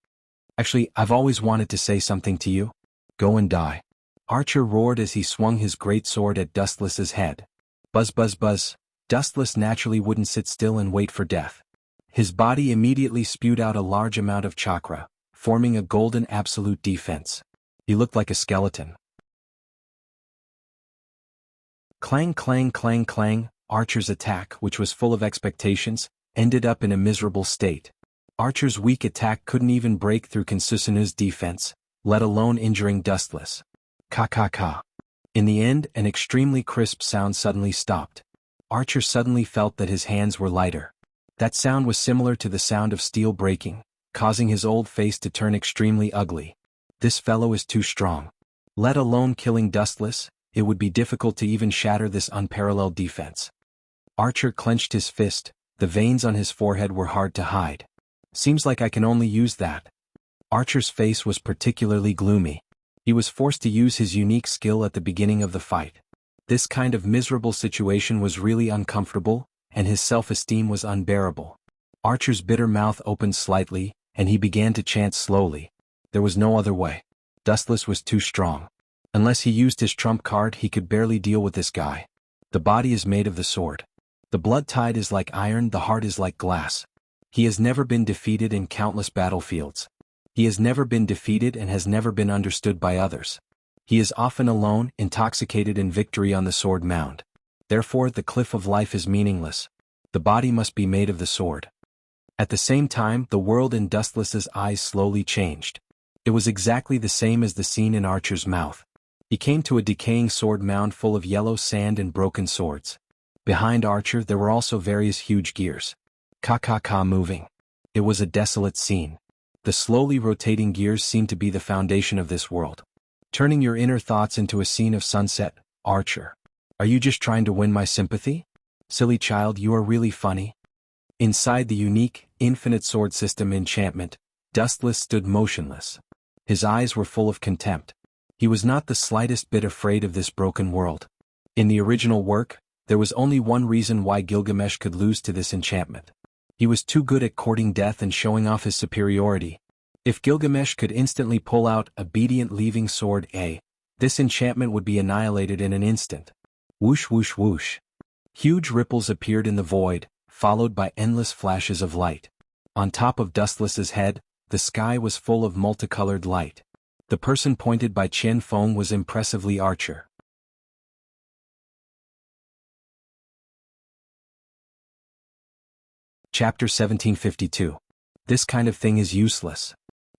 S1: Actually, I've always wanted to say something to you. Go and die. Archer roared as he swung his great sword at Dustless's head. Buzz buzz buzz. Dustless naturally wouldn't sit still and wait for death. His body immediately spewed out a large amount of chakra, forming a golden absolute defense. He looked like a skeleton. Clang clang clang clang. Archer's attack, which was full of expectations, ended up in a miserable state. Archer's weak attack couldn't even break through Kansusanu's defense, let alone injuring Dustless. Ka. In the end, an extremely crisp sound suddenly stopped. Archer suddenly felt that his hands were lighter. That sound was similar to the sound of steel breaking, causing his old face to turn extremely ugly. This fellow is too strong. Let alone killing Dustless, it would be difficult to even shatter this unparalleled defense. Archer clenched his fist, the veins on his forehead were hard to hide. Seems like I can only use that. Archer's face was particularly gloomy. He was forced to use his unique skill at the beginning of the fight. This kind of miserable situation was really uncomfortable, and his self-esteem was unbearable. Archer's bitter mouth opened slightly, and he began to chant slowly. There was no other way. Dustless was too strong. Unless he used his trump card, he could barely deal with this guy. The body is made of the sword. The blood tide is like iron, the heart is like glass. He has never been defeated in countless battlefields. He has never been defeated and has never been understood by others. He is often alone, intoxicated in victory on the sword mound. Therefore, the cliff of life is meaningless. The body must be made of the sword. At the same time, the world in Dustless's eyes slowly changed. It was exactly the same as the scene in Archer's mouth. He came to a decaying sword mound full of yellow sand and broken swords. Behind Archer there were also various huge gears. Ka moving. It was a desolate scene. The slowly rotating gears seemed to be the foundation of this world. Turning your inner thoughts into a scene of sunset, Archer. Are you just trying to win my sympathy? Silly child, you are really funny. Inside the unique, infinite sword system enchantment, Dustless stood motionless. His eyes were full of contempt. He was not the slightest bit afraid of this broken world. In the original work, there was only one reason why Gilgamesh could lose to this enchantment. He was too good at courting death and showing off his superiority. If Gilgamesh could instantly pull out obedient leaving sword A, this enchantment would be annihilated in an instant. Whoosh whoosh whoosh. Huge ripples appeared in the void, followed by endless flashes of light. On top of Dustless's head, the sky was full of multicolored light. The person pointed by Chen Feng was impressively Archer. Chapter 1752. This kind of thing is useless.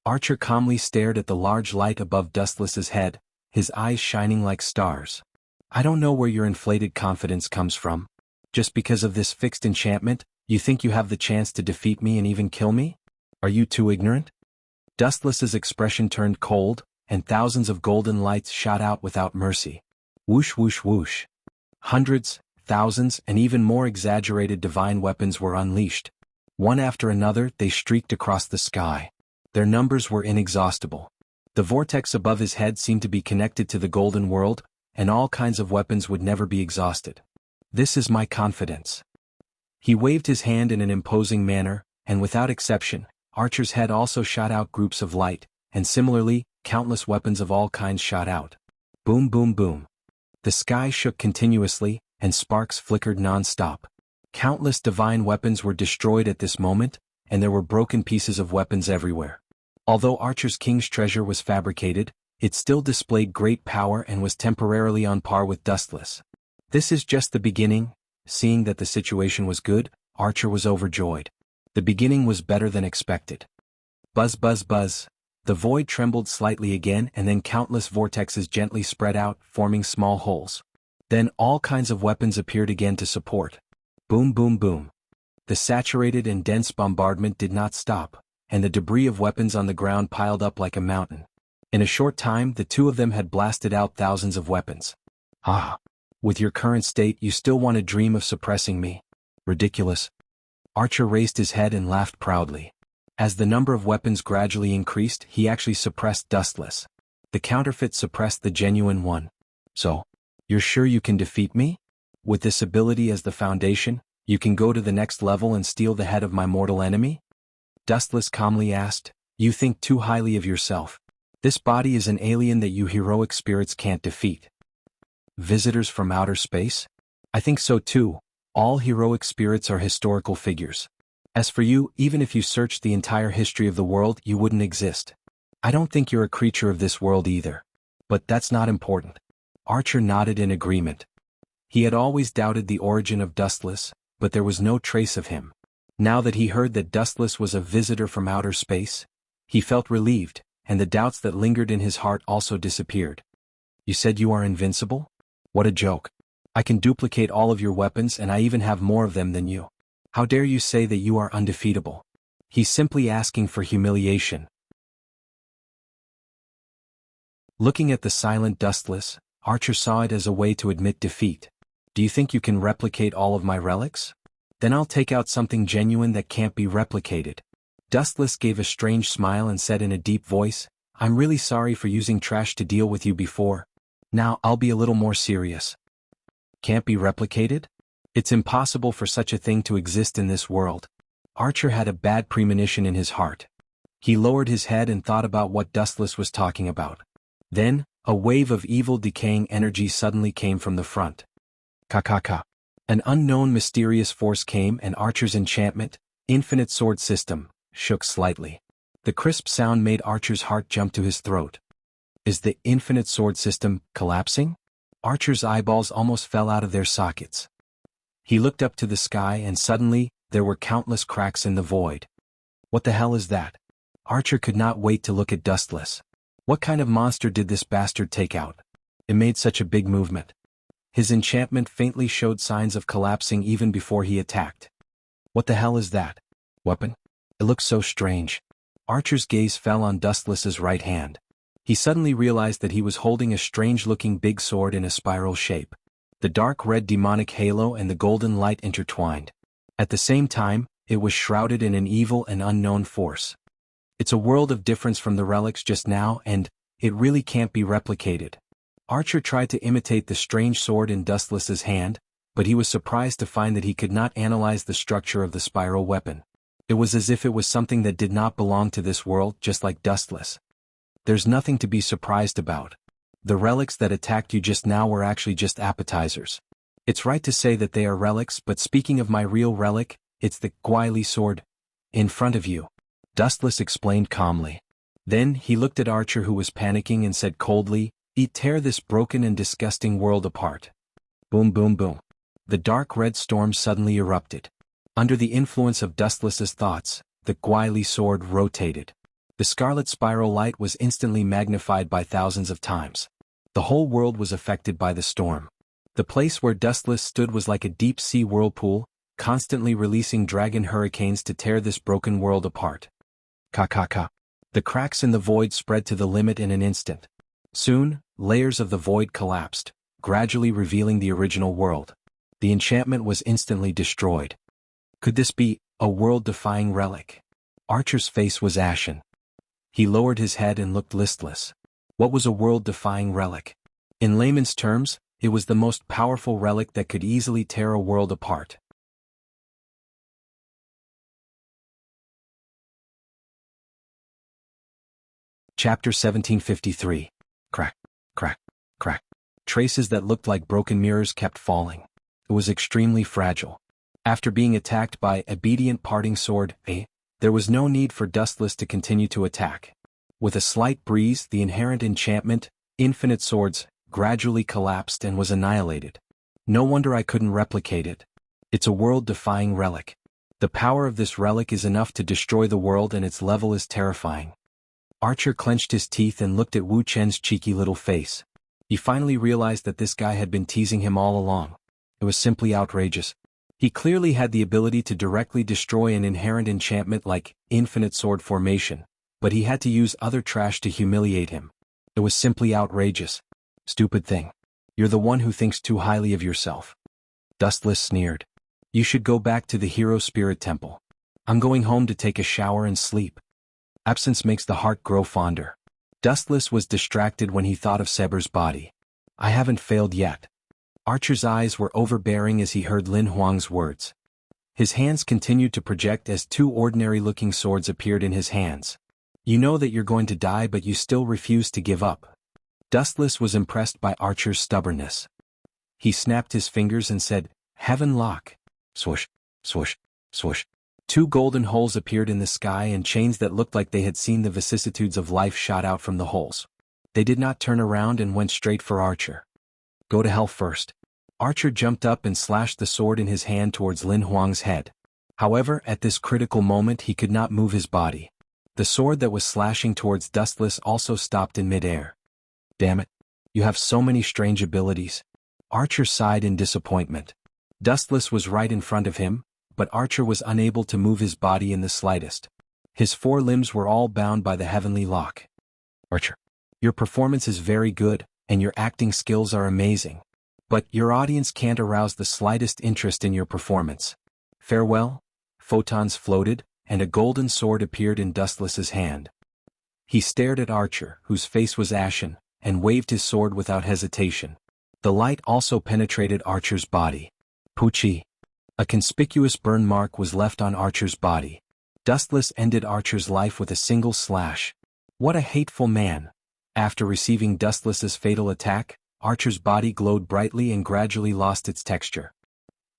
S1: Archer calmly stared at the large light above Dustless's head, his eyes shining like stars. I don't know where your inflated confidence comes from. Just because of this fixed enchantment, you think you have the chance to defeat me and even kill me? Are you too ignorant? Dustless's expression turned cold, and thousands of golden lights shot out without mercy. Whoosh whoosh whoosh. Hundreds, thousands, and even more exaggerated divine weapons were unleashed. One after another, they streaked across the sky. Their numbers were inexhaustible. The vortex above his head seemed to be connected to the golden world, and all kinds of weapons would never be exhausted. This is my confidence. He waved his hand in an imposing manner, and without exception, Archer's head also shot out groups of light, and similarly, countless weapons of all kinds shot out. Boom boom boom. The sky shook continuously, and sparks flickered non-stop. Countless divine weapons were destroyed at this moment, and there were broken pieces of weapons everywhere. Although Archer's king's treasure was fabricated, it still displayed great power and was temporarily on par with Dustless. This is just the beginning. Seeing that the situation was good, Archer was overjoyed. The beginning was better than expected. Buzz buzz buzz. The void trembled slightly again, and then countless vortexes gently spread out, forming small holes. Then all kinds of weapons appeared again to support. Boom boom boom. The saturated and dense bombardment did not stop, and the debris of weapons on the ground piled up like a mountain. In a short time the two of them had blasted out thousands of weapons. Ah! With your current state you still want to dream of suppressing me? Ridiculous. Archer raised his head and laughed proudly. As the number of weapons gradually increased, he actually suppressed Dustless. The counterfeit suppressed the genuine one. So, you're sure you can defeat me? With this ability as the foundation, you can go to the next level and steal the head of my mortal enemy? Dustless calmly asked, you think too highly of yourself. This body is an alien that you heroic spirits can't defeat. Visitors from outer space? I think so too. All heroic spirits are historical figures. As for you, even if you searched the entire history of the world, you wouldn't exist. I don't think you're a creature of this world either. But that's not important. Archer nodded in agreement. He had always doubted the origin of Dustless, but there was no trace of him. Now that he heard that Dustless was a visitor from outer space, he felt relieved, and the doubts that lingered in his heart also disappeared. You said you are invincible? What a joke. I can duplicate all of your weapons and I even have more of them than you. How dare you say that you are undefeatable? He's simply asking for humiliation. Looking at the silent Dustless, Archer saw it as a way to admit defeat. Do you think you can replicate all of my relics? Then I'll take out something genuine that can't be replicated. Dustless gave a strange smile and said in a deep voice, I'm really sorry for using trash to deal with you before. Now I'll be a little more serious. Can't be replicated? It's impossible for such a thing to exist in this world. Archer had a bad premonition in his heart. He lowered his head and thought about what Dustless was talking about. Then, a wave of evil decaying energy suddenly came from the front. Ka. An unknown mysterious force came and Archer's enchantment, infinite sword system, shook slightly. The crisp sound made Archer's heart jump to his throat. Is the infinite sword system collapsing? Archer's eyeballs almost fell out of their sockets. He looked up to the sky and suddenly, there were countless cracks in the void. What the hell is that? Archer could not wait to look at Dustless. What kind of monster did this bastard take out? It made such a big movement. His enchantment faintly showed signs of collapsing even before he attacked. What the hell is that? Weapon? It looks so strange. Archer's gaze fell on Dustless's right hand. He suddenly realized that he was holding a strange-looking big sword in a spiral shape. The dark red demonic halo and the golden light intertwined. At the same time, it was shrouded in an evil and unknown force. It's a world of difference from the relics just now and, it really can't be replicated. Archer tried to imitate the strange sword in Dustless's hand, but he was surprised to find that he could not analyze the structure of the spiral weapon. It was as if it was something that did not belong to this world, just like Dustless. There's nothing to be surprised about. The relics that attacked you just now were actually just appetizers. It's right to say that they are relics, but speaking of my real relic, it's the Guile sword in front of you. Dustless explained calmly. Then he looked at Archer who was panicking and said coldly, tear this broken and disgusting world apart. Boom boom boom. The dark red storm suddenly erupted. Under the influence of Dustless's thoughts, the Guile sword rotated. The scarlet spiral light was instantly magnified by thousands of times. The whole world was affected by the storm. The place where Dustless stood was like a deep-sea whirlpool, constantly releasing dragon hurricanes to tear this broken world apart. Ka. The cracks in the void spread to the limit in an instant. Soon, layers of the void collapsed, gradually revealing the original world. The enchantment was instantly destroyed. Could this be a world-defying relic? Archer's face was ashen. He lowered his head and looked listless. What was a world-defying relic? In layman's terms, it was the most powerful relic that could easily tear a world apart. Chapter 1753. Crack. Traces that looked like broken mirrors kept falling. It was extremely fragile. After being attacked by obedient parting sword, there was no need for Dustless to continue to attack. With a slight breeze, the inherent enchantment, infinite swords, gradually collapsed and was annihilated. No wonder I couldn't replicate it. It's a world-defying relic. The power of this relic is enough to destroy the world and its level is terrifying. Archer clenched his teeth and looked at Wu Chen's cheeky little face. He finally realized that this guy had been teasing him all along. It was simply outrageous. He clearly had the ability to directly destroy an inherent enchantment like infinite sword formation, but he had to use other trash to humiliate him. It was simply outrageous. Stupid thing. You're the one who thinks too highly of yourself. Dustless sneered. You should go back to the hero spirit temple. I'm going home to take a shower and sleep. Absence makes the heart grow fonder. Dustless was distracted when he thought of Seber's body. I haven't failed yet. Archer's eyes were overbearing as he heard Lin Huang's words. His hands continued to project as two ordinary-looking swords appeared in his hands. You know that you're going to die, but you still refuse to give up. Dustless was impressed by Archer's stubbornness. He snapped his fingers and said, Heaven lock. Swoosh, swoosh, swoosh. Two golden holes appeared in the sky and chains that looked like they had seen the vicissitudes of life shot out from the holes. They did not turn around and went straight for Archer. Go to hell first. Archer jumped up and slashed the sword in his hand towards Lin Huang's head. However, at this critical moment he could not move his body. The sword that was slashing towards Dustless also stopped in midair. Damn it. You have so many strange abilities. Archer sighed in disappointment. Dustless was right in front of him, but Archer was unable to move his body in the slightest. His four limbs were all bound by the heavenly lock. Archer, your performance is very good, and your acting skills are amazing. But your audience can't arouse the slightest interest in your performance. Farewell. Photons floated, and a golden sword appeared in Dustless's hand. He stared at Archer, whose face was ashen, and waved his sword without hesitation. The light also penetrated Archer's body. Poochie. A conspicuous burn mark was left on Archer's body. Dustless ended Archer's life with a single slash. What a hateful man. After receiving Dustless's fatal attack, Archer's body glowed brightly and gradually lost its texture.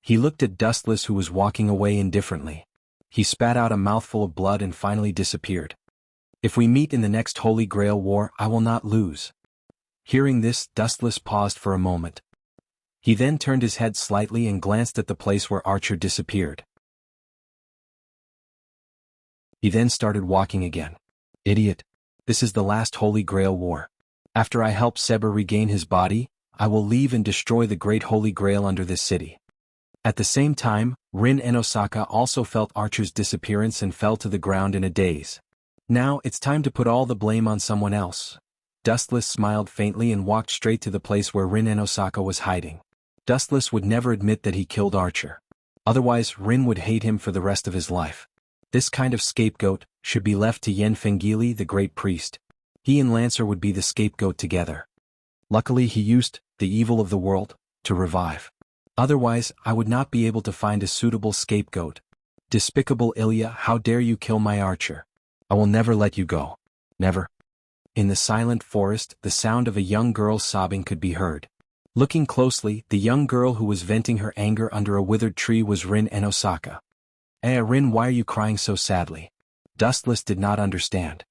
S1: He looked at Dustless, who was walking away indifferently. He spat out a mouthful of blood and finally disappeared. If we meet in the next Holy Grail War, I will not lose. Hearing this, Dustless paused for a moment. He then turned his head slightly and glanced at the place where Archer disappeared. He then started walking again. Idiot. This is the last Holy Grail War. After I help Seber regain his body, I will leave and destroy the Great Holy Grail under this city. At the same time, Rin and Osaka also felt Archer's disappearance and fell to the ground in a daze. Now it's time to put all the blame on someone else. Dustless smiled faintly and walked straight to the place where Rin and Osaka was hiding. Dustless would never admit that he killed Archer. Otherwise, Rin would hate him for the rest of his life. This kind of scapegoat should be left to Yen Fengili, the great priest. He and Lancer would be the scapegoat together. Luckily he used the evil of the world to revive. Otherwise, I would not be able to find a suitable scapegoat. Despicable Ilya, how dare you kill my Archer? I will never let you go. Never. In the silent forest, the sound of a young girl sobbing could be heard. Looking closely, the young girl who was venting her anger under a withered tree was Rin and Osaka. Rin, why are you crying so sadly? Dustless did not understand.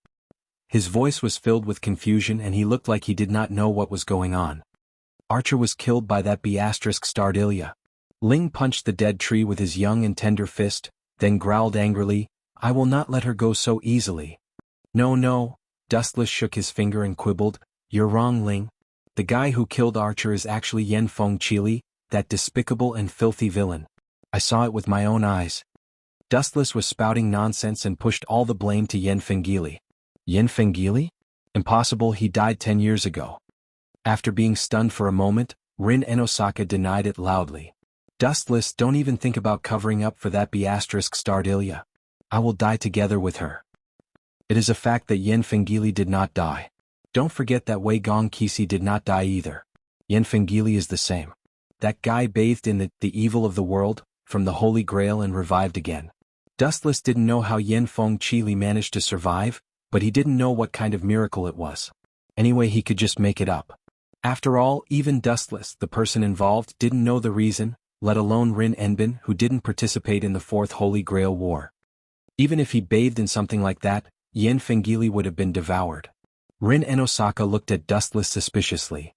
S1: His voice was filled with confusion and he looked like he did not know what was going on. Archer was killed by that B*****starred Ilya. Ling punched the dead tree with his young and tender fist, then growled angrily, I will not let her go so easily. No, no. Dustless shook his finger and quibbled, you're wrong, Ling. The guy who killed Archer is actually Yen Fengili, that despicable and filthy villain. I saw it with my own eyes. Dustless was spouting nonsense and pushed all the blame to Yen Fengili. Yen Fengili? Impossible, he died 10 years ago. After being stunned for a moment, Rin and Osaka denied it loudly. Dustless, don't even think about covering up for that B*****starred Ilya. I will die together with her. It is a fact that Yen Fengili did not die. Don't forget that Wei Gong Kisi did not die either. Yen Fengili is the same. That guy bathed in the evil of the world, from the Holy Grail and revived again. Dustless didn't know how Yen Fengili managed to survive, but he didn't know what kind of miracle it was. Anyway, he could just make it up. After all, even Dustless, the person involved, didn't know the reason, let alone Rin Enbin, who didn't participate in the Fourth Holy Grail War. Even if he bathed in something like that, Yen Fengili would have been devoured. Rin and Osaka looked at Dustless suspiciously.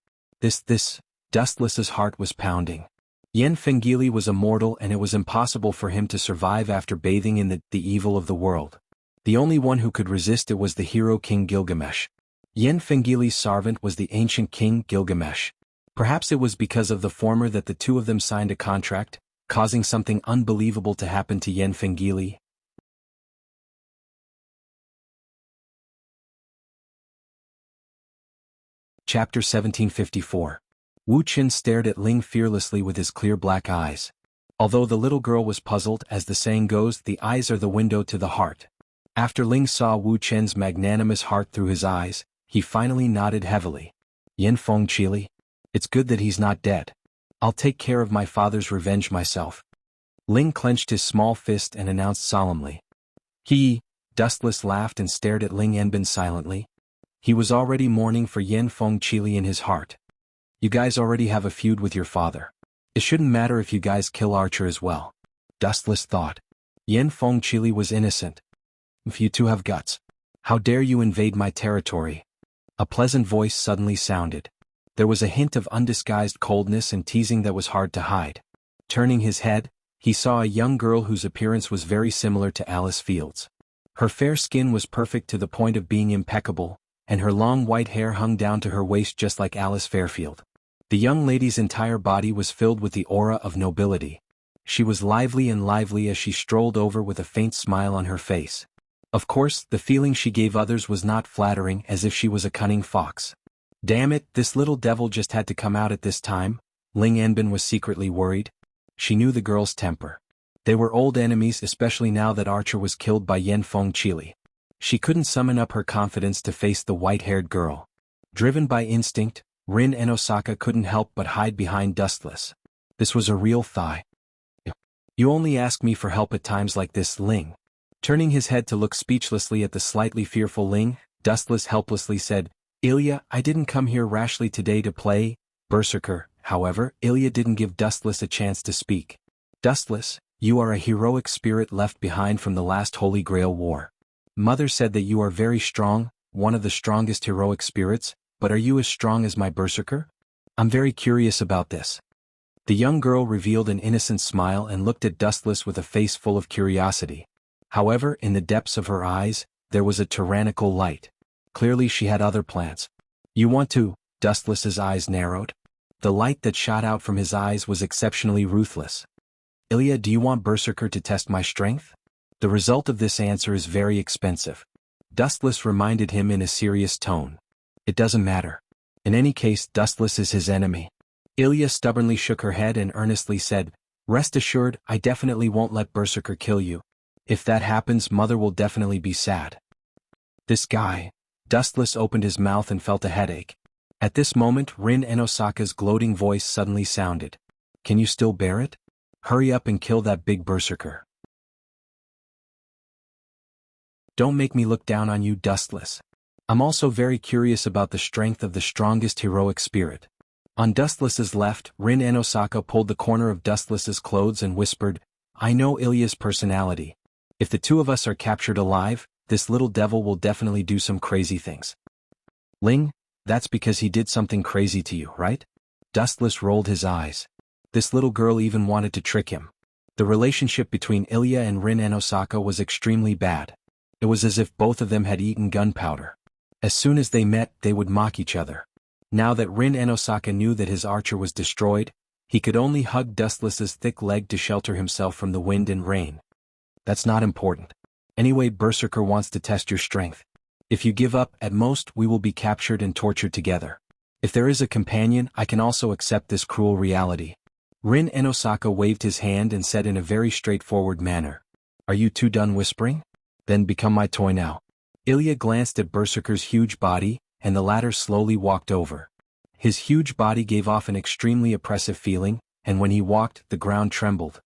S1: Dustless's heart was pounding. Yen Fengili was immortal and it was impossible for him to survive after bathing in the evil of the world. The only one who could resist it was the hero King Gilgamesh. Yen Fengili's servant was the ancient king Gilgamesh. Perhaps it was because of the former that the two of them signed a contract, causing something unbelievable to happen to Yen Fengili. Chapter 1754. Wu Qin stared at Ling fearlessly with his clear black eyes. Although the little girl was puzzled, as the saying goes, the eyes are the window to the heart. After Ling saw Wu Qin's magnanimous heart through his eyes, he finally nodded heavily. Yin Feng Chili? It's good that he's not dead. I'll take care of my father's revenge myself. Ling clenched his small fist and announced solemnly. Dustless laughed and stared at Ling Enbin silently. He was already mourning for Yin Feng Chili in his heart. You guys already have a feud with your father. It shouldn't matter if you guys kill Archer as well. Dustless thought. Yin Feng Chili was innocent. If you two have guts, how dare you invade my territory? A pleasant voice suddenly sounded. There was a hint of undisguised coldness and teasing that was hard to hide. Turning his head, he saw a young girl whose appearance was very similar to Alice Field's. Her fair skin was perfect to the point of being impeccable, and her long white hair hung down to her waist just like Alice Fairfield. The young lady's entire body was filled with the aura of nobility. She was lively as she strolled over with a faint smile on her face. Of course, the feeling she gave others was not flattering, as if she was a cunning fox. Damn it, this little devil just had to come out at this time. Ling Enbin was secretly worried. She knew the girl's temper. They were old enemies, especially now that Archer was killed by Yen Feng Chili. She couldn't summon up her confidence to face the white-haired girl. Driven by instinct, Rin and Osaka couldn't help but hide behind Dustless. This was a real thigh. You only ask me for help at times like this, Ling. Turning his head to look speechlessly at the slightly fearful Ling, Dustless helplessly said, Ilya, I didn't come here rashly today to play Berserker. However, Ilya didn't give Dustless a chance to speak. Dustless, you are a heroic spirit left behind from the last Holy Grail War. Mother said that you are very strong, one of the strongest heroic spirits, but are you as strong as my Berserker? I'm very curious about this. The young girl revealed an innocent smile and looked at Dustless with a face full of curiosity. However, in the depths of her eyes, there was a tyrannical light. Clearly she had other plans. You want to? Dustless's eyes narrowed. The light that shot out from his eyes was exceptionally ruthless. Ilya, do you want Berserker to test my strength? The result of this answer is very expensive. Dustless reminded him in a serious tone. It doesn't matter. In any case, Dustless is his enemy. Ilya stubbornly shook her head and earnestly said, Rest assured, I definitely won't let Berserker kill you. If that happens, Mother will definitely be sad. This guy. Dustless opened his mouth and felt a headache. At this moment, Rin and Osaka's gloating voice suddenly sounded. Can you still bear it? Hurry up and kill that big Berserker. Don't make me look down on you, Dustless. I'm also very curious about the strength of the strongest heroic spirit. On Dustless's left, Rin and Osaka pulled the corner of Dustless's clothes and whispered, I know Ilya's personality. If the two of us are captured alive, this little devil will definitely do some crazy things. Ling, that's because he did something crazy to you, right? Dustless rolled his eyes. This little girl even wanted to trick him. The relationship between Ilya and Rin and Osaka was extremely bad. It was as if both of them had eaten gunpowder. As soon as they met, they would mock each other. Now that Rin and Osaka knew that his archer was destroyed, he could only hug Dustless's thick leg to shelter himself from the wind and rain. That's not important. Anyway, Berserker wants to test your strength. If you give up, at most we will be captured and tortured together. If there is a companion, I can also accept this cruel reality. Rin and Osaka waved his hand and said in a very straightforward manner, Are you two done whispering? Then become my toy now. Ilya glanced at Berserker's huge body, and the latter slowly walked over. His huge body gave off an extremely oppressive feeling, and when he walked, the ground trembled.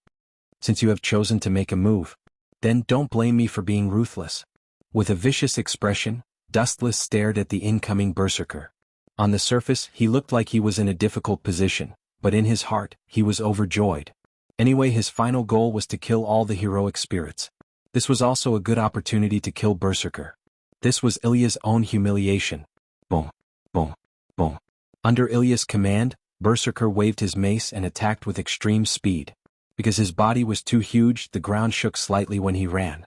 S1: Since you have chosen to make a move, then don't blame me for being ruthless. With a vicious expression, Dustless stared at the incoming Berserker. On the surface, he looked like he was in a difficult position, but in his heart, he was overjoyed. Anyway, his final goal was to kill all the heroic spirits. This was also a good opportunity to kill Berserker. This was Ilya's own humiliation. Boom, boom, boom. Under Ilya's command, Berserker waved his mace and attacked with extreme speed. Because his body was too huge, the ground shook slightly when he ran.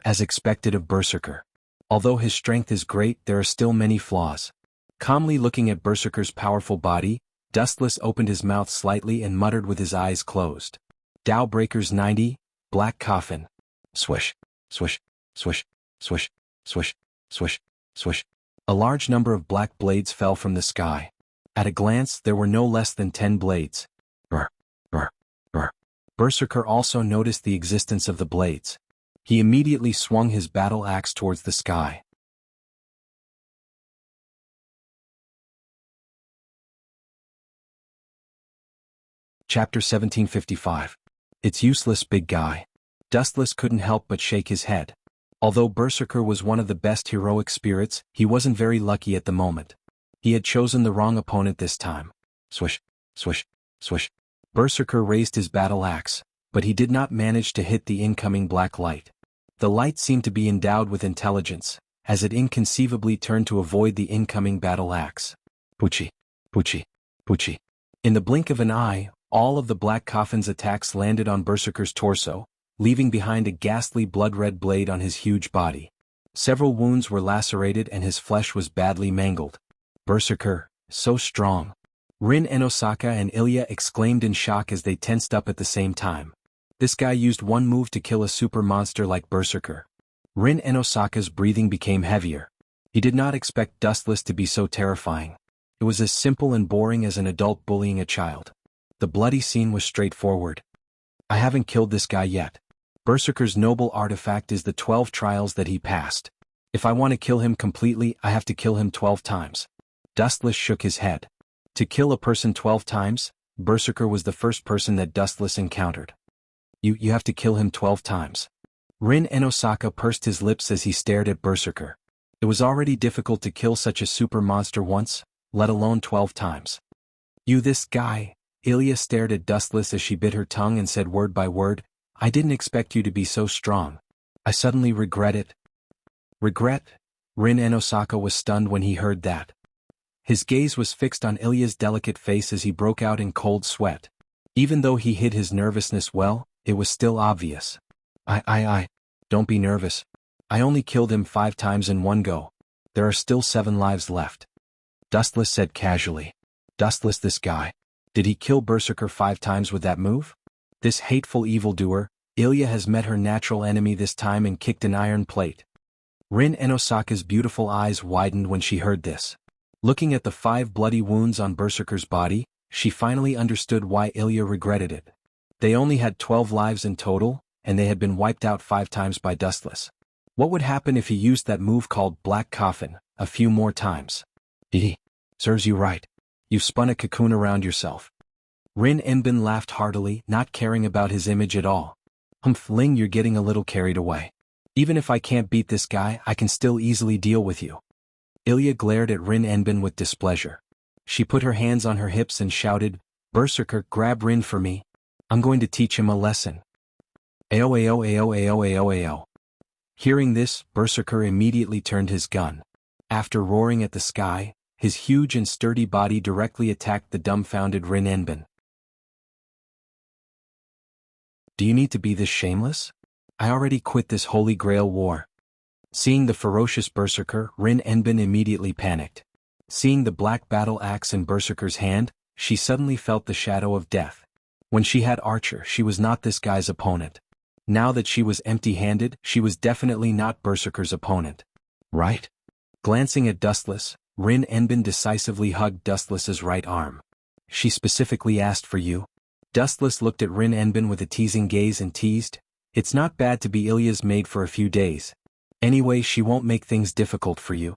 S1: As expected of Berserker. Although his strength is great, there are still many flaws. Calmly looking at Berserker's powerful body, Dustless opened his mouth slightly and muttered with his eyes closed. Tao Breakers 90, Black Coffin. Swish, swish, swish, swish, swish, swish, swish. A large number of black blades fell from the sky. At a glance, there were no less than 10 blades. Brr, brr, brr. Berserker also noticed the existence of the blades. He immediately swung his battle axe towards the sky. Chapter 1755. It's useless, big guy. Dustless couldn't help but shake his head. Although Berserker was one of the best heroic spirits, he wasn't very lucky at the moment. He had chosen the wrong opponent this time. Swish, swish, swish. Berserker raised his battle axe, but he did not manage to hit the incoming black light. The light seemed to be endowed with intelligence, as it inconceivably turned to avoid the incoming battle axe. Poochie, poochie, poochie. In the blink of an eye, all of the black coffin's attacks landed on Berserker's torso, leaving behind a ghastly blood-red blade on his huge body. Several wounds were lacerated and his flesh was badly mangled. Berserker, so strong. Rin Enosaka and Ilya exclaimed in shock as they tensed up at the same time. This guy used one move to kill a super monster like Berserker. Rin Enosaka's breathing became heavier. He did not expect Dustless to be so terrifying. It was as simple and boring as an adult bullying a child. The bloody scene was straightforward. I haven't killed this guy yet. Berserker's noble artifact is the 12 trials that he passed. If I want to kill him completely, I have to kill him 12 times. Dustless shook his head. To kill a person 12 times, Berserker was the first person that Dustless encountered. You have to kill him 12 times. Rin Enosaka pursed his lips as he stared at Berserker. It was already difficult to kill such a super monster once, let alone 12 times. This guy. Ilya stared at Dustless as she bit her tongue and said word by word, I didn't expect you to be so strong. I suddenly regret it. Regret? Rin Enosaka was stunned when he heard that. His gaze was fixed on Ilya's delicate face as he broke out in cold sweat. Even though he hid his nervousness well, it was still obvious. Don't be nervous. I only killed him 5 times in one go. There are still 7 lives left. Dustless said casually. Dustless, this guy. Did he kill Berserker 5 times with that move? This hateful evildoer, Ilya has met her natural enemy this time and kicked an iron plate. Rin Enosaka's beautiful eyes widened when she heard this. Looking at the 5 bloody wounds on Berserker's body, she finally understood why Ilya regretted it. They only had 12 lives in total, and they had been wiped out 5 times by Dustless. What would happen if he used that move called Black Coffin a few more times? Serves you right. You've spun a cocoon around yourself. Rin Enbin laughed heartily, not caring about his image at all. Ling, you're getting a little carried away. Even if I can't beat this guy, I can still easily deal with you. Ilya glared at Rin Enbin with displeasure. She put her hands on her hips and shouted, Berserker, grab Rin for me. I'm going to teach him a lesson. Ao. Hearing this, Berserker immediately turned his gun. After roaring at the sky, his huge and sturdy body directly attacked the dumbfounded Rin Enbin. Do you need to be this shameless? I already quit this Holy Grail war. Seeing the ferocious Berserker, Rin Enbin immediately panicked. Seeing the black battle axe in Berserker's hand, she suddenly felt the shadow of death. When she had Archer, she was not this guy's opponent. Now that she was empty-handed, she was definitely not Berserker's opponent. Right? Glancing at Dustless, Rin Enbin decisively hugged Dustless's right arm. She specifically asked for you. Dustless looked at Rin Enbin with a teasing gaze and teased, It's not bad to be Ilya's maid for a few days. Anyway, she won't make things difficult for you.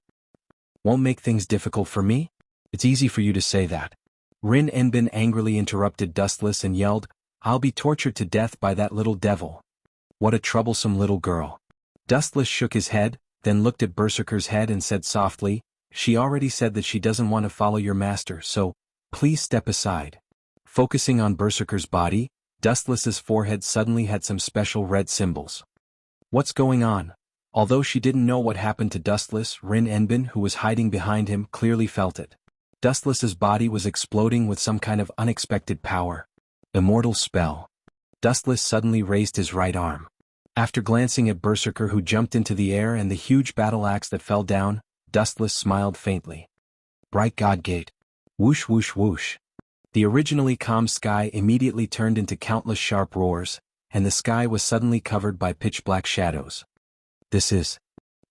S1: Won't make things difficult for me? It's easy for you to say that. Rin Enbin angrily interrupted Dustless and yelled, I'll be tortured to death by that little devil. What a troublesome little girl. Dustless shook his head, then looked at Berserker's head and said softly, She already said that she doesn't want to follow your master, so, please step aside. Focusing on Berserker's body, Dustless's forehead suddenly had some special red symbols. What's going on? Although she didn't know what happened to Dustless, Rin Enbin, who was hiding behind him, clearly felt it. Dustless's body was exploding with some kind of unexpected power. Immortal spell. Dustless suddenly raised his right arm. After glancing at Berserker who jumped into the air and the huge battle axe that fell down, Dustless smiled faintly. Bright God Gate. Whoosh whoosh whoosh. The originally calm sky immediately turned into countless sharp roars, and the sky was suddenly covered by pitch-black shadows. This is...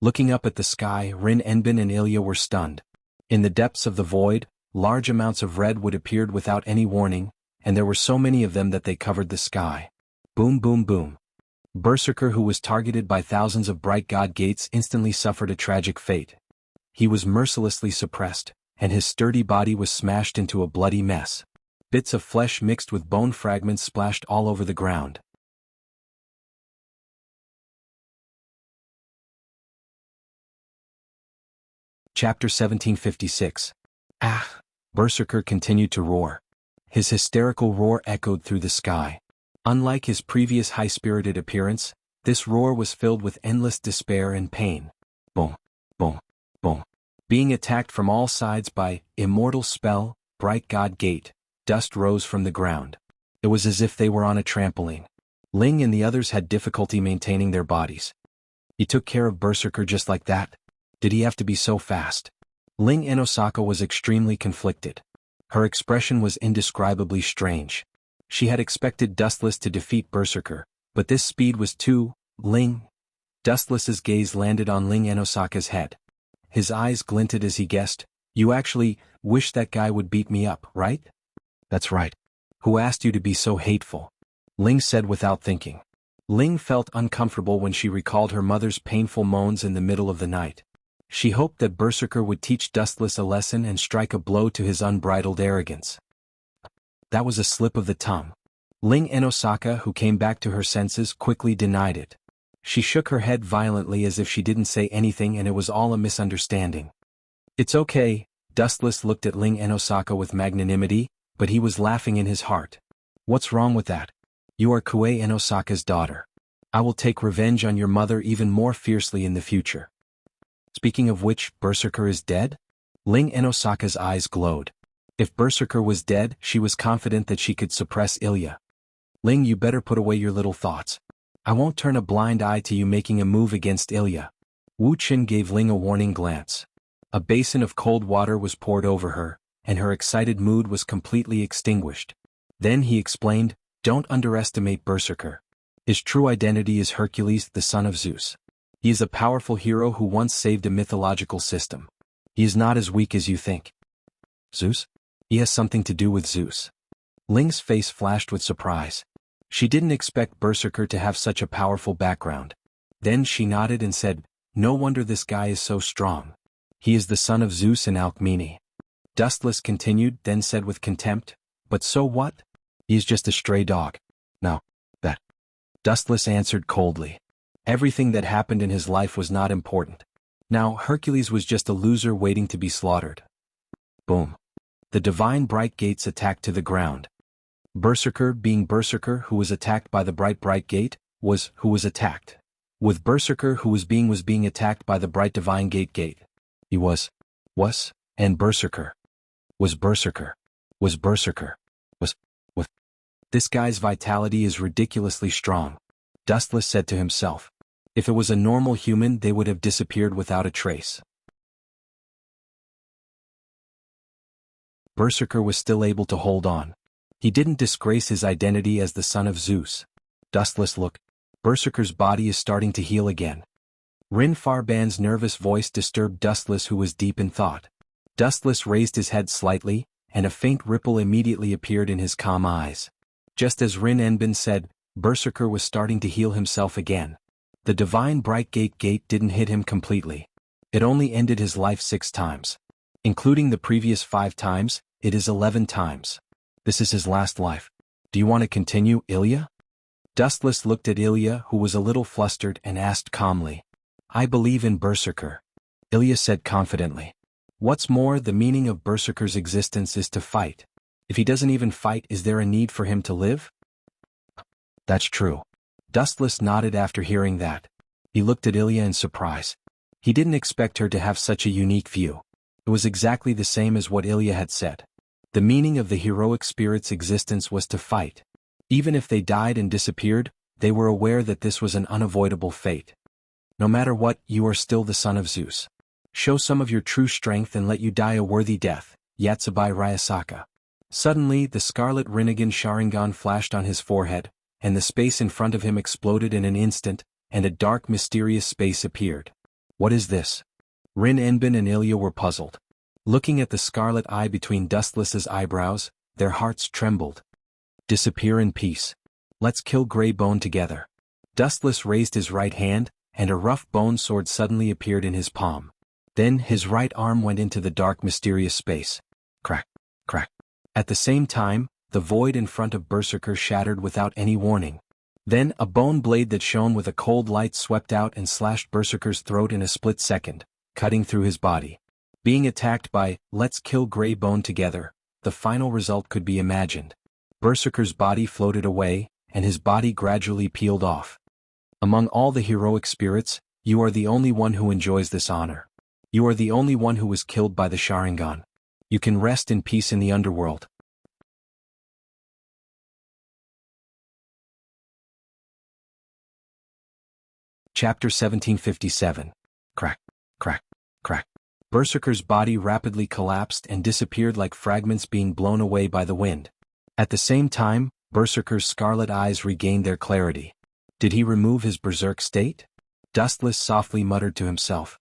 S1: Looking up at the sky, Rin Enbin and Ilya were stunned. In the depths of the void, large amounts of red wood appeared without any warning, and there were so many of them that they covered the sky. Boom boom boom. Berserker, who was targeted by thousands of bright god gates, instantly suffered a tragic fate. He was mercilessly suppressed, and his sturdy body was smashed into a bloody mess. Bits of flesh mixed with bone fragments splashed all over the ground. Chapter 1756. Ah! Berserker continued to roar. His hysterical roar echoed through the sky. Unlike his previous high-spirited appearance, this roar was filled with endless despair and pain. Boom, boom, boom. Being attacked from all sides by immortal spell, bright god gate, dust rose from the ground. It was as if they were on a trampoline. Ling and the others had difficulty maintaining their bodies. He took care of Berserker just like that? Did he have to be so fast? Ling Enosaka was extremely conflicted. Her expression was indescribably strange. She had expected Dustless to defeat Berserker, but this speed was too... Ling. Dustless's gaze landed on Ling Enosaka's head. His eyes glinted as he guessed, "You actually wish that guy would beat me up, right?" "That's right. Who asked you to be so hateful?" Ling said without thinking. Ling felt uncomfortable when she recalled her mother's painful moans in the middle of the night. She hoped that Berserker would teach Dustless a lesson and strike a blow to his unbridled arrogance. That was a slip of the tongue. Ling Enosaka, who came back to her senses, quickly denied it. She shook her head violently as if she didn't say anything and it was all a misunderstanding. "It's okay." Dustless looked at Ling Enosaka with magnanimity, but he was laughing in his heart. "What's wrong with that? You are Kue Enosaka's daughter. I will take revenge on your mother even more fiercely in the future." Speaking of which, Berserker is dead? Ling Enosaka's eyes glowed. If Berserker was dead, she was confident that she could suppress Ilya. "Ling, you better put away your little thoughts. I won't turn a blind eye to you making a move against Ilya." Wu Qin gave Ling a warning glance. A basin of cold water was poured over her, and her excited mood was completely extinguished. Then he explained, "Don't underestimate Berserker. His true identity is Hercules, the son of Zeus. He is a powerful hero who once saved a mythological system. He is not as weak as you think." "Zeus? He has something to do with Zeus." Ling's face flashed with surprise. She didn't expect Berserker to have such a powerful background. Then she nodded and said, "No wonder this guy is so strong. He is the son of Zeus and Alcmene." Dustless continued, then said with contempt, "But so what? He is just a stray dog." "No, that." Dustless answered coldly. Everything that happened in his life was not important. Now Hercules was just a loser waiting to be slaughtered. Boom. The divine bright gates attacked to the ground. Berserker, being Berserker who was attacked by the bright gate, was who was attacked. With Berserker who was being attacked by the bright divine gate. He was, and Berserker. Was Berserker. This guy's vitality is ridiculously strong. Dustless said to himself. If it was a normal human, they would have disappeared without a trace. Berserker was still able to hold on. He didn't disgrace his identity as the son of Zeus. Dustless looked. Berserker's body is starting to heal again. Rin Farban's nervous voice disturbed Dustless, who was deep in thought. Dustless raised his head slightly, and a faint ripple immediately appeared in his calm eyes. Just as Rin Enbin said, Berserker was starting to heal himself again. The divine bright gate didn't hit him completely. It only ended his life 6 times. Including the previous 5 times, it is 11 times. This is his last life. Do you want to continue, Ilya? Dustless looked at Ilya, who was a little flustered, and asked calmly. I believe in Berserker. Ilya said confidently. What's more, the meaning of Berserker's existence is to fight. If he doesn't even fight, is there a need for him to live? That's true. Dustless nodded after hearing that. He looked at Ilya in surprise. He didn't expect her to have such a unique view. It was exactly the same as what Ilya had said. The meaning of the heroic spirit's existence was to fight. Even if they died and disappeared, They were aware that this was an unavoidable fate. No matter what, you are still the son of Zeus. Show some of your true strength and let you die a worthy death, Yatsubai Ryasaka. Suddenly, the scarlet Rinnegan Sharingan flashed on his forehead, and the space in front of him exploded in an instant, and a dark mysterious space appeared. What is this? Rin Enbin and Ilya were puzzled. Looking at the scarlet eye between Dustless's eyebrows, their hearts trembled. Disappear in peace. Let's kill Grey Bone together. Dustless raised his right hand, and a rough bone sword suddenly appeared in his palm. Then his right arm went into the dark mysterious space. Crack, crack. At the same time, the void in front of Berserker shattered without any warning. Then a bone blade that shone with a cold light swept out and slashed Berserker's throat in a split second, cutting through his body. Being attacked by, "Let's kill Grey Bone together," the final result could be imagined. Berserker's body floated away, and his body gradually peeled off. Among all the heroic spirits, you are the only one who enjoys this honor. You are the only one who was killed by the Sharingan. You can rest in peace in the underworld. Chapter 1757. Crack, crack, crack. Berserker's body rapidly collapsed and disappeared like fragments being blown away by the wind. At the same time, Berserker's scarlet eyes regained their clarity. Did he remove his berserk state? Dustless softly muttered to himself.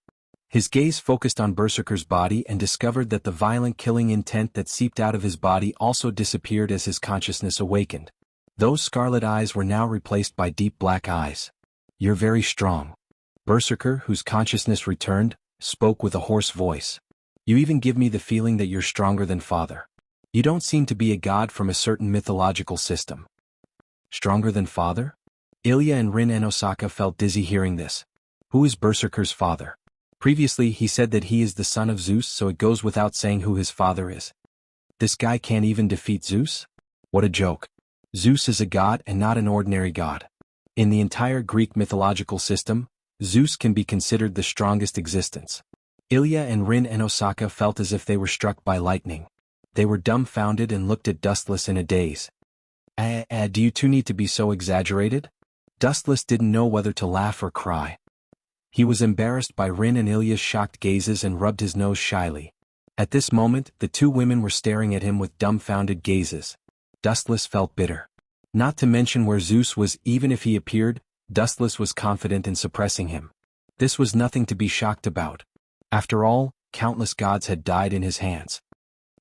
S1: His gaze focused on Berserker's body and discovered that the violent killing intent that seeped out of his body also disappeared as his consciousness awakened. Those scarlet eyes were now replaced by deep black eyes. You're very strong. Berserker, whose consciousness returned, spoke with a hoarse voice. You even give me the feeling that you're stronger than Father. You don't seem to be a god from a certain mythological system. Stronger than Father? Ilya and Rin Enosaka felt dizzy hearing this. Who is Berserker's father? Previously he said that he is the son of Zeus, so it goes without saying who his father is. This guy can't even defeat Zeus? What a joke. Zeus is a god and not an ordinary god. In the entire Greek mythological system, Zeus can be considered the strongest existence. Ilya and Rin Enosaka felt as if they were struck by lightning. They were dumbfounded and looked at Dustless in a daze. Do you two need to be so exaggerated? Dustless didn't know whether to laugh or cry. He was embarrassed by Rin and Ilya's shocked gazes and rubbed his nose shyly. At this moment, the two women were staring at him with dumbfounded gazes. Dustless felt bitter. Not to mention where Zeus was. Even if he appeared, Dustless was confident in suppressing him. This was nothing to be shocked about. After all, countless gods had died in his hands.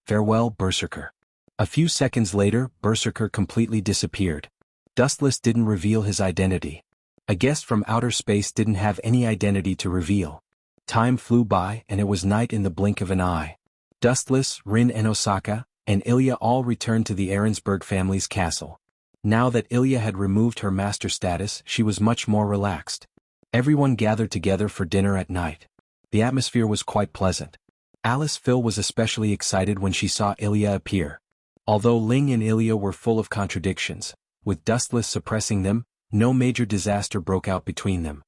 S1: Farewell, Berserker. A few seconds later, Berserker completely disappeared. Dustless didn't reveal his identity. A guest from outer space didn't have any identity to reveal. Time flew by and it was night in the blink of an eye. Dustless, Rin Enosaka, and Ilya all returned to the Ahrensburg family's castle. Now that Ilya had removed her master status, she was much more relaxed. Everyone gathered together for dinner at night. The atmosphere was quite pleasant. Alice Phil was especially excited when she saw Ilya appear. Although Ling and Ilya were full of contradictions, with Dustless suppressing them, no major disaster broke out between them.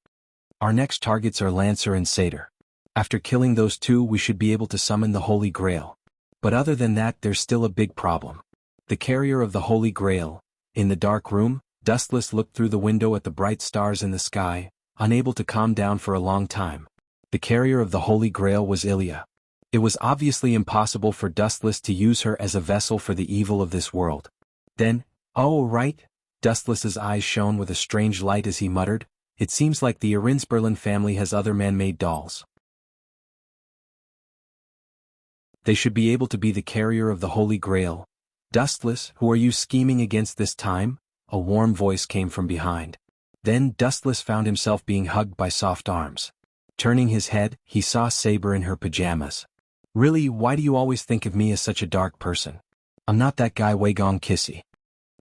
S1: Our next targets are Lancer and Satyr. After killing those two, we should be able to summon the Holy Grail. But other than that, there's still a big problem. The carrier of the Holy Grail. In the dark room, Dustless looked through the window at the bright stars in the sky, unable to calm down for a long time. The carrier of the Holy Grail was Ilya. It was obviously impossible for Dustless to use her as a vessel for the evil of this world. Then, oh right, Dustless's eyes shone with a strange light as he muttered, it seems like the Ahrensburg family has other man-made dolls. They should be able to be the carrier of the Holy Grail. Dustless, who are you scheming against this time? A warm voice came from behind. Then Dustless found himself being hugged by soft arms. Turning his head, he saw Saber in her pajamas. Really, why do you always think of me as such a dark person? I'm not that guy Waigong Kissy.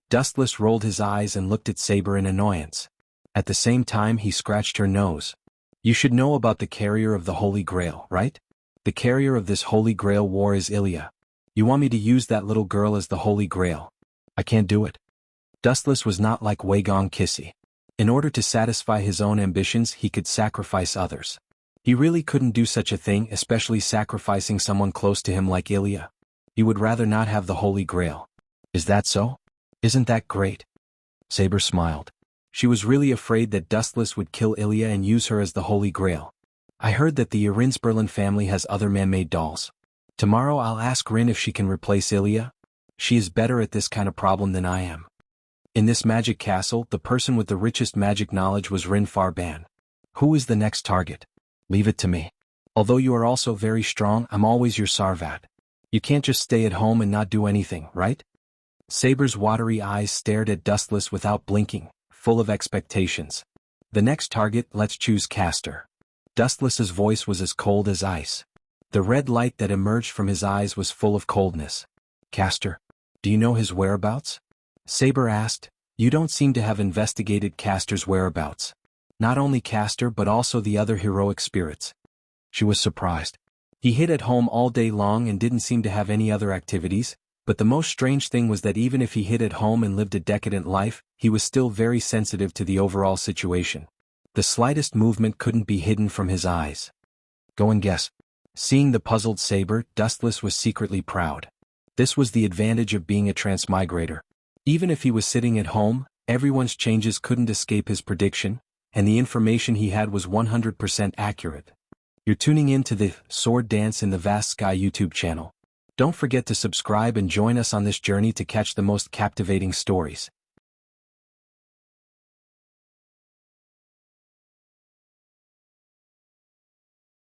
S1: Dustless rolled his eyes and looked at Saber in annoyance. At the same time he scratched her nose. You should know about the carrier of the Holy Grail, right? The carrier of this Holy Grail war is Ilya. You want me to use that little girl as the Holy Grail? I can't do it. Dustless was not like Waigong Kissy. In order to satisfy his own ambitions, he could sacrifice others. He really couldn't do such a thing, especially sacrificing someone close to him like Ilya. He would rather not have the Holy Grail. Is that so? Isn't that great? Saber smiled. She was really afraid that Dustless would kill Ilya and use her as the Holy Grail. I heard that the Irinsberlin family has other man-made dolls. Tomorrow I'll ask Rin if she can replace Ilya. She is better at this kind of problem than I am. In this magic castle, the person with the richest magic knowledge was Rin Farban. Who is the next target? Leave it to me. Although you are also very strong, I'm always your Sarvat. You can't just stay at home and not do anything, right? Saber's watery eyes stared at Dustless without blinking, full of expectations. The next target, let's choose Castor. Dustless's voice was as cold as ice. The red light that emerged from his eyes was full of coldness. Castor, do you know his whereabouts? Saber asked. You don't seem to have investigated Castor's whereabouts. Not only Castor but also the other heroic spirits. She was surprised. He hid at home all day long and didn't seem to have any other activities, but the most strange thing was that even if he hid at home and lived a decadent life, he was still very sensitive to the overall situation. The slightest movement couldn't be hidden from his eyes. Go and guess. Seeing the puzzled Saber, Dustless was secretly proud. This was the advantage of being a transmigrator. Even if he was sitting at home, everyone's changes couldn't escape his prediction, and the information he had was 100% accurate. You're tuning in to the Sword Dance in the Vast Sky YouTube channel. Don't forget to subscribe and join us on this journey to catch the most captivating stories.